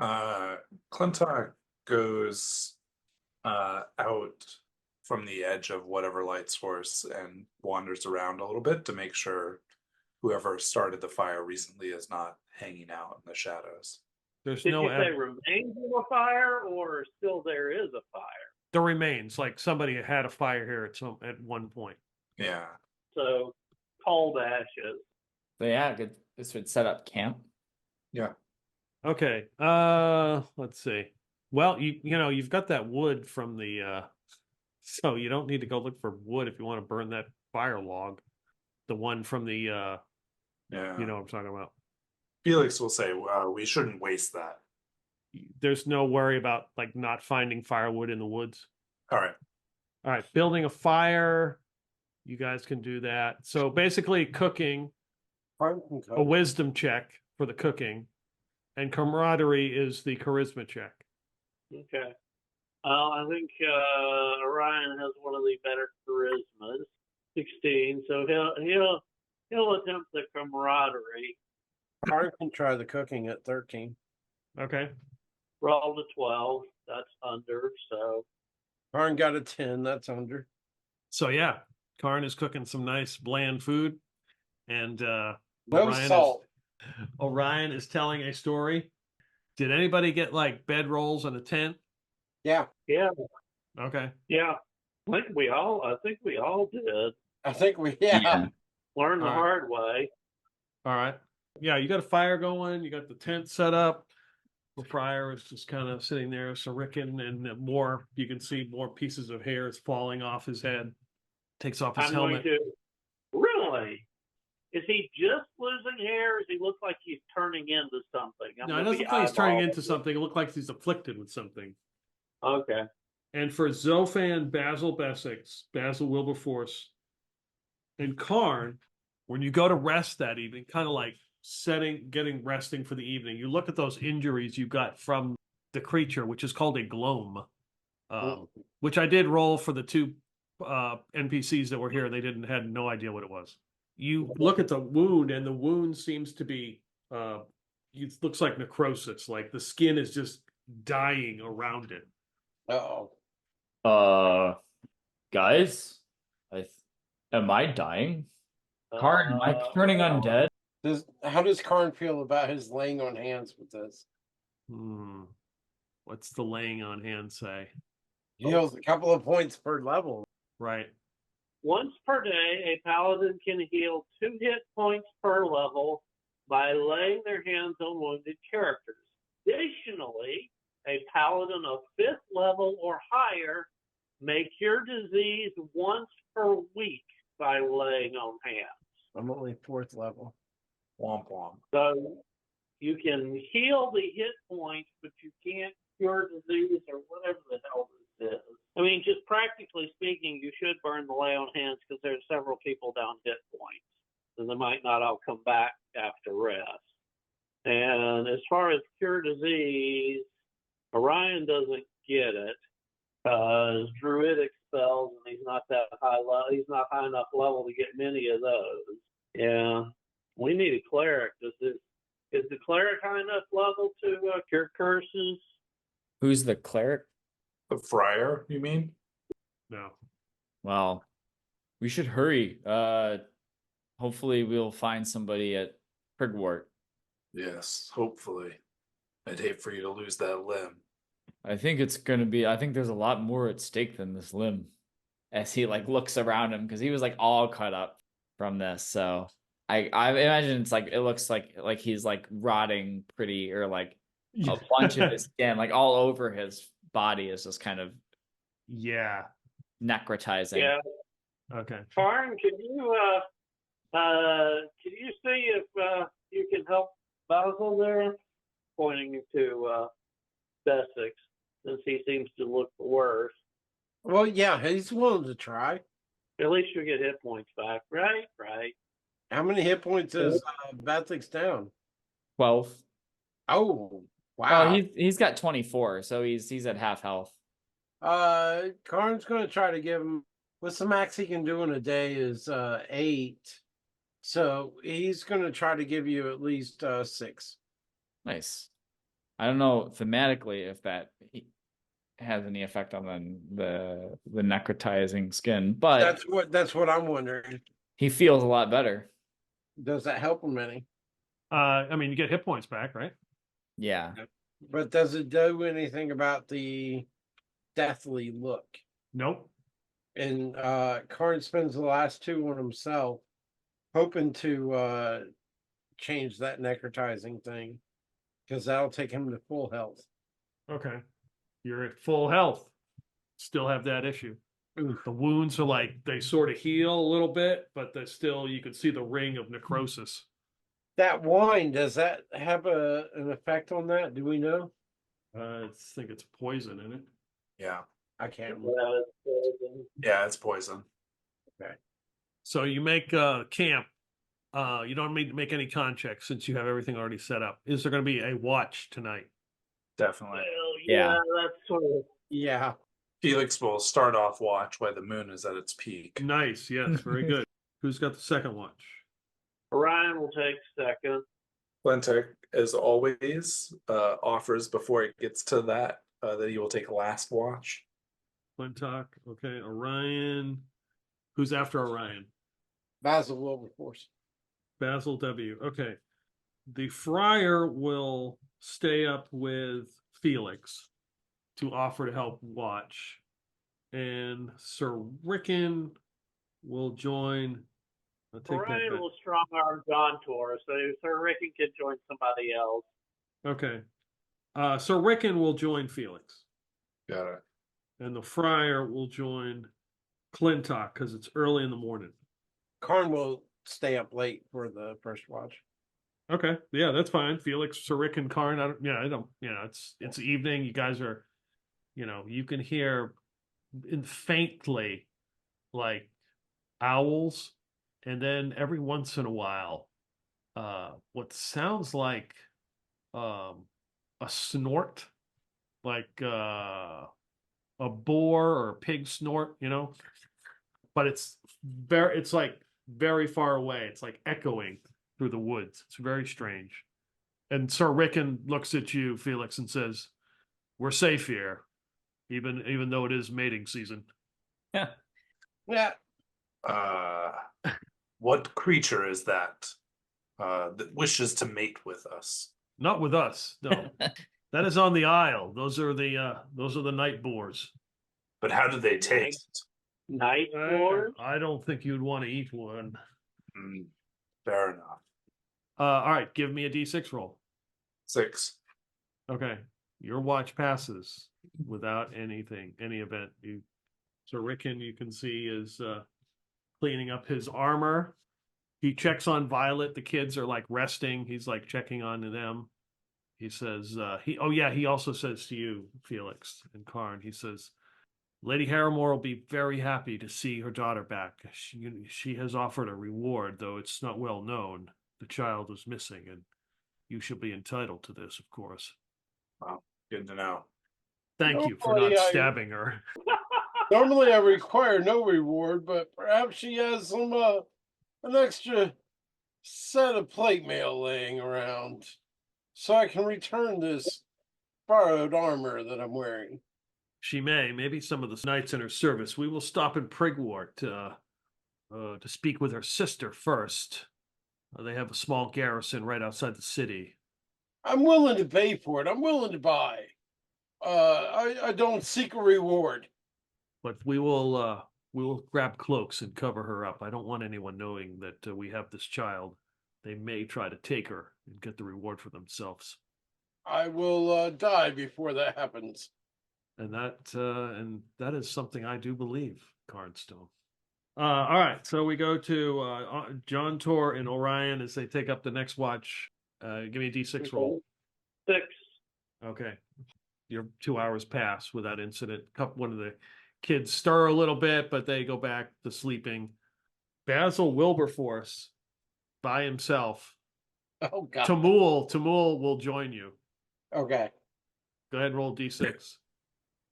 Clintock goes out from the edge of whatever light source and wanders around a little bit to make sure whoever started the fire recently is not hanging out in the shadows. There's Did no you say remains of a fire, or still there is a fire? the remains, like somebody had a fire here at one point. Yeah. So cold ashes. So yeah, good. This would set up camp. Yeah. Okay. Let's see. Well, you've got that wood from the so you don't need to go look for wood if you want to burn that fire log. The one from the Yeah. you know what I'm talking about. Felix will say, we shouldn't waste that. There's no worry about like not finding firewood in the woods. All right. All right, building a fire. You guys can do that. So basically cooking, Karn can a cook. wisdom check for the cooking, and camaraderie is the charisma check. Okay. I think Orion has one of the better charismas, 16. So he'll attempt the camaraderie. Karn can try the cooking at 13. Okay. Roll to 12. That's under. So Karn got a 10. That's under. So yeah, Karn is cooking some nice bland food, and No Orion salt. Orion is telling a story. Did anybody get like bedrolls and a tent? Yeah, yeah, Okay. yeah. I think we all did. I think we Learn the All right. hard way. All right. Yeah, you got a fire going. You got the tent set up. The friar is just kind of sitting there, siricking, and you can see more pieces of hair is falling off his head. Takes off his I'm helmet. going to. Really? Is he just losing hair? Or does he look like he's turning into something? No, it doesn't look like he's turning into something. It looks like he's afflicted with something. Okay. And for Zopham, Basil Bessex, Basil Wilberforce, and Karn, when you go to rest that evening, kind of like getting resting for the evening, you look at those injuries you got from the creature, which is called a gloam, which I did roll for the two NPCs that were here. They had no idea what it was. You look at the wound, and the wound seems to be, it looks like necrosis, like the skin is just dying around it. Guys, am I dying? Karn, am I turning undead? How does Karn feel about his laying on hands with this? What's the laying on hand say? Heals a couple of points per level. Right. Once per day, a paladin can heal 2 hit points per level by laying their hands on wounded characters. Additionally, a paladin of 5th level or higher may cure disease once per week by laying on hands. I'm only 4th level. Womp womp. So you can heal the hit points, but you can't cure disease or whatever the hell this is. I mean, just practically speaking, you should burn the lay on hands because there's several people down hit points, and they might not all come back after rest. And as far as cure disease, Orion doesn't get it because druidic spells, and he's not that high level. He's not high enough level to get many of those. Yeah, we need a cleric. Is the cleric high enough level to cure curses? Who's the cleric? The friar, you mean? No. Well, we should hurry. Hopefully we'll find somebody at Prigwort. Yes, hopefully. I'd hate for you to lose that limb. I think there's a lot more at stake than this limb. As he looks around him, because he was all cut up from this, so I imagine it's like it looks like he's like rotting pretty, or like a bunch of his skin, like all over his body is just kind of Yeah. necrotizing. Yeah. Okay. Karn, can you see if you can help Basil there? Pointing to Essex, since he seems to look worse. Well, yeah, he's willing to try. At least you get hit points back, right? Right. How many hit points is Bathix down? 12. Oh, Well, wow. he's got 24, so he's at half health. Karn's going to try to give him. What's the max he can do in a day is 8. So he's going to try to give you at least 6. Nice. I don't know thematically if that has any effect on the necrotizing skin, but that's what I'm wondering. he feels a lot better. Does that help him any? I mean, you get hit points back, right? Yeah. But does it do anything about the deathly look? Nope. And Karn spends the last 2 on himself, hoping to change that necrotizing thing, because that'll take him to full health. Okay. You're at full health. Still have that issue. Oof. The wounds are like they sort of heal a little bit, but there's still you can see the ring of necrosis. That wine, does that have an effect on that? Do we know? I think it's poison in it. Yeah. I can't remember. Yeah, it's poison. Okay. So you make camp. You don't need to make any con checks since you have everything already set up. Is there going to be a watch tonight? Definitely. Well, Yeah. that's sort of. Yeah. Felix will start off watch while the moon is at its peak. Nice. Yes. Very good. Who's got the second watch? Orion will take second. Glentek, as always, offers before it gets to that he will take last watch. Clintock. Okay. Orion. Who's after Orion? Basil Wilberforce. Basil W. Okay. The friar will stay up with Felix to offer to help watch. And Sir Rickon will join. I'll take Orion that will strong arm John Tor, so Sir Rickon can join somebody else. Okay. Sir Rickon will join Felix. Got it. And the friar will join Clintock because it's early in the morning. Karn will stay up late for the first watch. Okay, yeah, that's fine. Felix, Sir Rickon, Karn. It's evening. You guys are, you can hear faintly like owls, and then every once in a while, what sounds like a snort, like a boar or a pig snort, but it's like very far away. It's like echoing through the woods. It's very strange. And Sir Rickon looks at you, Felix, and says, "We're safe here, even though it is mating season." Yeah. Yeah. What creature is that that wishes to mate with us? Not with us, no. That is on the Isle. Those are the night boars. But how do they taste? Night boars? I don't think you'd want to eat one. Fair enough. All right, give me a D6 roll. 6. Okay, your watch passes without any event. So Rickon, you can see, is cleaning up his armor. He checks on Violet. The kids are like resting. He's like checking on them. He says, he also says to you, Felix and Karn, he says, Lady Harrowmoor will be very happy to see her daughter back. She has offered a reward, though it's not well known. The child is missing, and you should be entitled to this, of course. Wow, good to know. Thank you for not stabbing her. Normally I require no reward, but perhaps she has some an extra set of plate mail laying around, so I can return this borrowed armor that I'm wearing. She may. Maybe some of the knights in her service. We will stop in Prigwort to speak with her sister first. They have a small garrison right outside the city. I'm willing to pay for it. I'm willing to buy. I don't seek a reward. But we will we'll grab cloaks and cover her up. I don't want anyone knowing that we have this child. They may try to take her and get the reward for themselves. I will die before that happens. And that is something I do believe, Cardstone. All right, so we go to John Tor and Orion as they take up the next watch. Give me a D6 roll. 6. Okay. Your 2 hours pass without incident. One of the kids stir a little bit, but they go back to sleeping. Basil Wilberforce by himself. Oh God. Tamul will join you. Okay. Go ahead and roll D6.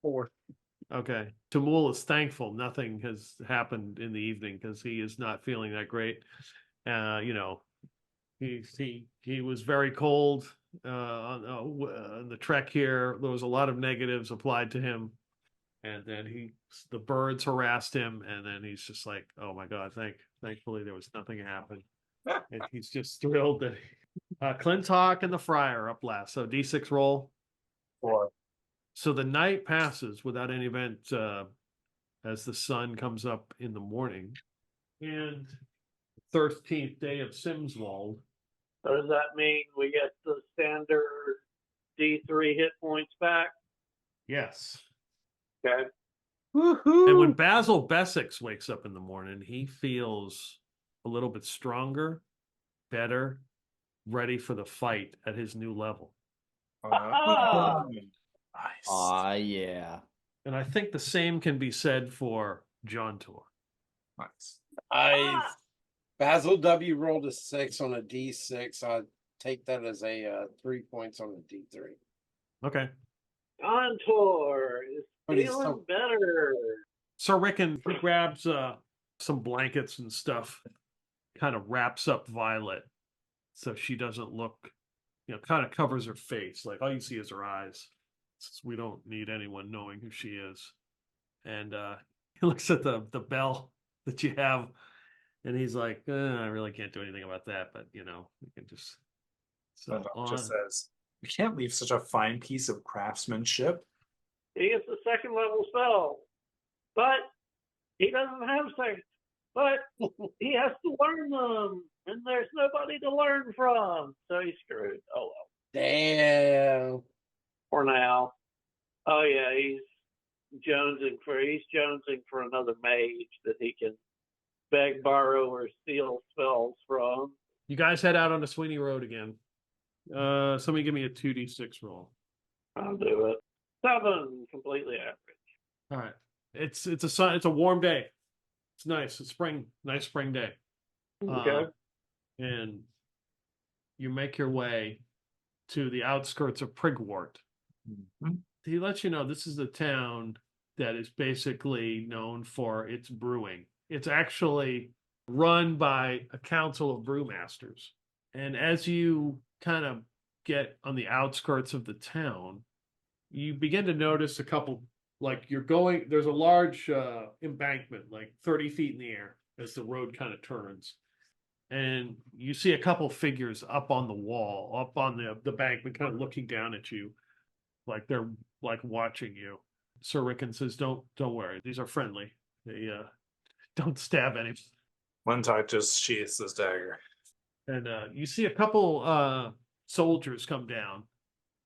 4. Okay. Tamul is thankful nothing has happened in the evening because he is not feeling that great. You know, he was very cold on the trek here. There was a lot of negatives applied to him, and then the birds harassed him, and then he's just like, oh my God, thankfully there was nothing happened. And he's just thrilled that Clintock and the Friar up last. So D6 roll. 4. So the night passes without any event as the sun comes up in the morning. And 13th day of Simswald. So does that mean we get the standard D3 hit points back? Yes. Okay. Woohoo! And when Basil Bessex wakes up in the morning, he feels a little bit stronger, better, ready for the fight at his new level. Nice. Yeah. And I think the same can be said for John Tor. Nice. Basil W rolled a 6 on a D6. I take that as a 3 points on a D3. Okay. Contour is But he's feeling so- better. So Rickon grabs some blankets and stuff, kind of wraps up Violet so she doesn't look, kind of covers her face. Like all you see is her eyes. We don't need anyone knowing who she is. And he looks at the bell that you have, and he's like, I really can't do anything about that, but we can just. So Just says, we can't leave such a fine piece of craftsmanship. He gets a second level spell, but he doesn't have second. But he has to learn them, and there's nobody to learn from, so he's screwed. Oh well. Damn. For now. Oh yeah, he's jonesing for another mage that he can beg, borrow, or steal spells from. you guys head out on the Sweeney Road again. Somebody give me a 2d6 roll. I'll do it. 7, completely average. All right. It's a warm day. It's nice. It's nice spring day. Okay. And you make your way to the outskirts of Prigwort. Mhm. He lets you know this is a town that is basically known for its brewing. It's actually run by a council of brewmasters. And as you kind of get on the outskirts of the town, you begin to notice a couple, like there's a large embankment, like 30 feet in the air as the road kind of turns. And you see a couple figures up on the wall, up on the embankment, kind of looking down at you, like they're like watching you. Sir Rickon says, don't worry, these are friendly. They don't stab anyone. Lintock just sheaths his dagger. And you see a couple soldiers come down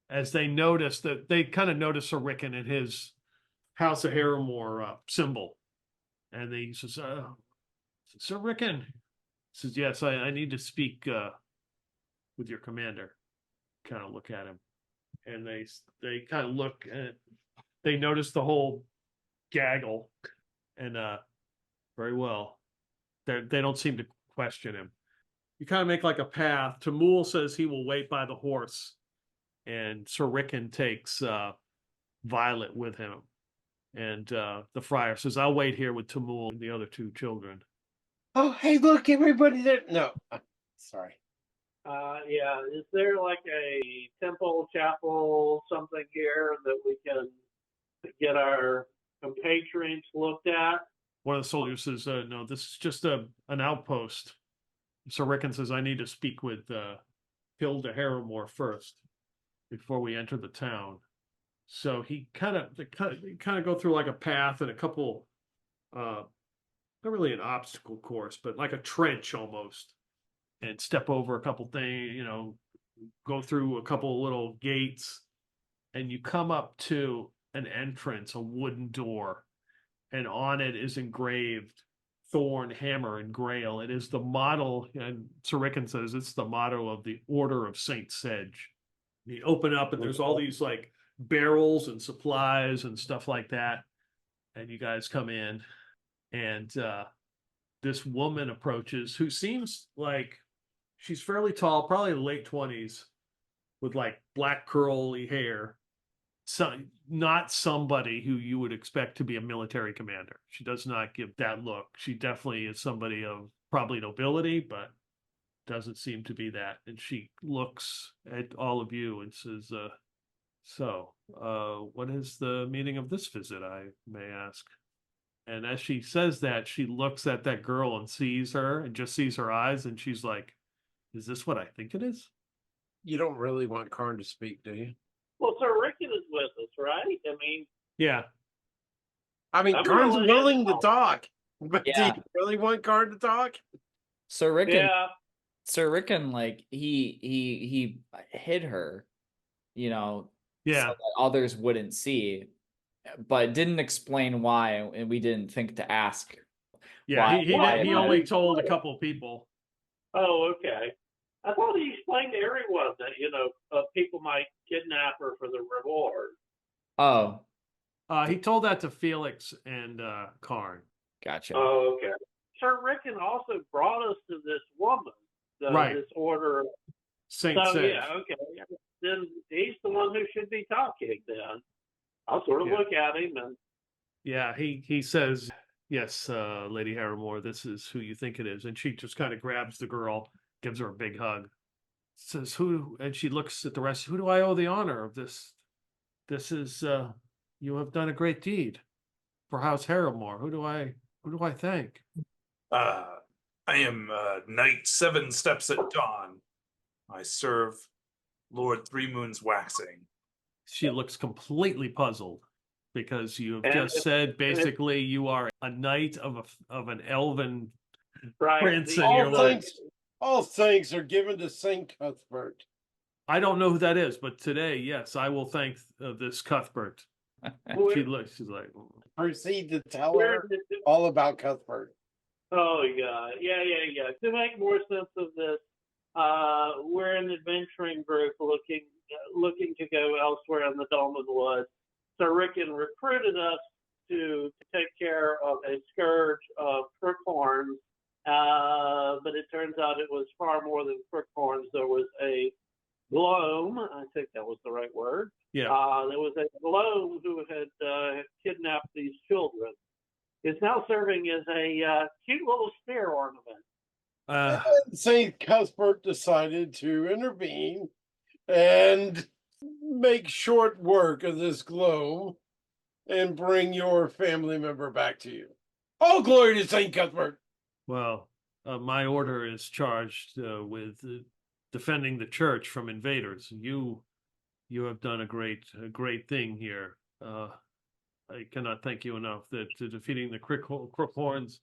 as they notice that they kind of notice Sir Rickon and his House of Harrowmoor symbol. And he says, Sir Rickon says, yes, I need to speak with your commander. Kind of look at him. And they kind of look and they notice the whole gaggle. And very well. They don't seem to question him. You kind of make like a path. Tamul says he will wait by the horse. And Sir Rickon takes Violet with him. And the friar says, I'll wait here with Tamul and the other 2 children. Oh, hey, look, everybody there. No, sorry. Yeah, is there like a temple, chapel, something here that we can get our compatriots looked at? One of the soldiers says, no, this is just an outpost. Sir Rickon says, I need to speak with Hilda Harrowmoor first before we enter the town. So they kind of go through like a path and a couple not really an obstacle course, but like a trench almost, and step over a couple things, go through a couple little gates, and you come up to an entrance, a wooden door, and on it is engraved thorn, hammer, and grail. It is the model, and Sir Rickon says it's the motto of the Order of St. Sedge. You open up and there's all these like barrels and supplies and stuff like that. And you guys come in, and this woman approaches who seems like she's fairly tall, probably late 20s, with like black curly hair. So not somebody who you would expect to be a military commander. She does not give that look. She definitely is somebody of probably nobility, but doesn't seem to be that. And she looks at all of you and says, what is the meaning of this visit, I may ask? And as she says that, she looks at that girl and sees her and just sees her eyes. And she's like, is this what I think it is? You don't really want Karn to speak, do you? Well, Sir Rickon is with us, right? I mean, yeah. Karn's willing to talk, but do you really want Karn to talk? Sir Rickon, like he hid her, so that others wouldn't see, but didn't explain why, and we didn't think to ask. Yeah, he only told a couple of people. Oh, okay. I thought he explained to everyone that, people might kidnap her for the reward. Oh. He told that to Felix and Karn. Gotcha. Oh, okay. Sir Rickon also brought us to this woman, this order. St. So, Sedge. yeah, okay. Then he's the one who should be talking then. I'll sort of look at him and... Yeah, he says, yes, Lady Harrowmoor, this is who you think it is. And she just kind of grabs the girl, gives her a big hug, says, and she looks at the rest, who do I owe the honor of this? This is, you have done a great deed for House Harrowmoor. Who do I thank? I am Knight 7 Steps at Dawn. I serve Lord 3 Moons Waxing. She looks completely puzzled because you have just said basically you are a knight of an elven prince in your life. All thanks are given to Saint Cuthbert. I don't know who that is, but today, yes, I will thank this Cuthbert. She's like, proceed to tell her all about Cuthbert. Oh, God. Yeah. To make more sense of this, we're an adventuring group looking to go elsewhere in the Dolmen Woods. So Rickon recruited us to take care of a scourge of crookhorns, but it turns out it was far more than crookhorns. There was a glome, I think that was the right word. Yeah. There was a glome who had kidnapped these children. Is now serving as a cute little spear ornament. St. Cuthbert decided to intervene and make short work of this globe and bring your family member back to you. All glory to St. Cuthbert. Well, my order is charged with defending the church from invaders. You have done a great thing here. I cannot thank you enough that defeating the crookhorns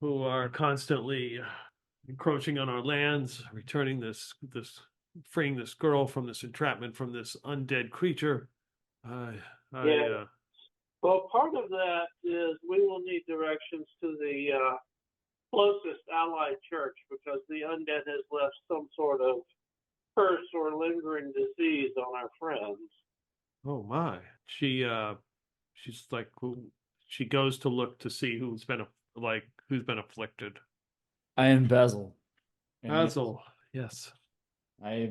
who are constantly encroaching on our lands, returning freeing this girl from this entrapment from this undead creature. Well, part of that is we will need directions to the closest allied church because the undead has left some sort of curse or lingering disease on our friends. Oh my! She's like, she goes to look to see who's been afflicted. I am Basil. Basil, yes. I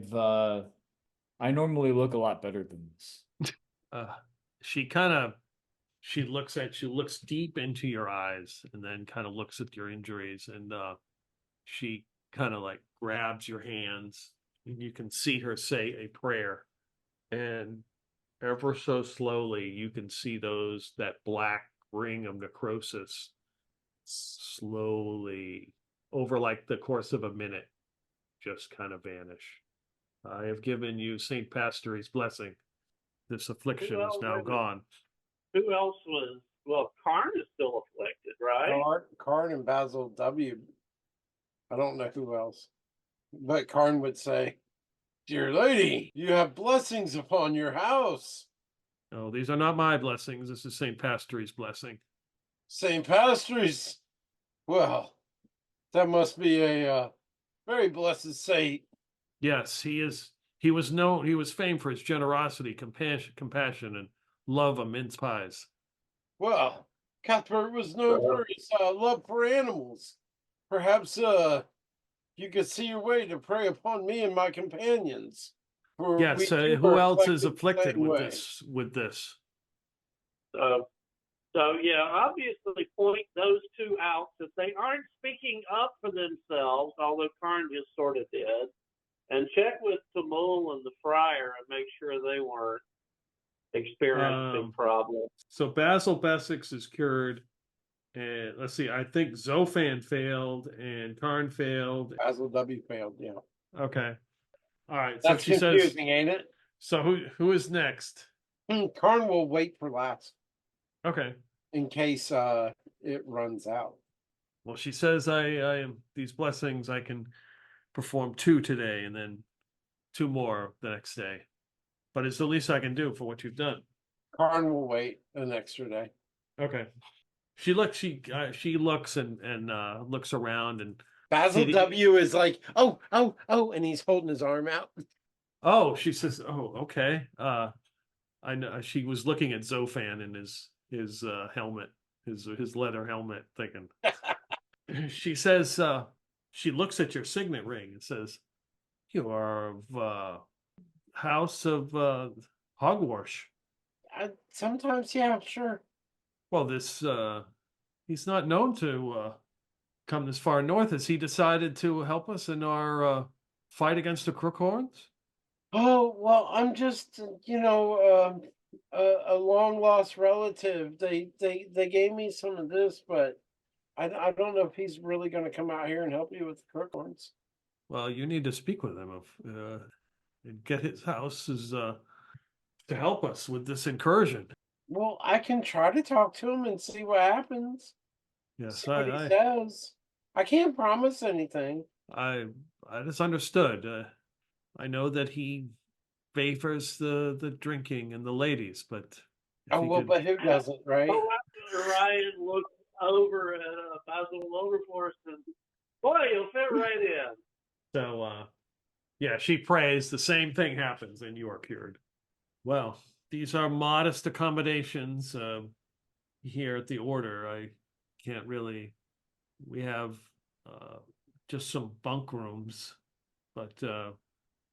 normally look a lot better than this. She looks deep into your eyes and then kind of looks at your injuries, and she kind of like grabs your hands and you can see her say a prayer, and ever so slowly you can see that black ring of necrosis slowly over like the course of a minute just kind of vanish. I have given you St. Pastory's blessing. This affliction is now gone. Who else was well, Karn is still afflicted, right? Karn and Basil W. I don't know who else. But Karn would say, "Dear lady, you have blessings upon your house." Oh, these are not my blessings. This is St. Pastri's blessing. St. Pastri's? Well, that must be a very blessed saint. Yes, he is. He was known. He was famed for his generosity, compassion, and love of mince pies. Well, Cuthbert was known for his love for animals. Perhaps you could see your way to prey upon me and my companions. For Yes. we too Who are else is the afflicted same with way. this? With this? So yeah, obviously point those two out that they aren't speaking up for themselves, although Karn just sort of did. And check with Tamul and the Friar and make sure they weren't experiencing problems. So Basil Besix is cured. And let's see, I think Zofan failed and Karn failed. Basil W failed, yeah. Okay. All right. That's so she confusing, says, ain't it? so who is next? Karn will wait for last Okay. in case it runs out. Well, she says I am these blessings I can perform 2 today and then 2 more the next day. But it's the least I can do for what you've done. Karn will wait an extra day. Okay. She looks and looks around and Basil W is like, oh, and he's holding his arm out. oh, she says, oh, okay. I know she was looking at Zofan in his helmet, his leather helmet, thinking. She says, she looks at your signet ring and says, "You are of House of Hogwash." Sometimes, yeah, sure. Well, this he's not known to come this far north. Has he decided to help us in our fight against the Crookhorns? Oh, well, I'm just, a long lost relative. They gave me some of this, but I don't know if he's really going to come out here and help you with the Crookhorns. Well, you need to speak with him and get his houses to help us with this incursion. Well, I can try to talk to him and see what happens. Yes, See what he says. I can't promise anything. I just understood. I know that he favors the drinking and the ladies, but Oh, well, but who doesn't, right? Ryan looks over at Basil Wilberforce and, boy, you'll fit right in. So, yeah, she prays. The same thing happens, and you are cured. Well, these are modest accommodations here at the Order. I can't really. We have just some bunk rooms, but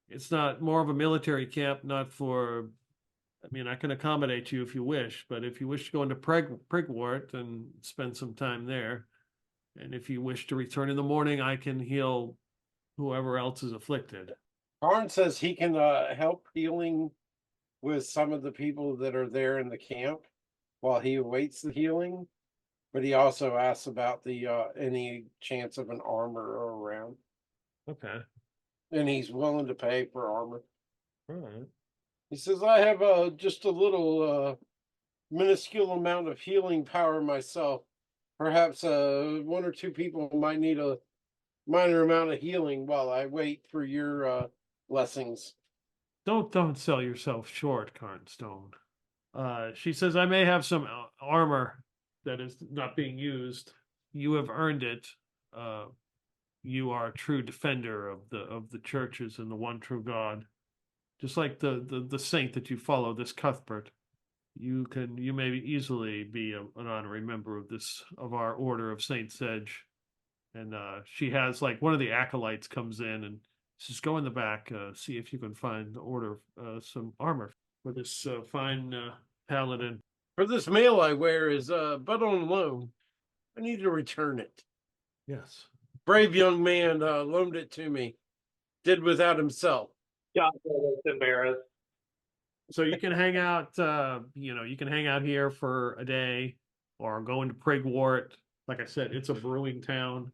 it's not more of a military camp. Not for. I mean, I can accommodate you if you wish, but if you wish to go into Prigwort and spend some time there, and if you wish to return in the morning, I can heal whoever else is afflicted. Karn says he can help healing with some of the people that are there in the camp while he awaits the healing, but he also asks about the any chance of an armor around. Okay. And he's willing to pay for armor. All right. He says, I have just a little minuscule amount of healing power myself. Perhaps 1 or 2 people might need a minor amount of healing while I wait for your blessings. Don't sell yourself short, Carnstone. She says, I may have some armor that is not being used. You have earned it. You are a true defender of the churches and the one true God. Just like the saint that you follow, this Cuthbert. You may easily be an honorary member of our Order of St. Sedge. And she has, like, one of the acolytes comes in and says, go in the back, see if you can find the Order some armor for this fine paladin. For this mail I wear is but on loan. I need to return it. Yes. Brave young man loaned it to me. Did without himself. John was embarrassed. So you can hang out, you can hang out here for a day or go into Prigwort. Like I said, it's a brewing town.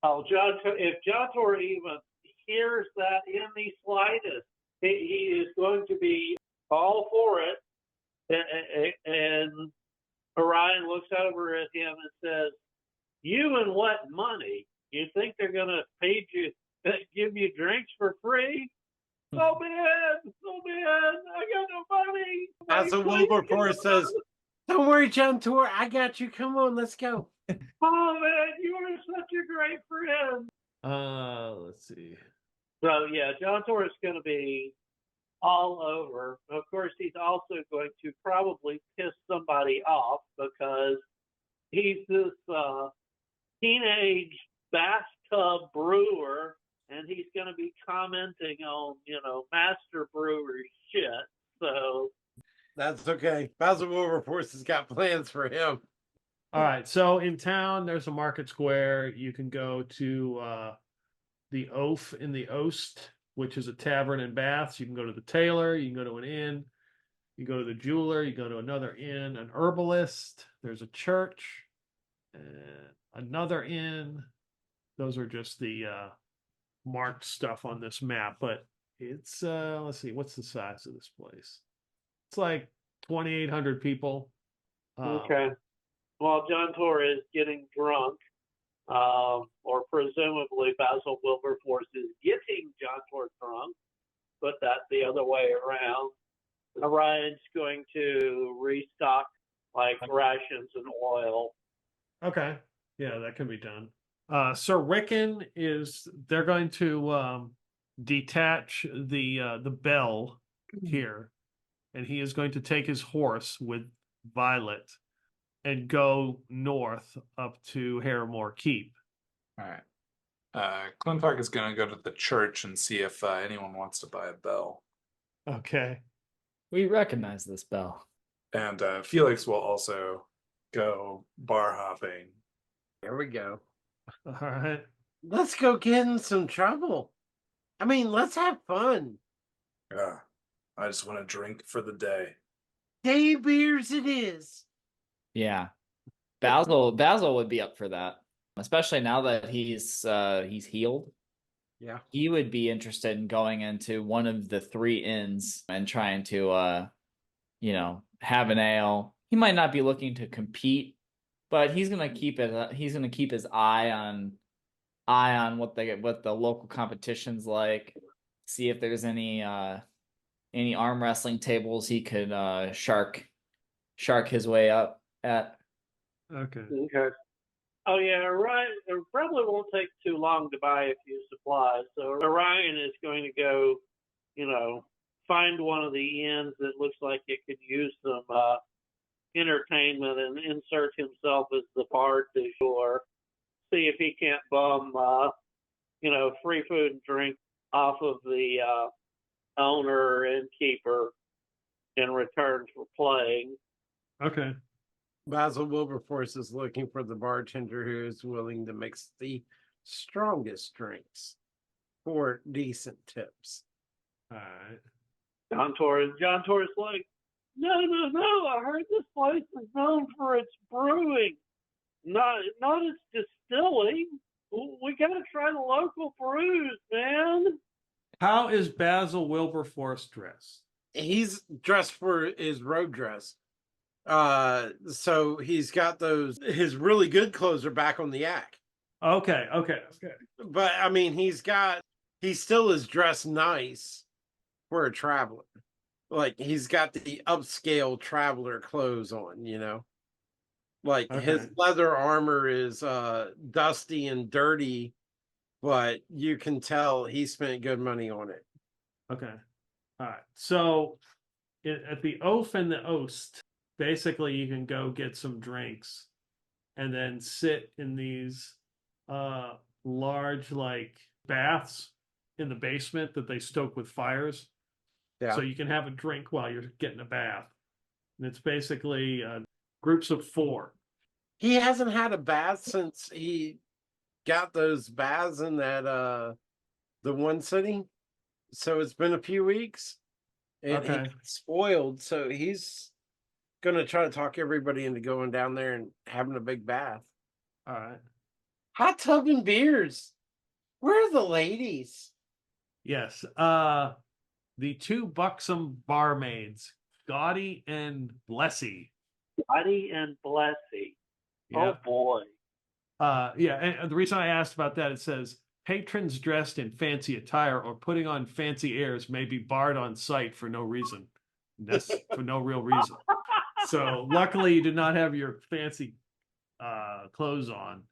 Oh, John, if John Tor even hears that in the slightest, he is going to be all for it. And Orion looks over at him and says, "You and what money? You think they're gonna feed you, give you drinks for free? Oh man, I got no money." As a Please Wilberforce give me says, "Don't worry, John Tor, I got you. Come on, let's go." Oh man, you are such a great friend. Let's see. So yeah, John Tor is going to be all over. Of course, he's also going to probably piss somebody off because he's this teenage bathtub brewer, and he's going to be commenting on, master brewery shit. So That's okay. Basil Wilberforce has got plans for him. All right. So in town, there's a market square. You can go to the Oaf in the Oast, which is a tavern and baths. You can go to the tailor. You can go to an inn. You go to the jeweler. You go to another inn, an herbalist. There's a church, another inn. Those are just the marked stuff on this map. But it's let's see, what's the size of this place? It's like 2,800 people. okay. While John Tor is getting drunk, or presumably Basil Wilberforce is getting John Tor drunk, but that's the other way around. Orion's going to restock like rations and oil. Okay. Yeah, that can be done. Sir Rickon they're going to detach the bell here, and he is going to take his horse with Violet and go north up to Harrowmoor Keep. All right. Clintock is going to go to the church and see if anyone wants to buy a bell. Okay. We recognize this bell. And Felix will also go bar hopping. There we go. All right. Let's go get in some trouble. I mean, let's have fun. Yeah. I just want to drink for the day. Day beers it is. Yeah. Basil would be up for that. Especially now that he's healed. Yeah. He would be interested in going into one of the 3 inns and trying to have an ale. He might not be looking to compete, but he's gonna keep his eye on what the local competition's like. See if there's any arm wrestling tables he could shark his way up at. Okay. Okay. Oh yeah, Orion. It probably won't take too long to buy a few supplies. So Orion is going to go, find one of the inns that looks like it could use some entertainment and insert himself as the bard du jour. See if he can't bum, free food and drink off of the owner and keeper in return for playing. Okay. Basil Wilberforce is looking for the bartender who is willing to mix the strongest drinks for decent tips. All right. John Torres like, no. I heard this place is known for its brewing, not its distilling. We gotta try the local brews, man. How is Basil Wilberforce dressed? He's dressed for his road dress. So he's got his really good clothes are back on the yak. Okay. But I mean, he still is dressed nice for a traveler. Like he's got the upscale traveler clothes on, Like his leather armor is dusty and dirty, but you can tell he spent good money on it. Okay. All right. So at the Oaf and the Oast, basically you can go get some drinks and then sit in these large like baths in the basement that they stoke with fires. Yeah. So you can have a drink while you're getting a bath. And it's basically groups of 4. He hasn't had a bath since he got those baths in that the one city. So it's been a few weeks. And he got spoiled, so he's gonna try to talk everybody into going down there and having a big bath. All right. Hot tub and beers. Where are the ladies? Yes. The 2 buxom barmaids, Gaudy and Blessy, Buddy and Blessy. Yeah. Oh boy. Yeah, and the reason I asked about that, it says patrons dressed in fancy attire or putting on fancy airs may be barred on sight for no reason. That's for no real reason. So luckily you did not have your fancy clothes on.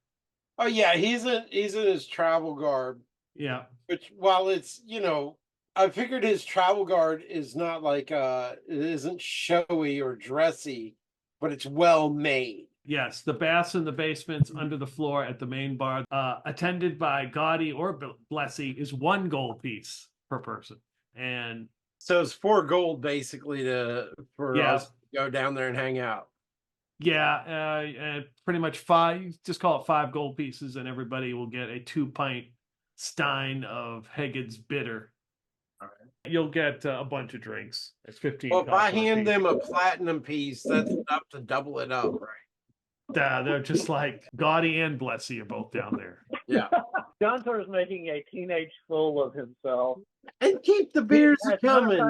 Oh yeah, he's in his travel garb. Yeah. Which, while it's, I figured his travel guard is not like it isn't showy or dressy, but it's well made. Yes, the baths and the basements under the floor at the main bar, attended by Gaudy or Blessy, is 1 gold piece per person. And so it's 4 gold basically for us to go down there and hang out. Yeah, pretty much 5. Just call it 5 gold pieces, and everybody will get a 2-pint stein of Haggard's bitter. All right. You'll get a bunch of drinks. It's 15. Well, if I hand them a platinum piece, that's enough to double it up, right? They're just like Gaudy and Blessy are both down there. Yeah. Jontor's making a teenage fool of himself. And keep the beers coming.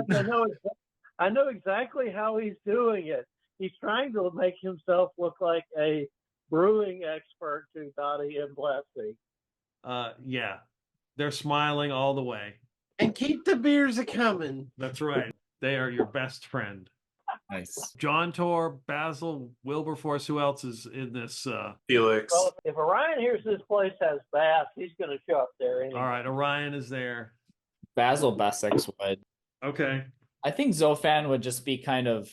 I know exactly how he's doing it. He's trying to make himself look like a brewing expert to Dottie and Blessy. Yeah. They're smiling all the way. And keep the beers coming. That's right. They are your best friend. Nice. Jontor, Basil, Wilberforce, who else is in this? Felix. Well, if Orion hears this place has baths, he's going to show up there anyway. All right, Orion is there. Basil Bessex would. Okay. I think Zofan would just be kind of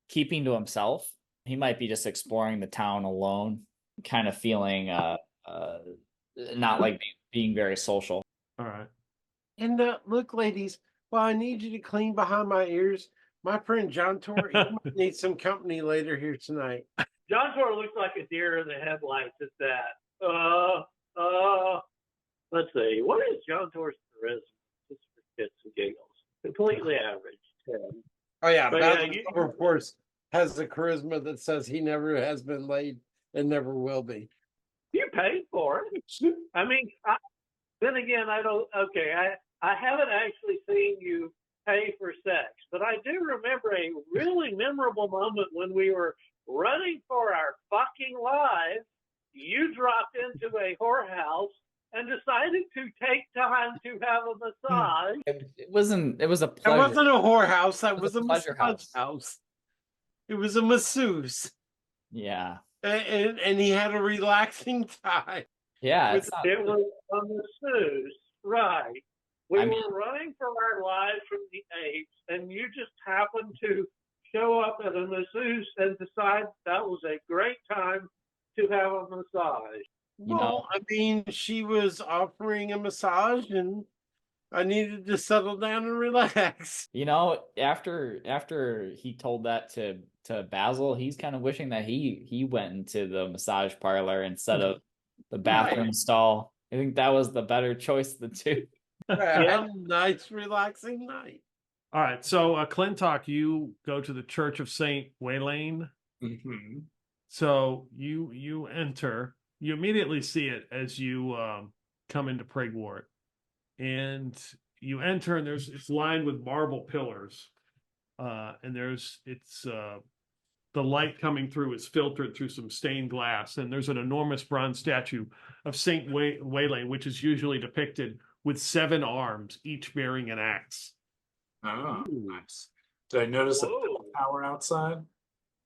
keeping to himself. He might be just exploring the town alone, kind of feeling not like being very social. All right. And look, ladies, while I need you to clean behind my ears, my friend Jontor, he might need some company later here tonight. Jontor looks like a deer in the headlights at that. Let's see. What is Jontor's charisma? Just for shits and giggles. Completely average. 10. Oh yeah, But, Basil, of course, has the charisma that says he never has been laid and never will be. You paid for it. I mean, then again, I haven't actually seen you pay for sex, but I do remember a really memorable moment when we were running for our fucking lives. You dropped into a whorehouse and decided to take time to have a massage. It was a pleasure. That wasn't a whorehouse. That was a pleasure house. It was a masseuse. Yeah. And he had a relaxing time. Yeah. It was a masseuse, right? We were running for our lives from the apes, and you just happened to show up at a masseuse and decide that was a great time to have a massage. Well, I mean, she was offering a massage, and I needed to settle down and relax. After he told that to Basil, he's kind of wishing that he went into the massage parlor instead of the bathroom stall. I think that was the better choice of the two. Yeah, nice, relaxing night. All right, so Clintock, you go to the Church of St Waylaine. Mm-hmm. So you enter. You immediately see it as you come into Prigwort, and you enter, and it's lined with marble pillars, and the light coming through is filtered through some stained glass, and there's an enormous bronze statue of St Waylaine, which is usually depicted with 7 arms, each bearing an axe. Oh, nice. Did I notice a bell tower outside?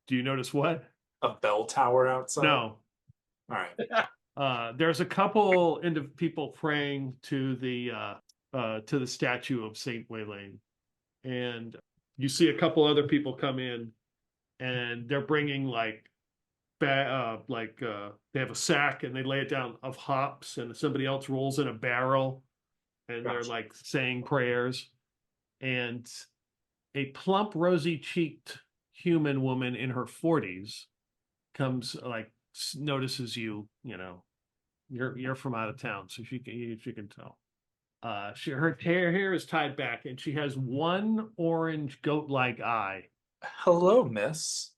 Do you notice what? A bell tower outside? No. All right. There's a couple people praying to the statue of St Waylaine, and you see a couple other people come in, and they're bringing they have a sack and they lay it down of hops, and somebody else rolls in a barrel, and they're saying prayers, and a plump, rosy-cheeked human woman in her 40s comes, notices you, you're from out of town, so she can tell. Her hair is tied back, and she has one orange goat-like eye. Hello, miss.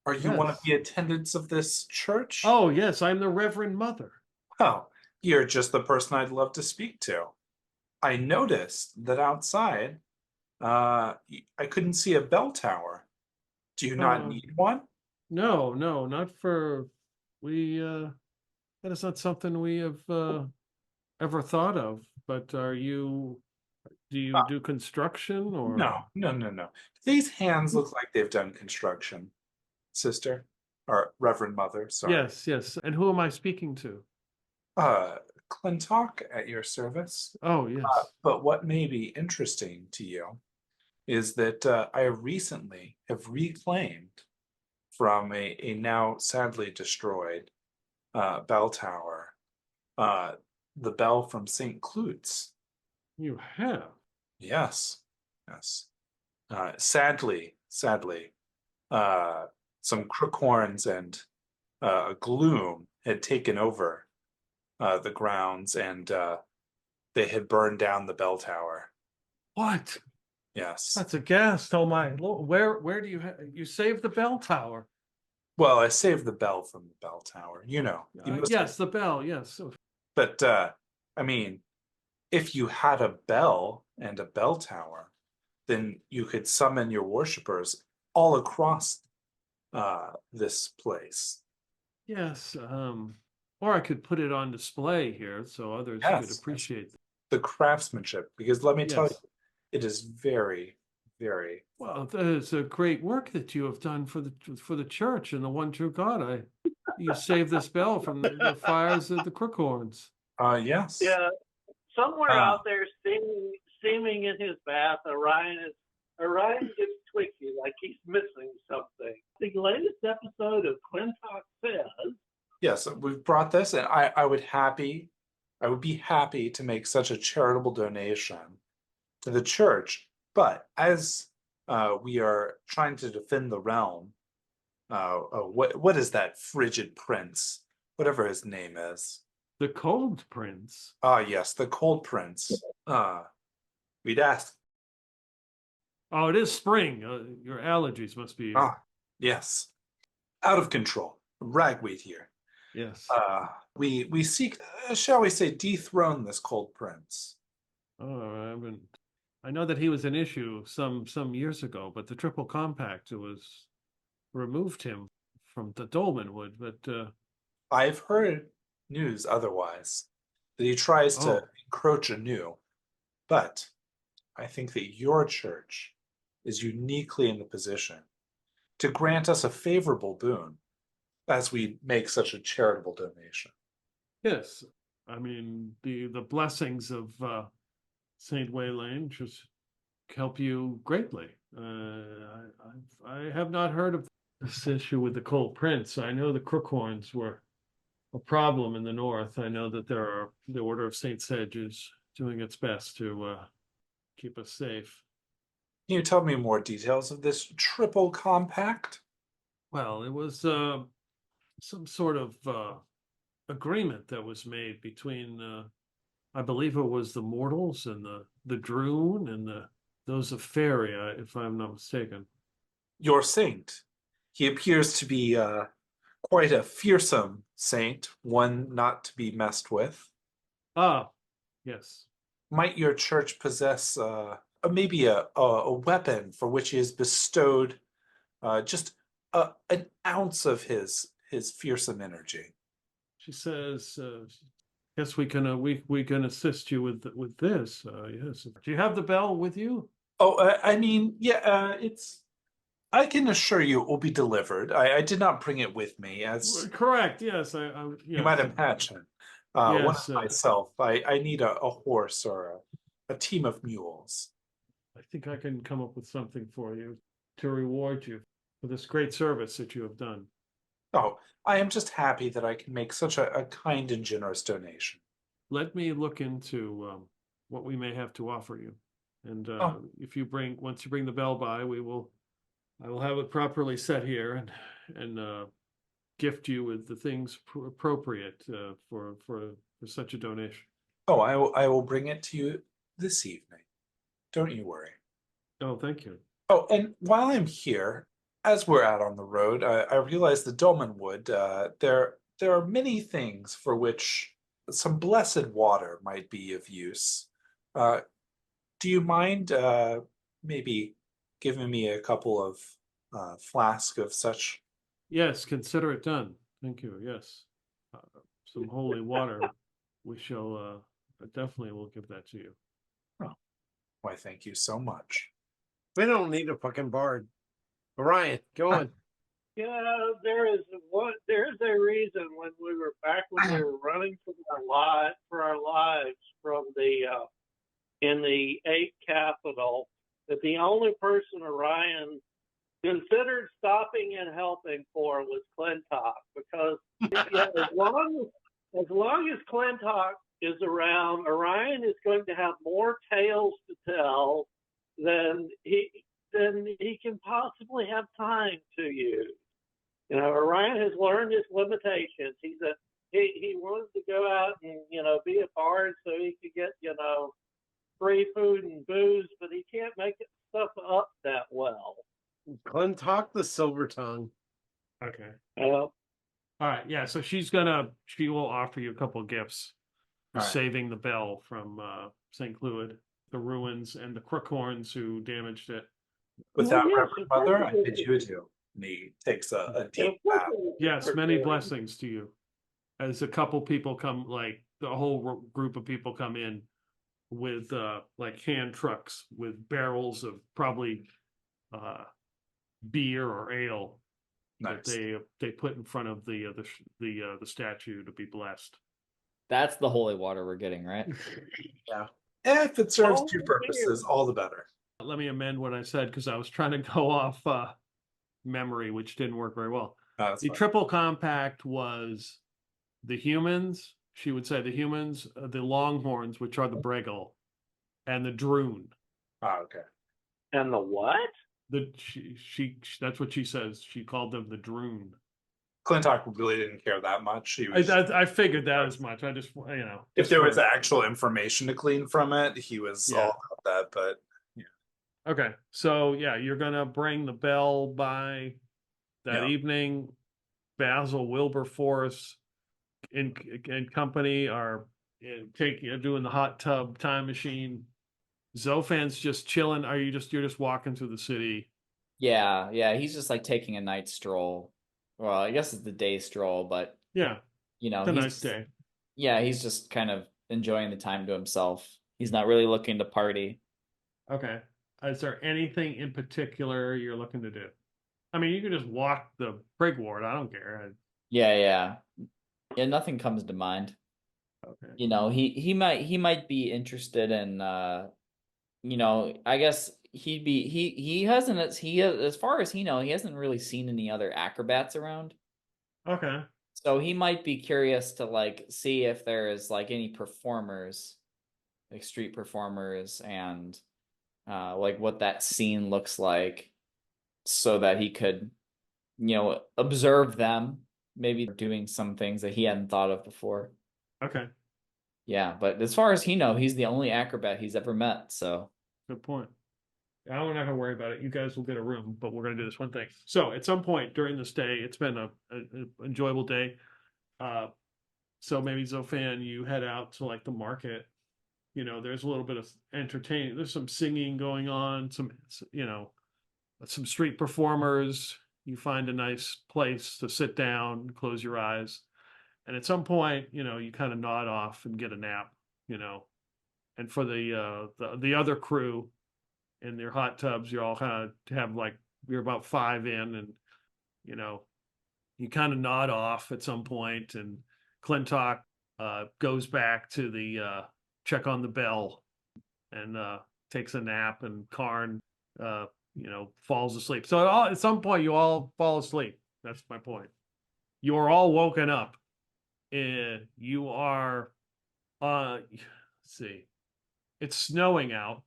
Are you one of Yes. the attendants of this church? Oh, yes, I'm the Reverend Mother. Oh, you're just the person I'd love to speak to. I noticed that outside, I couldn't see a bell tower. Do you not need one? No, not for, we, that is not something we have, ever thought of, but do you do construction or? No. These hands look like they've done construction, sister, or Reverend Mother, sorry. Yes. And who am I speaking to? Clintock at your service. Oh, yes. But what may be interesting to you is that I recently have reclaimed from a now sadly destroyed bell tower, the bell from St. Clewyd's. You have? Yes. Sadly, some crookhorns and gloom had taken over the grounds, and they had burned down the bell tower. What? Yes. That's a ghast. Oh my Lord. Where do you saved the bell tower? Well, I saved the bell from the bell tower. You know. Yes, the bell. Yes. But I mean, if you had a bell and a bell tower, then you could summon your worshippers all across this place. Yes. Or I could put it on display here so others could appreciate the craftsmanship. Because let me tell you, Yes. it is very, very Well, that is a great work that you have done for the church and the one true God. You saved this bell from the fires of the crookhorns. Yes. Yeah, somewhere out there, steaming in his bath, Orion gets twitchy, like he's missing something. The latest episode of Clintock Says. Yes, we've brought this, and I would be happy to make such a charitable donation to the church. But as we are trying to defend the realm, what is that frigid prince, whatever his name is? The Cold Prince. Ah, yes, the Cold Prince. We'd ask. Oh, it is spring. Your allergies must be. Ah, yes, out of control. Ragweed here. Yes. We seek, shall we say, dethrone this Cold Prince. Oh, I know that he was an issue some years ago, but the Triple Compact removed him from the Dolmenwood. But I've heard news otherwise, that he tries to encroach anew. But I think that your church is uniquely in the position to grant us a favorable boon as we make such a charitable donation. yes, I mean the blessings of St Waylaine just help you greatly. I have not heard of this issue with the Cold Prince. I know the crookhorns were a problem in the north. I know that the Order of St. Sedge is doing its best to keep us safe. Can you tell me more details of this triple compact? Well, it was some sort of agreement that was made between, I believe it was the mortals and the Droon and those of Faeria, if I'm not mistaken. Your saint. He appears to be quite a fearsome saint, one not to be messed with. Ah, yes. Might your church possess maybe a weapon for which he has bestowed just an ounce of his fearsome energy? She says, "Yes, we can assist you with this." Yes. Do you have the bell with you? Oh, I mean, yeah, it's. I can assure you it will be delivered. I did not bring it with me, as correct. Yes, you might imagine. Yes, one myself. I need a horse or a team of mules. I think I can come up with something for you to reward you for this great service that you have done. Oh, I am just happy that I can make such a kind and generous donation. Let me look into what we may have to offer you, and if you once you bring the bell by, I will have it properly set here and gift you with the things appropriate for such a donation. Oh, I will bring it to you this evening. Don't you worry. Oh, thank you. Oh, and while I'm here, as we're out on the road, I realize the Dolmenwood, there are many things for which some blessed water might be of use. Do you mind maybe giving me a couple of flasks of such Yes, consider it done. Thank you. Yes. Some holy water. We shall definitely will give that to you. Why, thank you so much. We don't need a fucking bard. Orion, go on. Yeah, there is a reason when we were running for our lives from in the 8th capital, that the only person Orion considered stopping and helping for was Clintock, because as long as Clintock is around, Orion is going to have more tales to tell than he can possibly have time to use. You know, Orion has learned his limitations. He wanted to go out and be a bard so he could get free food and booze, but he can't make stuff up that well. Clintock the Silver Tongue. Okay. Well, All right. Yeah. So she will offer you a couple of gifts for saving the bell from St. Clewyd, the ruins, and the Crookhorns who damaged it. With that, Reverend Mother, I bid you adieu. And he takes a deep bow. Yes, many blessings to you. As a couple people come, like the whole group of people come in with like hand trucks with barrels of probably beer or ale that they put in front of the statue to be blessed. That's the holy water we're getting, right? Yeah. If it serves two purposes, all the better. Let me amend what I said, because I was trying to go off memory, which didn't work very well. The triple compact was the humans. She would say the humans, the Longhorns, which are the Bregel, and the Droon. Oh, okay. And the what? That's what she says. She called them the Droon. Clintock really didn't care that much. He was, I figured that as much. I just, if there was actual information to glean from it, he was all about that. But yeah. Okay, so yeah, you're gonna bring the bell by that evening. Basil, Wilberforce, and company are doing the hot tub time machine. Zophan's just chilling. You're just walking through the city? Yeah. He's just like taking a night stroll. Well, I guess it's the day stroll, but yeah, it's a nice day. Yeah, he's just kind of enjoying the time to himself. He's not really looking to party. Okay. Is there anything in particular you're looking to do? I mean, you can just walk the prig ward. I don't care. Yeah. Nothing comes to mind. Okay. He might be interested in I guess he hasn't, as far as he hasn't really seen any other acrobats around. Okay. So he might be curious to like see if there is like any performers, like street performers, and like what that scene looks like, so that he could observe them, maybe doing some things that he hadn't thought of before. Okay. Yeah, but as far as he's the only acrobat he's ever met, so. Good point. I'm not gonna worry about it. You guys will get a room, but we're gonna do this one thing. So at some point during this day, it's been a enjoyable day. So maybe Zophan, you head out to like the market. There's a little bit of entertaining. There's some singing going on. Some street performers. You find a nice place to sit down, close your eyes, and at some point, you kind of nod off and get a nap. And for the other crew in their hot tubs, you all kind of have you're about 5 in, and you kind of nod off at some point, and Clintock goes back to the check on the bell and takes a nap, and Karn falls asleep. So at some point you all fall asleep. That's my point. You are all woken up. You are let's see. It's snowing out,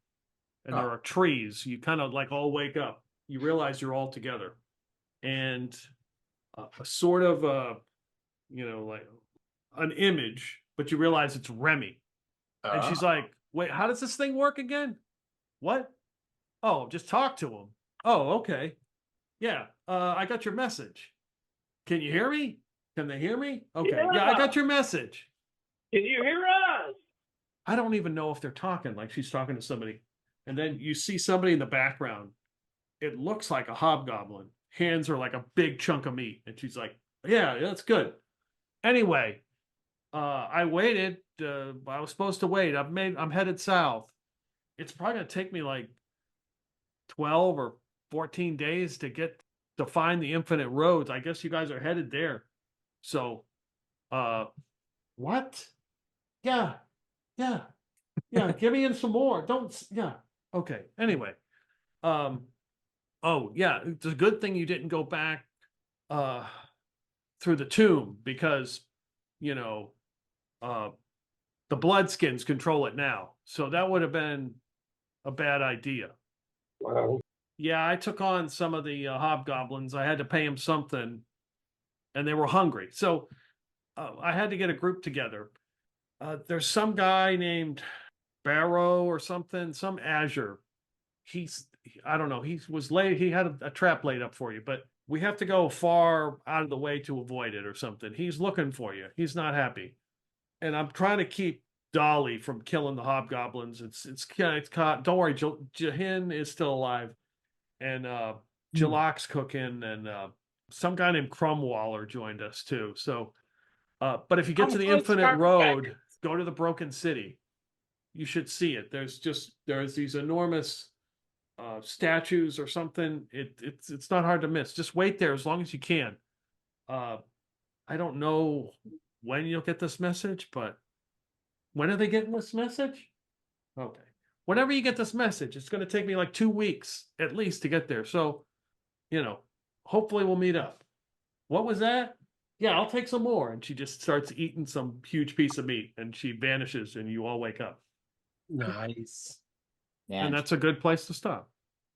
and there are trees. You kind of all wake up. You realize you're all together, and a sort of like an image, but you realize it's Remy, and she's like, "Wait, how does this thing work again? What? Oh, just talk to him. Oh, okay, yeah. I got your message. Can you hear me? Can they hear me? Okay, yeah, I got your message. Can you hear us? I don't even know if they're talking, like she's talking to somebody. And then you see somebody in the background. It looks like a hobgoblin. hands her like a big chunk of meat, and she's like, "Yeah, that's good." Anyway, I waited. I was supposed to wait. I'm headed south. It's probably gonna take me like 12 or 14 days to find the infinite roads. I guess you guys are headed there. So, what? Yeah, yeah, yeah. Give me in some more. Yeah. Okay. Anyway, oh yeah, it's a good thing you didn't go back, through the tomb because, you know, the Bloodskins control it now. So that would have been a bad idea. Wow. Yeah, I took on some of the hobgoblins. I had to pay them something, and they were hungry. So I had to get a group together. There's some guy named Barrow or something, some Azure. I don't know. He was late. He had a trap laid up for you, but we have to go far out of the way to avoid it or something. He's looking for you. He's not happy, and I'm trying to keep Dolly from killing the hobgoblins. It's caught. Don't worry, Jahin is still alive, and Jalak's cooking, and some guy named Crumwaller joined us too. So, but if you get to the Infinite Road, go to the Broken City. You should see it. There's these enormous statues or something. It's not hard to miss. Just wait there as long as you can. I don't know when you'll get this message, but when are they getting this message? Okay. Whenever you get this message, it's going to take me like 2 weeks at least to get there. So, hopefully we'll meet up. What was that? Yeah, I'll take some more. And she just starts eating some huge piece of meat, and she vanishes, and you all wake up. Nice. Yeah. And that's a good place to stop.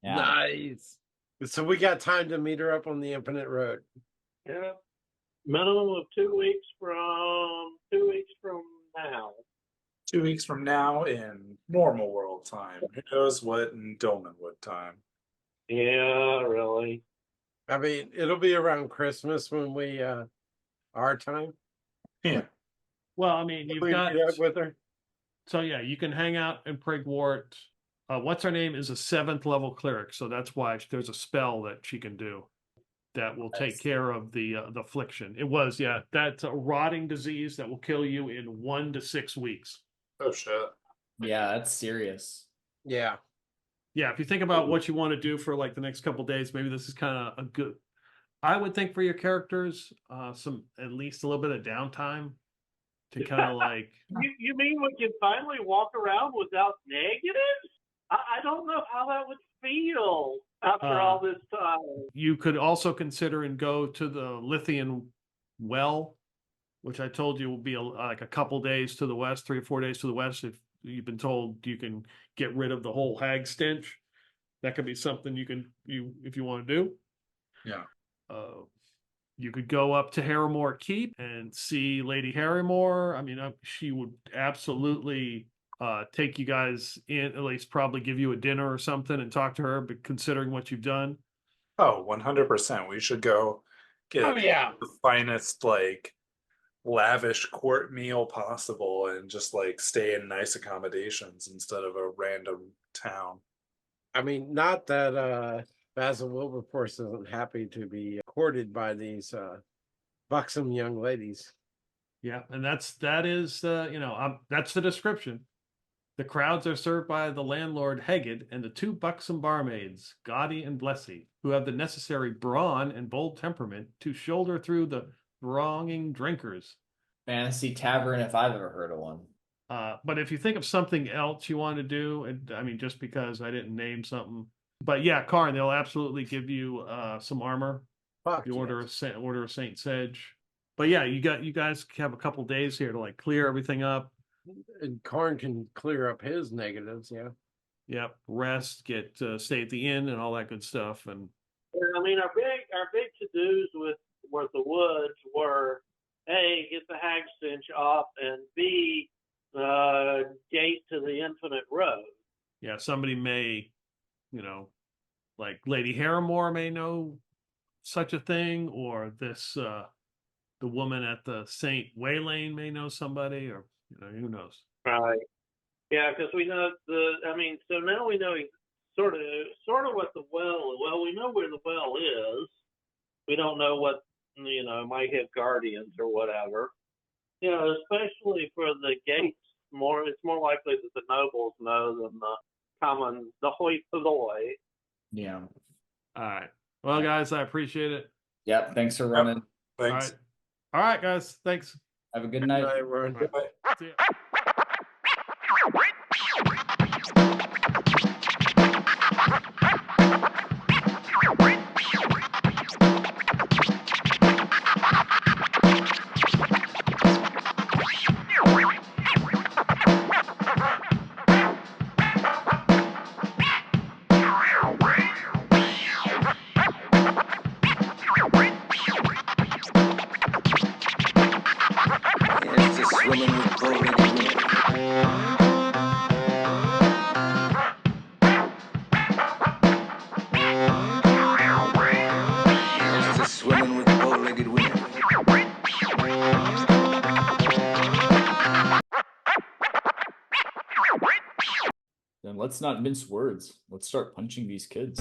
Yeah. Nice. So we got time to meet her up on the Infinite Road. Yeah. Minimum of 2 weeks from now. 2 weeks from now in normal world time. Who knows what in Dolmenwood time? Yeah, really. I mean, it'll be around Christmas when we our time. Yeah. Well, I mean, you've We got. meet up with her. So yeah, you can hang out in Prigwort. What's her name is a 7th level cleric, so that's why there's a spell that she can do that will take care of the affliction. That's a rotting disease that will kill you in 1 to 6 weeks. Oh shit. Yeah, that's serious. Yeah. Yeah, if you think about what you want to do for like the next couple days, maybe this is kind of a good. I would think for your characters, at least a little bit of downtime to kind of like. You mean we can finally walk around without negatives? I don't know how that would feel after all this time. You could also consider and go to the Lithian well, which I told you will be like a couple days to the west, 3 or 4 days to the west. If you've been told you can get rid of the whole hag stench, that could be something if you want to do. Yeah. You could go up to Harrowmoor Keep and see Lady Harrowmoor. I mean, she would absolutely take you guys in, at least probably give you a dinner or something and talk to her, but considering what you've done. Oh, 100%. We should go get the finest, like, lavish court meal possible and just, like, stay in nice accommodations instead of a random town. I mean, not that Basil Wilberforce isn't happy to be courted by these buxom young ladies. Yeah, and that's the description. The crowds are served by the landlord Heged and the 2 buxom barmaids, Gaudy and Blessy, who have the necessary brawn and bold temperament to shoulder through the thronging drinkers. Fantasy tavern, if I've ever heard of one. But if you think of something else you want to do, and I mean, just because I didn't name something, but yeah, Karn, they'll absolutely give you some armor. Fuck The Order yes. of Saint Sedge. But yeah, you guys have a couple days here to like clear everything up. And Karn can clear up his negatives, yeah. Yep, rest, stay at the inn, and all that good stuff. And I mean, our big to-dos with the woods were, A, get the hag stench off, and B, gate to the Infinite Road. yeah, somebody may, like Lady Harrowmoor may know such a thing, or the woman at the St Waylaine may know somebody, or who knows. Right. Yeah, because we know so now we know sort of what the well. Well, we know where the well is. We don't know what, might hit guardians or whatever. Especially for the gates, it's more likely that the nobles know than the hoi polloi. Yeah. All right. Well, guys, I appreciate it. Yep. Thanks for running. Thanks. All right, guys. Thanks. Have a good night. Right, we're- Bye. See ya. Here's to swimming with golden women. Here's to swimming with bow-legged women. Then let's not mince words. Let's start punching these kids.